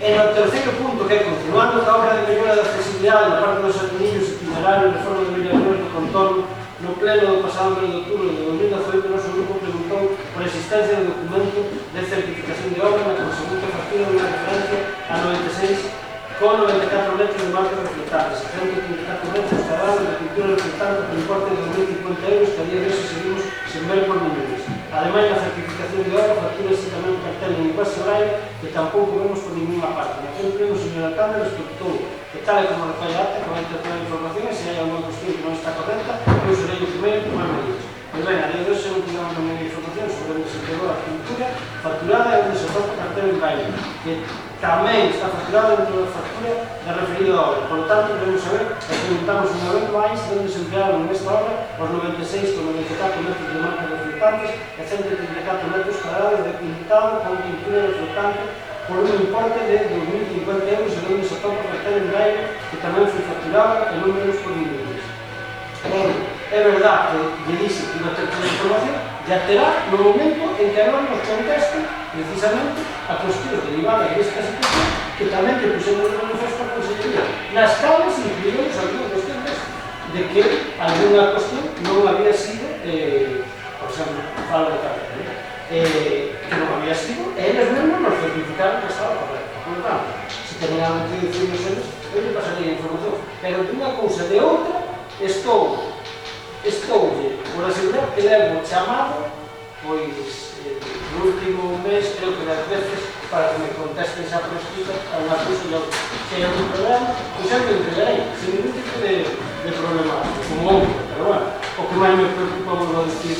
En o terceiro punto, que é continuando a obra de mellora da accesibilidade na parte dos atenillos itinerarios de forma de mellorar do contorno, no pleno do pasado mes de outubro de 2018, o noso grupo preguntou por a existencia do documento de certificación de obra na consecuente factura de unha referencia a 96 con 94 metros de marca reflectantes, 134 metros cuadrados de pintura reflectante por importe de 2.050 euros, que a día de hoxe seguimos sen ver por niveles. Ademais, na certificación de obra, facturas tamén un cartel en linguaxe horaria que tampouco vemos por ninguna parte. Naquele pleno, o señor alcalde respectou que, tal e como recolle a acta, que vai interpretar a información, e se hai alguna cuestión que non está correcta, eu serei o primeiro en tomar medidas. Pois ben, a día de hoxe non tivemos ninguna información sobre onde se entregou a pintura facturada e onde se toca o cartel en braille, que tamén está facturado dentro da factura da referida obra. Por lo tanto, queremos saber e preguntamos unha vez máis de onde se emplearon nesta obra os 96,94 metros de marcas reflectantes e 134 metros cuadrados de pintado con pintura reflectante por un importe de 2.050 euros, e onde se toca o cartel en braille, que tamén foi facturado en números por niveles. É verdade que lle dixe que iba a ter toda a información, ya terá no momento en que agora nos conteste precisamente a cuestión derivada desta situación, que tamén que pusemos de manifesto a Consellería, nas cales incluímos algunhas cuestiones de que alguna cuestión non había sido, por exemplo, falo de cartel, que non había sido, e eles mesmos nos certificaron que estaba correcto. Por lo tanto, se tenían que decirnos eles, eu lle pasaría a información, pero de unha cousa de outra, estou por asegurar que levo chamado, pois, no último mes, creo que 10 veces, para que me contesten xa por escrito a unha cousa e outra. Se hai algún problema, pois xa me entregarei, sin ningún tipo de problema, como outro, pero bueno, o que máis me preocupa, vou a decir,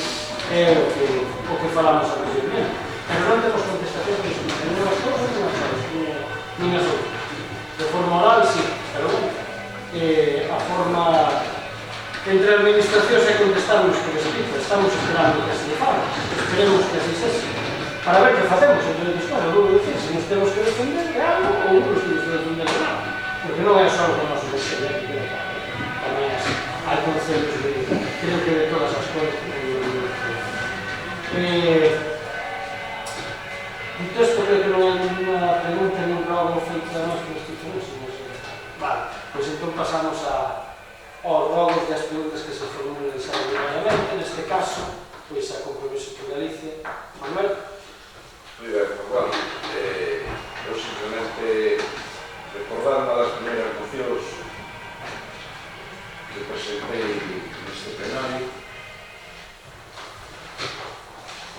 é o que falamos anteriormente. Pero non temos contestación que se dicen unhas cousas e unhas cousas, nin as outras. De forma oral, sí, pero bueno, a forma entre administracións e contestarnos por escrito, estamos esperando que así faga, esperemos que así sexa, para ver que facemos entre outras cosas. Vou dicir, se nos temos que defender de algo ou non nos temos que defender de nada, porque non é só o noso consello, tamén hai concellos de, creo que de todas as coisas. Un texto creo que non hai ninguna pregunta nin rogo feito a nós que nos tifemos, vale, pois entón pasamos aos rogos e as preguntas que se formulan extraordinariamente, neste caso, pois a compromiso por Galicia. Manuel? Moi ben, Juan, eu simplemente recordar unha das primeiras mocións que presentei neste plenario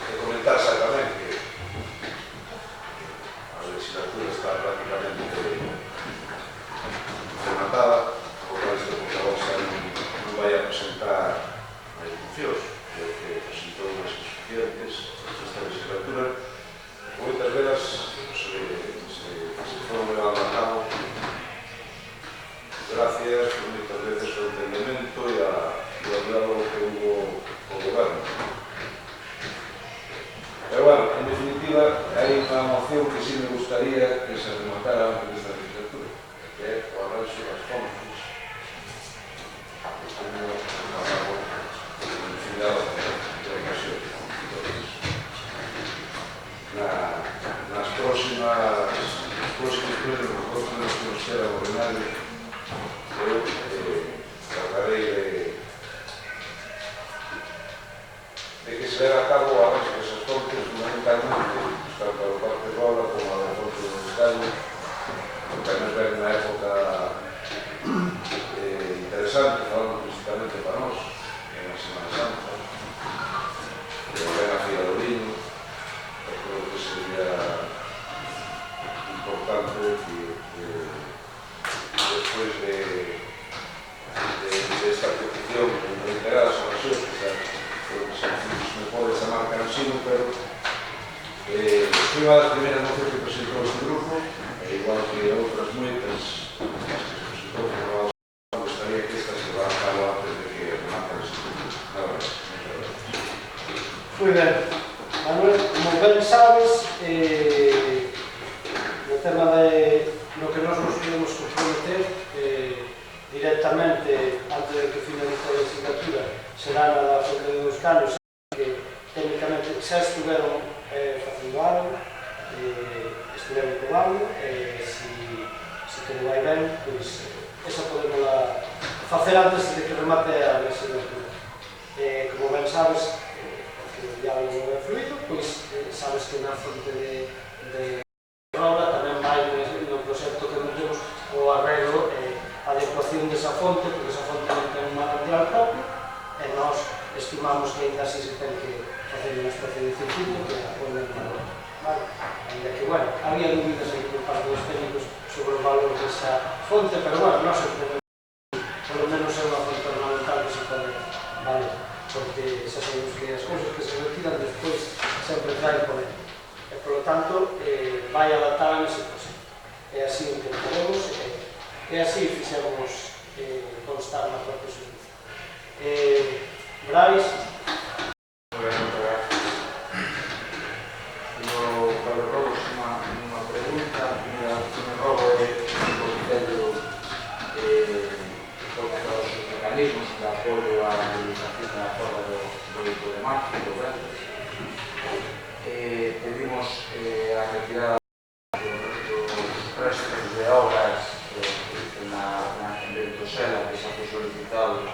e comentar exactamente que a legislatura está prácticamente rematada, por cual este portavoz non vai a presentar suficientes esta legislatura. Moitas delas se foron levando a cabo gracias moitas veces ao entendemento e ao diálogo que hubo co goberno. Pero bueno, en definitiva, hai unha moción que sí me gustaría que se rematara antes desta legislatura, que é o arranxo das fontes, como falamos en infinidade de ocasións. Nas próximas plenos, nos próximos que nos quedan ordinarios, eu tratarei de que se leve a cabo o arranxo desas fontes fundamentalmente, tanto a parte de Rola como a da fonte do Estado, porque a nos ven unha época interesante, falando principalmente para nós, en a Semana Santa, que ven a Fila do Viño, eu creo que sería importante que despois de esta petición en reiteradas ocasións, que me pode chamar cansino, pero foi unha das primeiras mocións que presentou este grupo, igual que outras moitas que se presentou por nós, gostaría que esta se va a cabo antes de que remate a legislatura. Nada máis. Moi ben. Manuel, como ben sabes, no tema no que nós nos podemos comprometer directamente antes de que finalice a legislatura será na da Fonte dos Canos, que técnicamente xa estiveron facendo algo, estiveron probando, se todo vai ben, pois esa podemos facer antes de que remate a legislatura. Como ben sabes, que o diálogo non é fluido, pois sabes que na Fonte de Rola tamén vai no proxecto que metemos o arreglo a adecuación desa fonte, porque esa fonte non ten un manantial propio, e nós estimamos que ainda así se ten que facer unha especie de circuito que apoie en valor. Ainda que, bueno, había dúbidas aí por parte dos técnicos sobre o valor desa fonte, pero, bueno, nós entendemos, por lo menos é unha fonte ornamental que se pode valer, porque xa sabemos que as cousas que se retiran despois sempre traen polémica. E, polo tanto, vai adaptar a ese proxecto. E así o intentaremos, e así fixemos constar na propia servicio. Brais? Pablo Robos, unha pregunta, me robo o Concello toca os mecanismos de apoio á mobilización da fora do 8 de marzo, do vento. Pedimos a retirada dos restos de obras en Ventosela, que xa foi solicitado,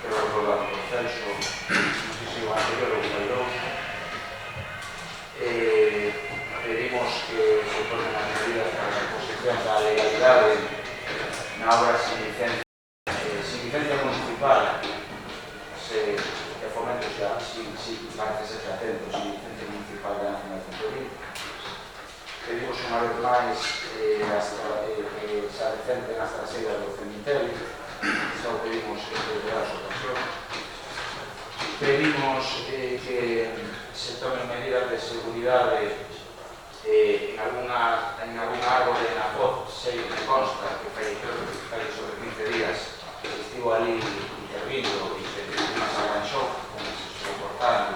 creo que o proceso, non sei se o anterior ou o dous. Pedimos que se tomen as medidas para a posición da legalidade na obra sin licencia municipal, que fomento xa, parece ser atento, sin licencia municipal da Nacional de Centrovín. Pedimos unha vez máis que se adecenten as traseiras do cemiterio, xa o pedimos en reiteradas ocasións. Pedimos que se tomen medidas de seguridade en algunha árbore na Foz, sei que consta que fai sobre 15 días que estivo ali intervindo e se arranxou, como se soportaron,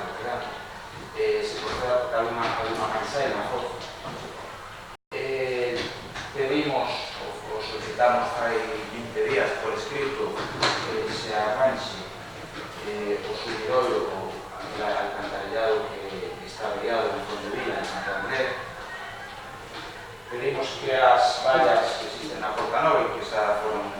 se proceda porque alguna cansai na Foz. Pedimos, ou solicitamos fai 20 días por escrito, que se arranxe o sumidoiro ou el alcantarillado que está averiado en Fondevila, en Santander. Pedimos que as vallas que existen na Porta Nova e que xa foron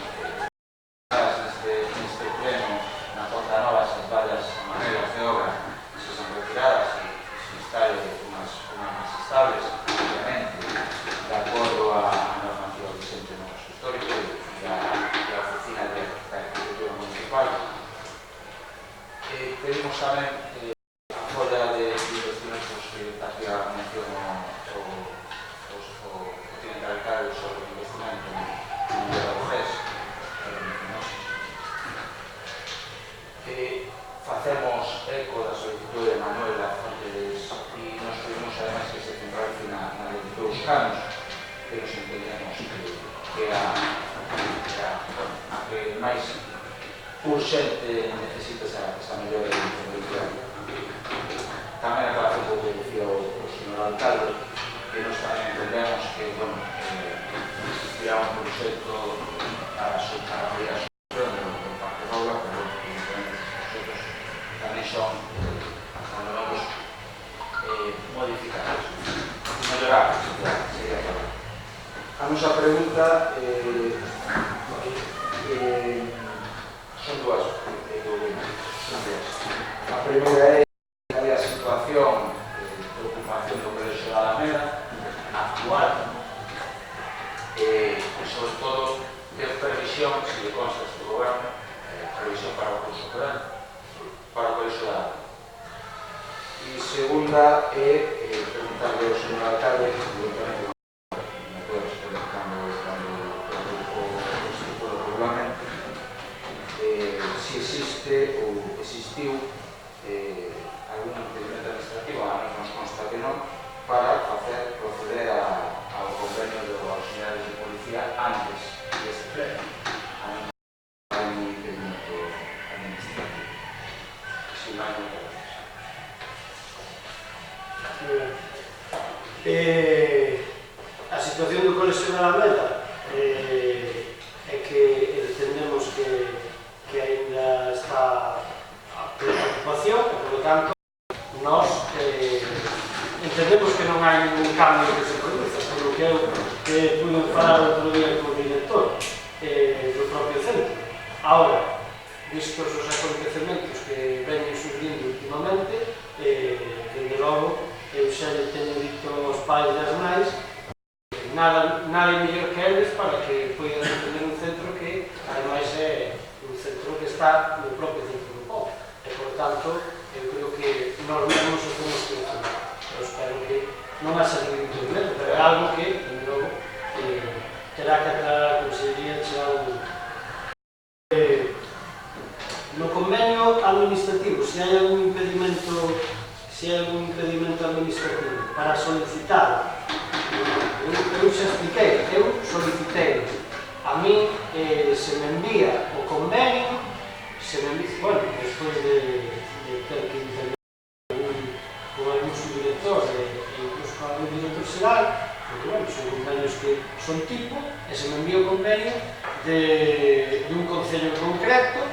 neste pleno na Porta Nova, esas vallas maneras de obra se son retiradas e se instale unhas máis estables, obviamente, de acordo a normativa vigente no noso histórico e a oficina de arquitectura municipal. Pedimos tamén a folla de investimentos que hacía mención o tiene que alcalde sobre o investimento no de Bogés. Facemos eco da solicitud de Manuel a anos, pero se entendemos que a que máis urxente necesita esa mellora de infraestructura. Tamén a clase que decía o señor alcalde, que nos tamén entendemos que, bueno, tirar un proxecto para a maioría do Parque Roula, pero evidentemente os proxectos tamén son, cando vamos modificar, mellorar, sería a palabra. A nosa pregunta son dúas. A primeira é a situación de ocupación do Colexio da Alameda actual e sobre todo de previsión, se le consta este goberno, previsión para o curso corrente para o Colexio da Alameda. E segunda é preguntarle ao señor alcalde, evidentemente non puedo responder cando o estipula o regulamento, si existe ou existiu algún impedimento administrativo, a nós nos consta que non, para proceder ao convenio de las unidades de policía antes deste pleno. A non hai un impedimento administrativo. Si non hai moitas gracias. A situación do Colexio da Alameda é que entendemos que ainda está a preocupación, e, por lo tanto, nós entendemos que non hai ningún cambio que se produza, por lo que eu pude falar outro día con o director do propio centro. Ahora, vistos os acontecementos que veñen surgindo últimamente, desde logo, eu xa lle teño dito aos pais das nais nada mellor que eles para que poidan entender un centro que, ademais, é un centro que está no propio centro do povo. E, por tanto, eu creo que nós mesmos o temos que entender. Eu espero que non haxa ningún impedimento, pero é algo que, de novo, terá que aclarar a Consellería chegar no convenio administrativo, se hai algún impedimento administrativo para solicitar. Eu xa expliquei, eu solicitei. A mí se me envía o convenio, bueno, despois de ter que intervenir con algún subdirector e incluso con algún director xeral, porque, bueno, son convenios que son tipo, e se me envía o convenio de un concello concreto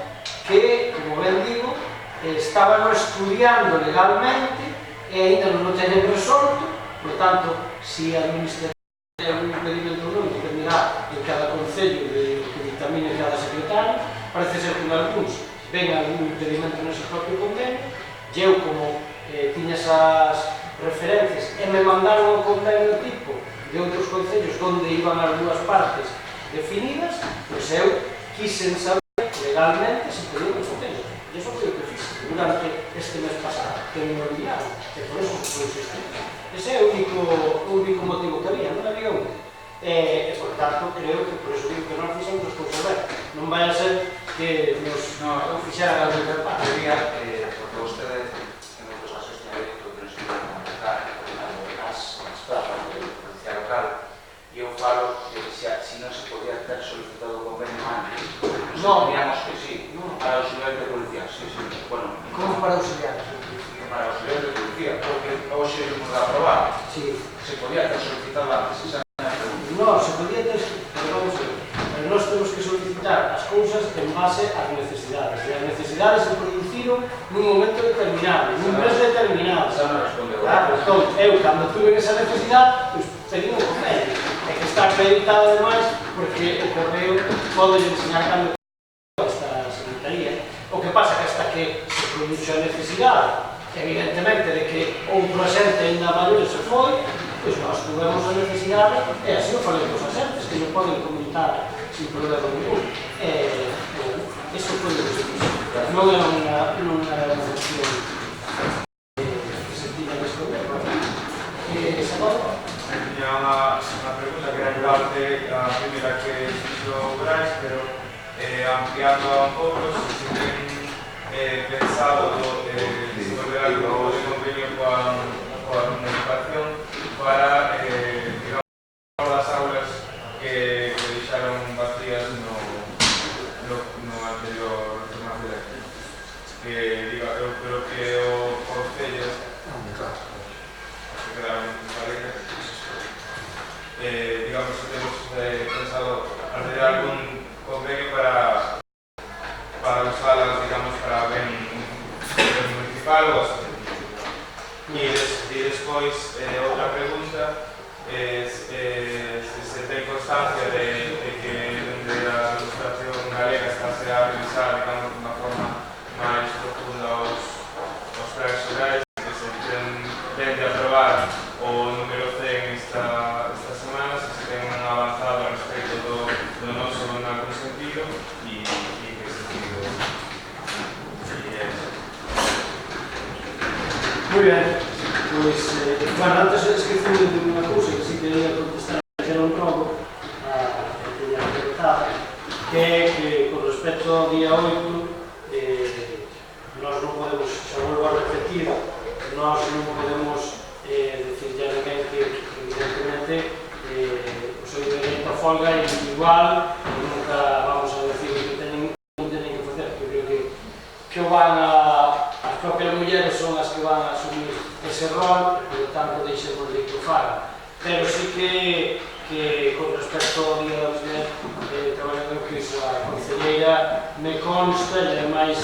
que, como ben digo, estaban estudiando legalmente e ainda non o teñen resolto. Por tanto, se a administración ten un impedimento ou non, dependerá de cada concello que dictamine cada secretario. Parece ser que en algúns ven algún impedimento nese propio convenio, e eu, como tiña esas referencias e me mandaron o convenio tipo de outros concellos onde iban as dúas partes definidas, pois eu quisen saber legalmente se podía resolver. E iso foi o que fiz durante este mes pasado, que me enviaron, e por eso foi insistir. Ese é o único motivo que había, non había outro. E, por tanto, creo que por eso digo que non fixemos as cousas ben. Non vai a ser que nos fixeran algo de parte. Porque vostede, en outros casos, tiene dito que nos iban a empezar as plazas de policía local, e eu falo de que se non se podía ter solicitado o convenio antes, non, digamos que sí, para auxiliar de policía, sí. Bueno, como para auxiliar? Para auxiliar de policía, porque hoxe vimos a aprobar. Sí. Se podía ter solicitado antes, esa non, se podía ter, pero vamos a ver, pero nós temos que solicitar as cousas en base ás necesidades, e as necesidades se produciron nun momento determinado, nun mes determinado. Xa non respondeu. Claro, entón, eu, cando tuve esa necesidade, pois pedí un convenio, e que está acreditado ademais, porque o correo pode enseñar cando esta secretaría. O que pasa que hasta que se produce a necesidade, evidentemente, de que outro asente ainda maior se foi, pois nós tuvemos a necesidade, e así o falei cos asentes, que non poden comentar sin problema ningún. Eso foi o que se fixo. Non era unha cuestión que se tiña que esconder. Salvador? Tenía una pregunta que era en parte la primera que hizo Bryce, pero ampliando un poco, si tienen pensado volver a algún convenio con una educación para E despois, outra pregunta, se ten constancia de que dende a administración galega estase a revisar, digamos, de unha forma máis profunda os planes xerais, que se tende a aprobar o número 100 esta semana, se ten avanzado respecto do noso en algún sentido e en que sentido. Moi ben, pois, bueno, antes esqueci de unha cousa que si quería contestar, que era un robo, que teña preguntado, que é que, con respecto ao día 8, nós non podemos, xa volvo a repetir, nós non podemos decirle a ninguén que, evidentemente, o seu dereito a folga é individual, e nunca vamos a decir que teñen que facer, porque creo que o van as propias mulleres son as que van a asumir ese rol, e, por tanto, deixemos de que o fagan. Pero sí que con respecto ao Día da Muller, traballando que iso a concelleira me consta, e ademais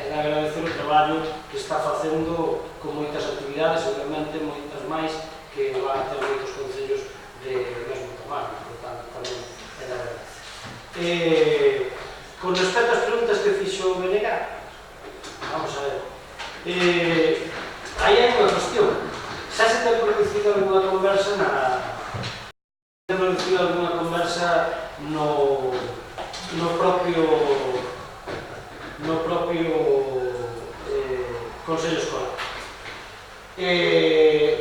é de agradecer o traballo que está facendo con moitas actividades, seguramente moitas máis que van a ter moitos concellos de mesmo tamaño, por tanto, tamén é de agradecer. Con respecto ás preguntas que fixo o BNG, vamos a ver. Aí hai unha cuestión. Xa se ten producido alguna conversa no propio Consello Escolar.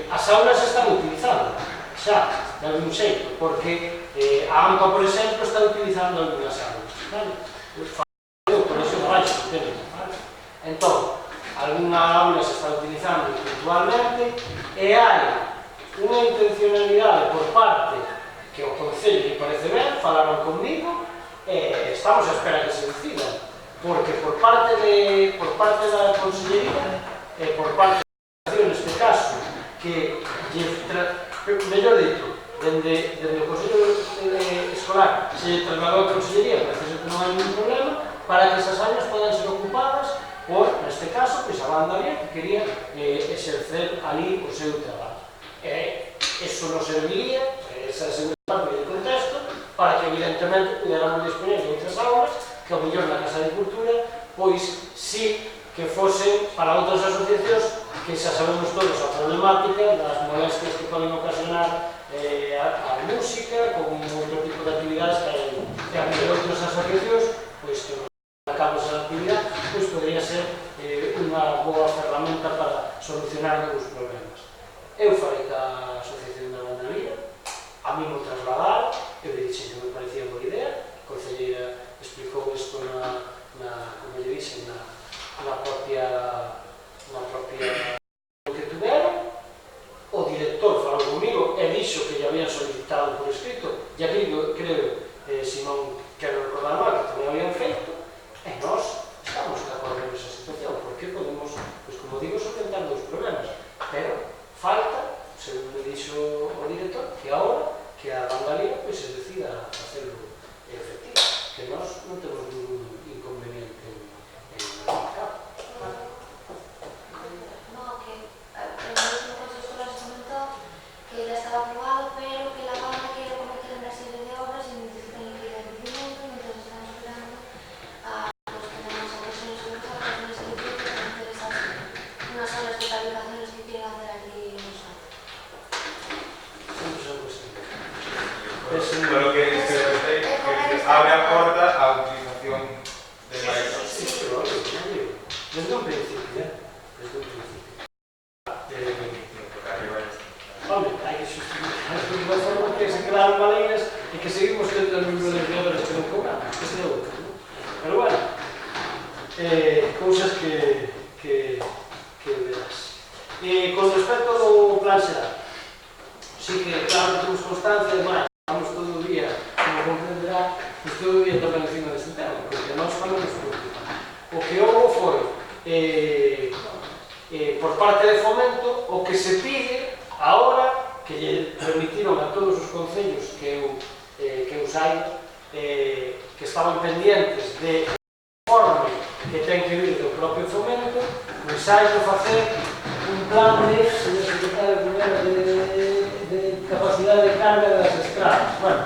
As aulas se están utilizando xa, de algún xeito, porque a AMPA, por exemplo, está utilizando algunhas aulas, vale? Por iso baixo, entón, alguna aula se está utilizando puntualmente e hai unha intencionalidade por parte que o Concello me parece ben, falaron conmigo e estamos a espera que se decida, porque por parte da Consellería e por parte da Administración, neste caso, que mellor dito, dende o Consello Escolar se trasladou a Consellería, parece que non hai ningún problema, para que esas áreas podan ser ocupadas por, neste caso, pois a banda bien que quería exercer ali o seu traballo. Eso nos serviría, esa segunda parte do contexto, para que evidentemente puderamos disponer de outras aulas que ao mellor na Casa de Cultura, pois sí que fosen para outras asociacións que xa sabemos todos a problemática das molestias que poden ocasionar a música, con outro tipo de actividades que a mellor outras asociacións, pois que acabamos a actividade, pois podría ser unha boa ferramenta para solucionar os problemas. Eu falei ca Asociación da Banda Lira, a mí me trasladaron, eu le dixen que me parecía boa idea, a concelleira explicou isto como lle dixen, na propia que tuveron, o director falou comigo e dixo que lle habían solicitado por escrito, e aquí creo, se non quero recordar mal, que tamén habían feito, e nós estamos de acordo nesa situación, porque podemos, pois como digo, solventar dos problemas, pero falta, según me dixo o director, que agora que a Banda Lira pois se decida a hacerlo efectivo, que nós non temos ningún inconveniente en marcar. No, que el mismo Consello Escolar se comentó que ya estaba aprobado, pero que la banda quiere cometer una serie de obras y necesita liquidar el crecimiento, entonces están esperando a los que tenemos a Consello Escolar para hacer ese liquidez y hacer unas obras de fabricaciones que quieren hacer aquí en los años. Sempre son cuestión. Pero que abre a porta a utilización de máis. Sí, pero desde un principio, desde un principio. Hombre, hai que justificar de unha forma que se quedaron maleiras e que seguimos tendo os mismos empleadores que non cobramos, que se outro, non? Pero bueno, cousas que verás. Con respecto ao plan xeral, sí que claro que temos constancia, ademais, estamos todo o día, como comprenderá, pues todo o día tamén encima deste tema, porque nós falamos preocupa. O que houve foi, por parte de Fomento, o que se pide agora, que lle permitiron a todos os concellos que eu saiba, que estaban pendientes de informe que ten que vir do propio Fomento, pois hai que facer un plan de de capacidad de carga das estradas. Bueno,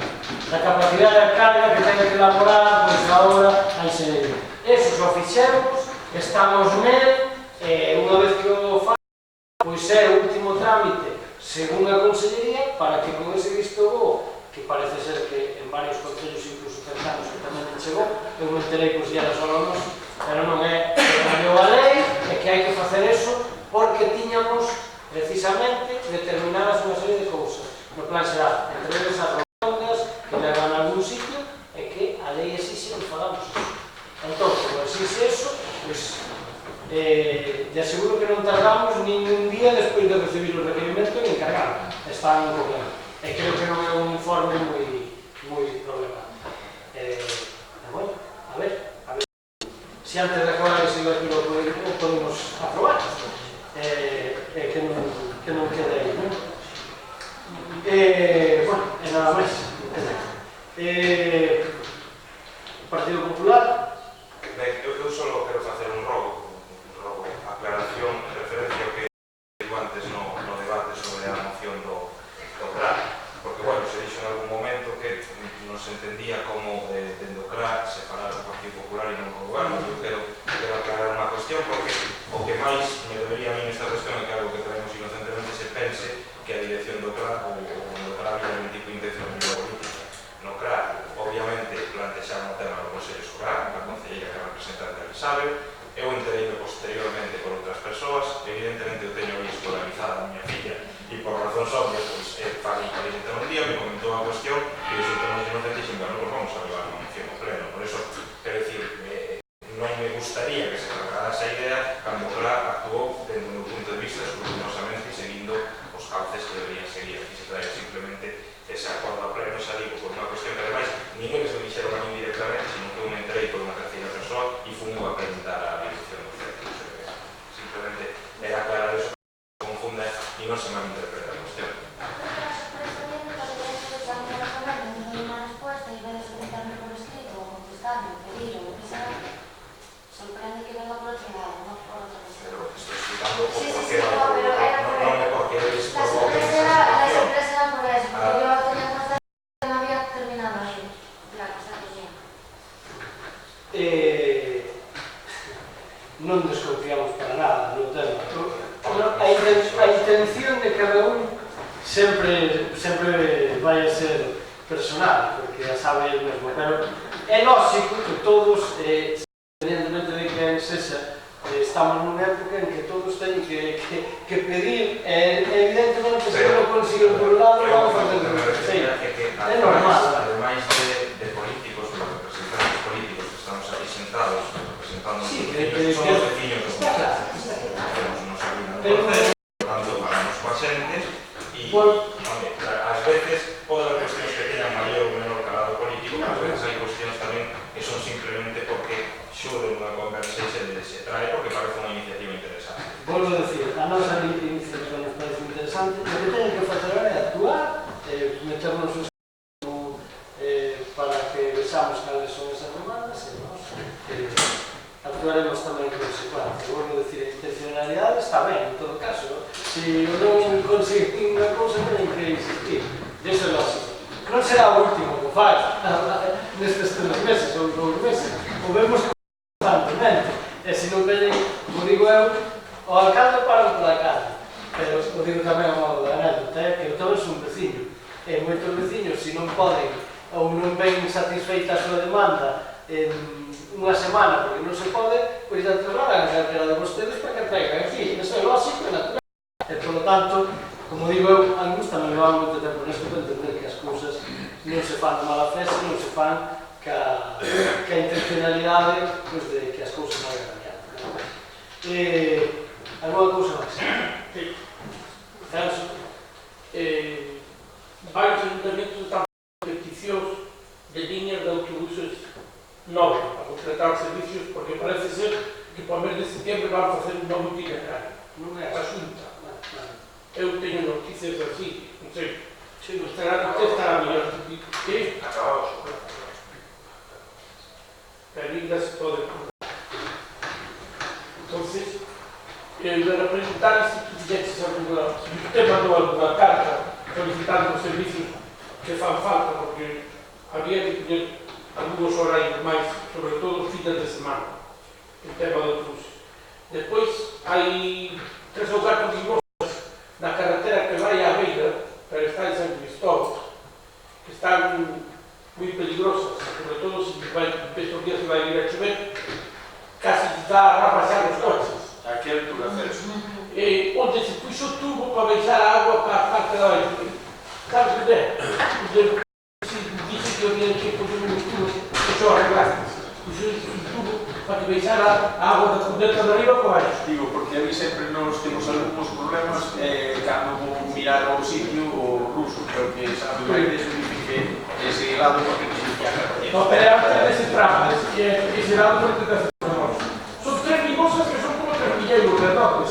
la capacidad de carga que ten que elaborar, pois agora a enxeñería. Eso só fixemos, estamos nel, unha vez que o faz, pois é o último trámite según a Consellería para que con ese visto bo, que parece ser que en varios concellos incluso cercanos que tamén chegou, eu me enterei que os días solo nos, pero non é que cambiou a lei, é que hai que facer eso porque tiñamos precisamente determinadas unha serie de cousas no plan xeral, entre eles as rotondas que levan a algún sitio e que a lei exixe que falamos eso. Entón, como exixe eso, pois te aseguro que non tardamos nin un día despois de recibir o requerimento en encargar. Está un problema. E creo que non é un informe moi problemático. Bueno, a ver. Se antes de acabar ese legislativo o podemos aprobar. Que non quede aí, non? Bueno, e nada máis. Partido Popular. Ben, eu só quero facer un rogo, aclaración, referencia ao que digo antes no debate sobre a moción do CRA, porque, bueno, se dixo en algún momento que non se entendía como dentro do CRA se falara do Partido Popular e non do Goberno. Eu quero aclarar unha cuestión, porque o que máis me debería a mí nesta cuestión é que algo que traemos inocentemente se pense que a dirección do CRA ou do CRA había un tipo de intencionalidade política. No CRA, obviamente, plantexaron o tema do Consello Escolar, a concelleira que é representante ali sabe. Eu entereime posteriormente por outras persoas, evidentemente eu teño aí escolarizada a miña filla e por razóns obvias, pois, falei un día, me comentou a cuestión e eu sentemos inocente e dixen, bueno, pues vamos a levar unha moción ao pleno. Por eso, quero dicir, non me gustaría que se trasladase a idea cando o CRA actuou, dentro do meu punto de vista, escrupunosamente e seguindo os cauces que deberían seguir. Aquí se trae simplemente ese acordo ao pleno, xa digo, por unha cuestión que ademais ninguén se lo dixeron a mí directamente, sino que eu me enterei por unha terceira persoa e fui a preguntar a dirección do centro. Simplemente era aclarar eso, que se confunda e non se malinterpreta a cuestión. Sorprende que venga por otro lado, no por otro lado. Pero estoy explicando o por qué no me porque eres la sorpresa era por eso, porque yo tenía constancia que no había terminado ahí la constancia. Non desconfiamos para nada no tema. A intención de cada un sempre vai a ser personal, porque ya sabe el mesmo, pero é lógico que todos, independentemente de quen sexa, estamos nunha época en que todos teñen que pedir, evidentemente se non consiguen por un lado, vamos a fazer é normal. Ademais de políticos, de representantes políticos que estamos aquí sentados, representando sí, somos veciños dos municipios, nos ayudan tanto paramos coa xente e, ás veces pode haber cuestións que teñan maior ou menor calado político, pero ás veces hai cuestións tamén que son simplemente porque xurde unha conversa e se trae porque parece unha iniciativa interesante. Volvo a decir, a nosa iniciativa nos parece interesante, o que teñen que facer é actuar, meternos os para que vexamos cales son esas demandas e nós actuaremos tamén en consecuencia. Volvo a decir, a intencionalidade está ben, en todo caso, se non conseguir unha cousa teñen que insistir, e iso é lógico. Non será o último que faz nestes 3 meses ou 2 meses, o vemos constantemente, e se non veñen, como digo eu, o alcalde para pola calle, pero o digo tamén a modo de anécdota, que eu tamén son veciño, e moitos veciños, se non poden ou non ven satisfeita a súa demanda en unha semana porque non se pode, pois a trasladan a calquera de vostedes para que traigan aquí. Iso é lógico e natural. E, por lo tanto, como digo eu, algúns tamén levan moito tempo nesto para entender que as cousas non se fan de mala fe, non se fan ca intencionalidade pois, de que as cousas non vayan cambiando. Alguna cousa máis? Sí. Celso, varios ayuntamientos están peticións de líneas de autobuses novos para concretar servicios porque parece ser que para o mes de setembro van a facer un novo itinerario. Non é a Xunta. Eu teño noticias así, non sei. Usted estará mellor que Acabamos. pero ainda se pode. Entonces, de representar si tú fixeches alguna usted mandou alguna carta solicitando os servicios que fan falta, porque había que tener algunos horarios máis, sobre todo os fines de semana, en tema de autobuses. Despois, hai 3 ou 4 limosas na carretera que vai á Beira, pero está en San Cristóbal, que están moi peligrosas, sobre todo se estes días que vai vir a chover, casi está a pasar os coches. A que altura hacer? Onde se puxo o tubo para baixar a agua para a parte da baixo. Sabes que é? Dice que había que poner un tubo que só arreglaste. Puxo un tubo para que baixara a agua da cuneta de arriba para baixo. Digo, porque a mí sempre nos temos algúns problemas cando vou mirar ao sitio o ruso, pero que sabe máis de eso dice que ese lado porque que se fiaca. No, pero é ese tramo, ese lado porque te hace famoso. Son 3 limosas que son como 3 milleiros redondos,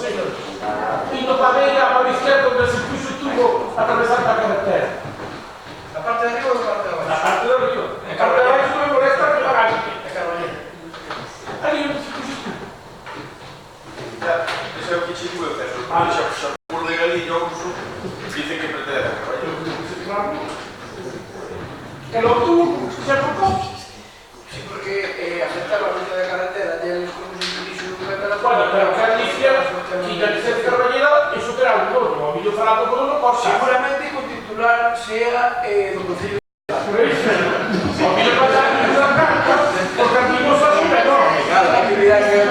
indo para a beira, para a izquierda, onde se puxo o tubo atravesando a carretera. A parte de arriba ou a parte de abaixo? Na parte de arriba. A parte de abaixo non me molesta que la galle. É Carolina. Ali onde se puxo o tubo. Ese é o que che digo, xa por de Galicia o ruso dice que pretende a Carolina. Que lo tubo, se apocou. Sí, porque afectaba a mitad de carretera, ya les como un servicio de un metro. Bueno, pero que Galicia, quita que se Carballeira, iso terá un dono. A mí yo falando con uno, por Seguramente con titular sea do Concello. Por iso. A mí yo pasa unha carta, porque aquí non son enormes. La actividad que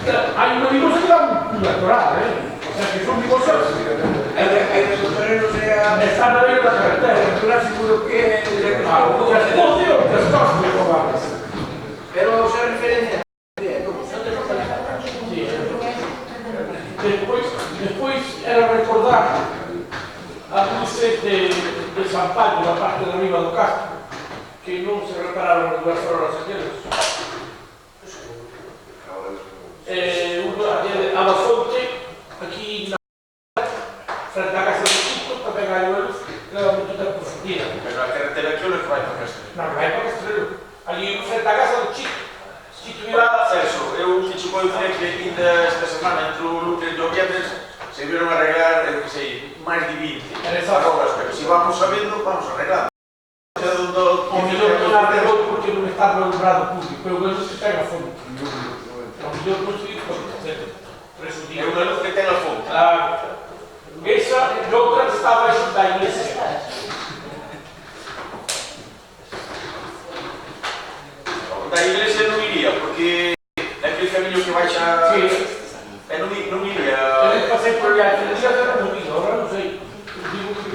Hai unha mimosa que dá un electoral, O sea, que son mimosas. hay de Concello no sea... Están na beira da carretera. Titular seguro que... Pero se referencia... Despois era recordar a luces de San Pablo, na parte de arriba do castro, que non se repararon as 2 horas aquelas. A da fonte, aquí na frente á casa do Chico, para pegar a luz, leva moito tempo fundida. Pero a carretera que ole que vai para Castrelo. Non, vai para Castrelo. Ali frente á casa do Chico. Chico iba... Celso, eu que che podo dizer que ainda esta semana entre o Luque e o Viernes se vieron arreglar, eu que sei, máis de 20 arrogas, pero se vamos sabendo, vamos arreglando. O mellor non arreglou porque non está valorado público, eu vejo que ten a fonte. O mellor non se diz por eso É digo. unha luz que ten a fonte. Esa e outra estaba xunto á iglesia. Da iglesia non iría, porque é aquele camiño que vai xa... Sí. Non iría... Eu pasei por allá, que día era un domingo, agora non sei. Digo que...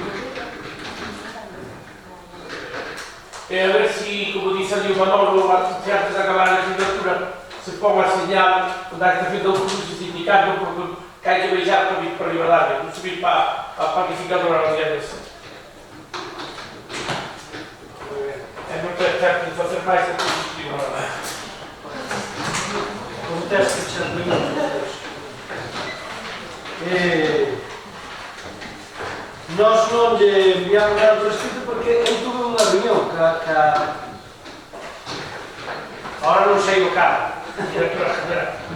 A ver si, como dice ali o Manolo, se antes de acabar a legislatura, se pon a señal onde a estación de autobuses indicando porque hai que beijar para vir para a Liberdade, non subir para a pacificadora da Viernes. Non ten certo de facer máis que positivo, non é? Un teste de 6 minutos. Nós non lle enviamos nada por escrito porque eu tuve unha reunión ahora non sei o cargo.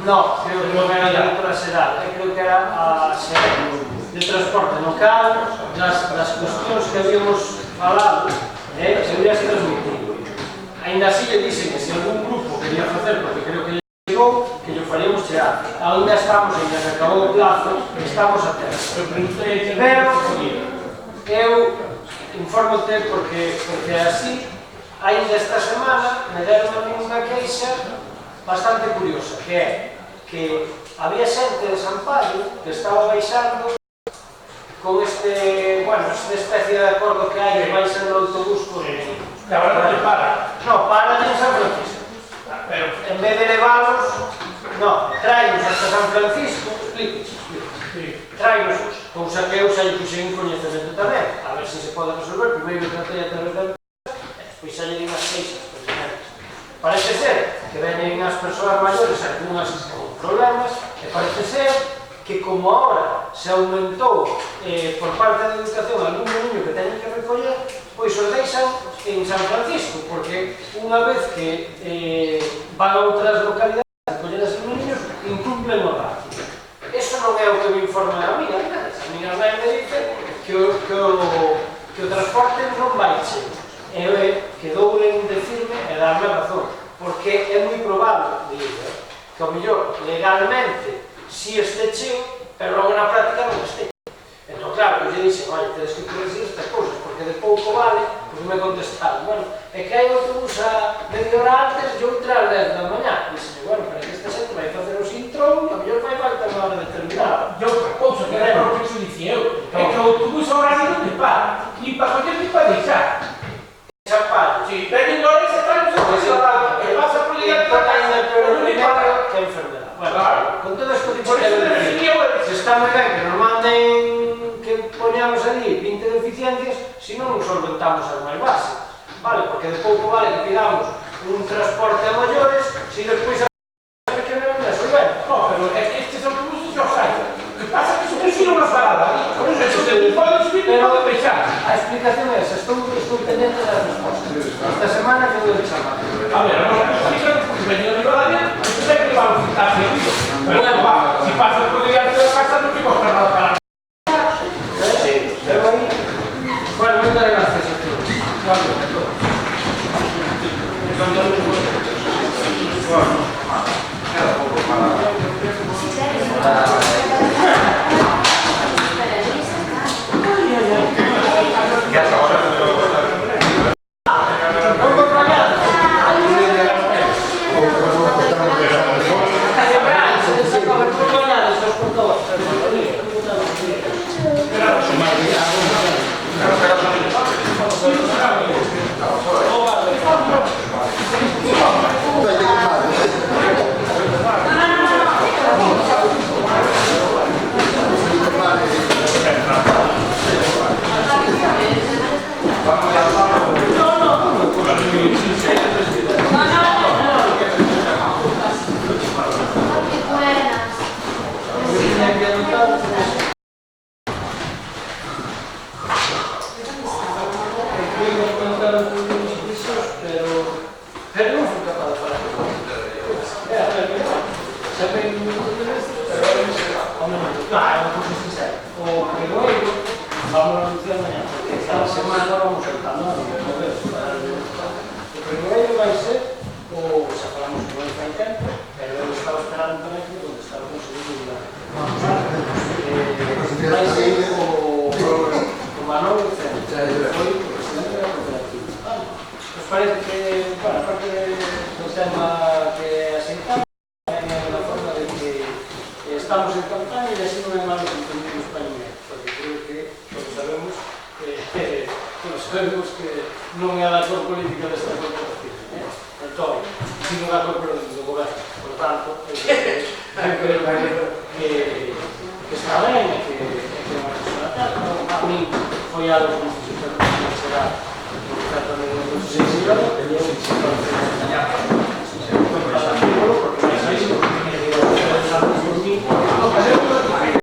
No, creo que non era a directora xeral, creo que era a xeral de transporte local, das cuestións que habíamos falado, se había se transmitido. Ainda así lle dixen que se algún grupo quería facer, porque creo que lle chegou, que lle faríamos chegar. Ainda estamos, ainda que acabou o plazo, estamos a terra. Pero eu informote porque así, ainda esta semana me deron a mí unha queixa bastante curiosa, que é que había xente de San Pablo que estaba baixando con esta especie de acordo que hai que baixa no autobús con... E agora non te para. No, para en San Francisco. Pero En vez de levarlos, no, traemos hasta San Francisco, explique. Traemos, cousa que eu xa lle puxen en coñecemento tamén, a ver se pode resolver. Primeiro tratei a través da empresa, despois xa lle digo as queixas. Parece ser que venen as persoas maiores algunhas con problemas, e parece ser que como ahora se aumentou por parte da educación algún niño que teñen que recoller, pois os deixan en San Francisco, porque unha vez que van a outras localidades a recoller a esos niños, incumplen o ratio. Eso non é o que me informa a mí, a internet me dice que o transporte non vai cheo. E quedoulen decirme e darme razón, porque é moi probable, digo, que ao mellor legalmente si este cheo, pero logo na práctica non este. Entón, claro, eu lle dixen, olha, tedes que corregir estas cousas, porque de pouco vale, porque me contestaron, bueno, é que hai autobús a media hora antes e outra ás 10 da mañá. Dixen, bueno, pero que esta xente vai facer os intros, a mellor vai falta unha hora determinada. E outra cousa, que era o que se dicía eu, é que o autobús ahora non te para, ni para coller ni para deixar. Champallo. Si, teñen horas e están no seu que pasa por ligar para casa, pero non me para. Que enfermedad. Bueno, Claro. con todo esto dicho Por que eso me decía eu, se está moi ben que nos manden que poñamos ali 20 deficiencias, se non solventamos as máis básicas, vale? Porque de pouco vale que pidamos un transporte a maiores, se despois a que non é solvente. no, pero é que estes autobuses xa os hai. O que pasa é que se puxeron unha parada, por eso se poden subir e poden baixar. A explicación é esa, estou pendente das respostas. Esta semana que vou chamar. A ver, non explican, porque veñen a Rivadavia, sempre vamos a ficar seguido. Pero bueno, va, si pasas por diante da casa non te costa nada para. Pero aí, bueno, moitas gracias a todos. Pero non fui capaz de falar con ele. Sempre moitas veces, pero ao menos, claro, é unha cousa sincera. O primeiro, vamos a anunciar mañá, porque esta semana vamos soltando a mover para o primeiro vai ser xa falamos con el fai tempo, pero eu estaba esperando tamén que onde estaba conseguindo vai ser o Manolo Centro, que foi o presidente da cooperativa. Nos parece que, bueno, aparte do tema que aceitamos, na forma de que estamos en campaña e así non é malo que entendemos español, porque creo que todos sabemos que non é a da cor política desta corporación. Entón, si non é a cor política do goberno, por tanto, creo que está ben e que é unha persona tal, a mí foi algo que se será un certo de sensibilidade, que eu se pode enseñar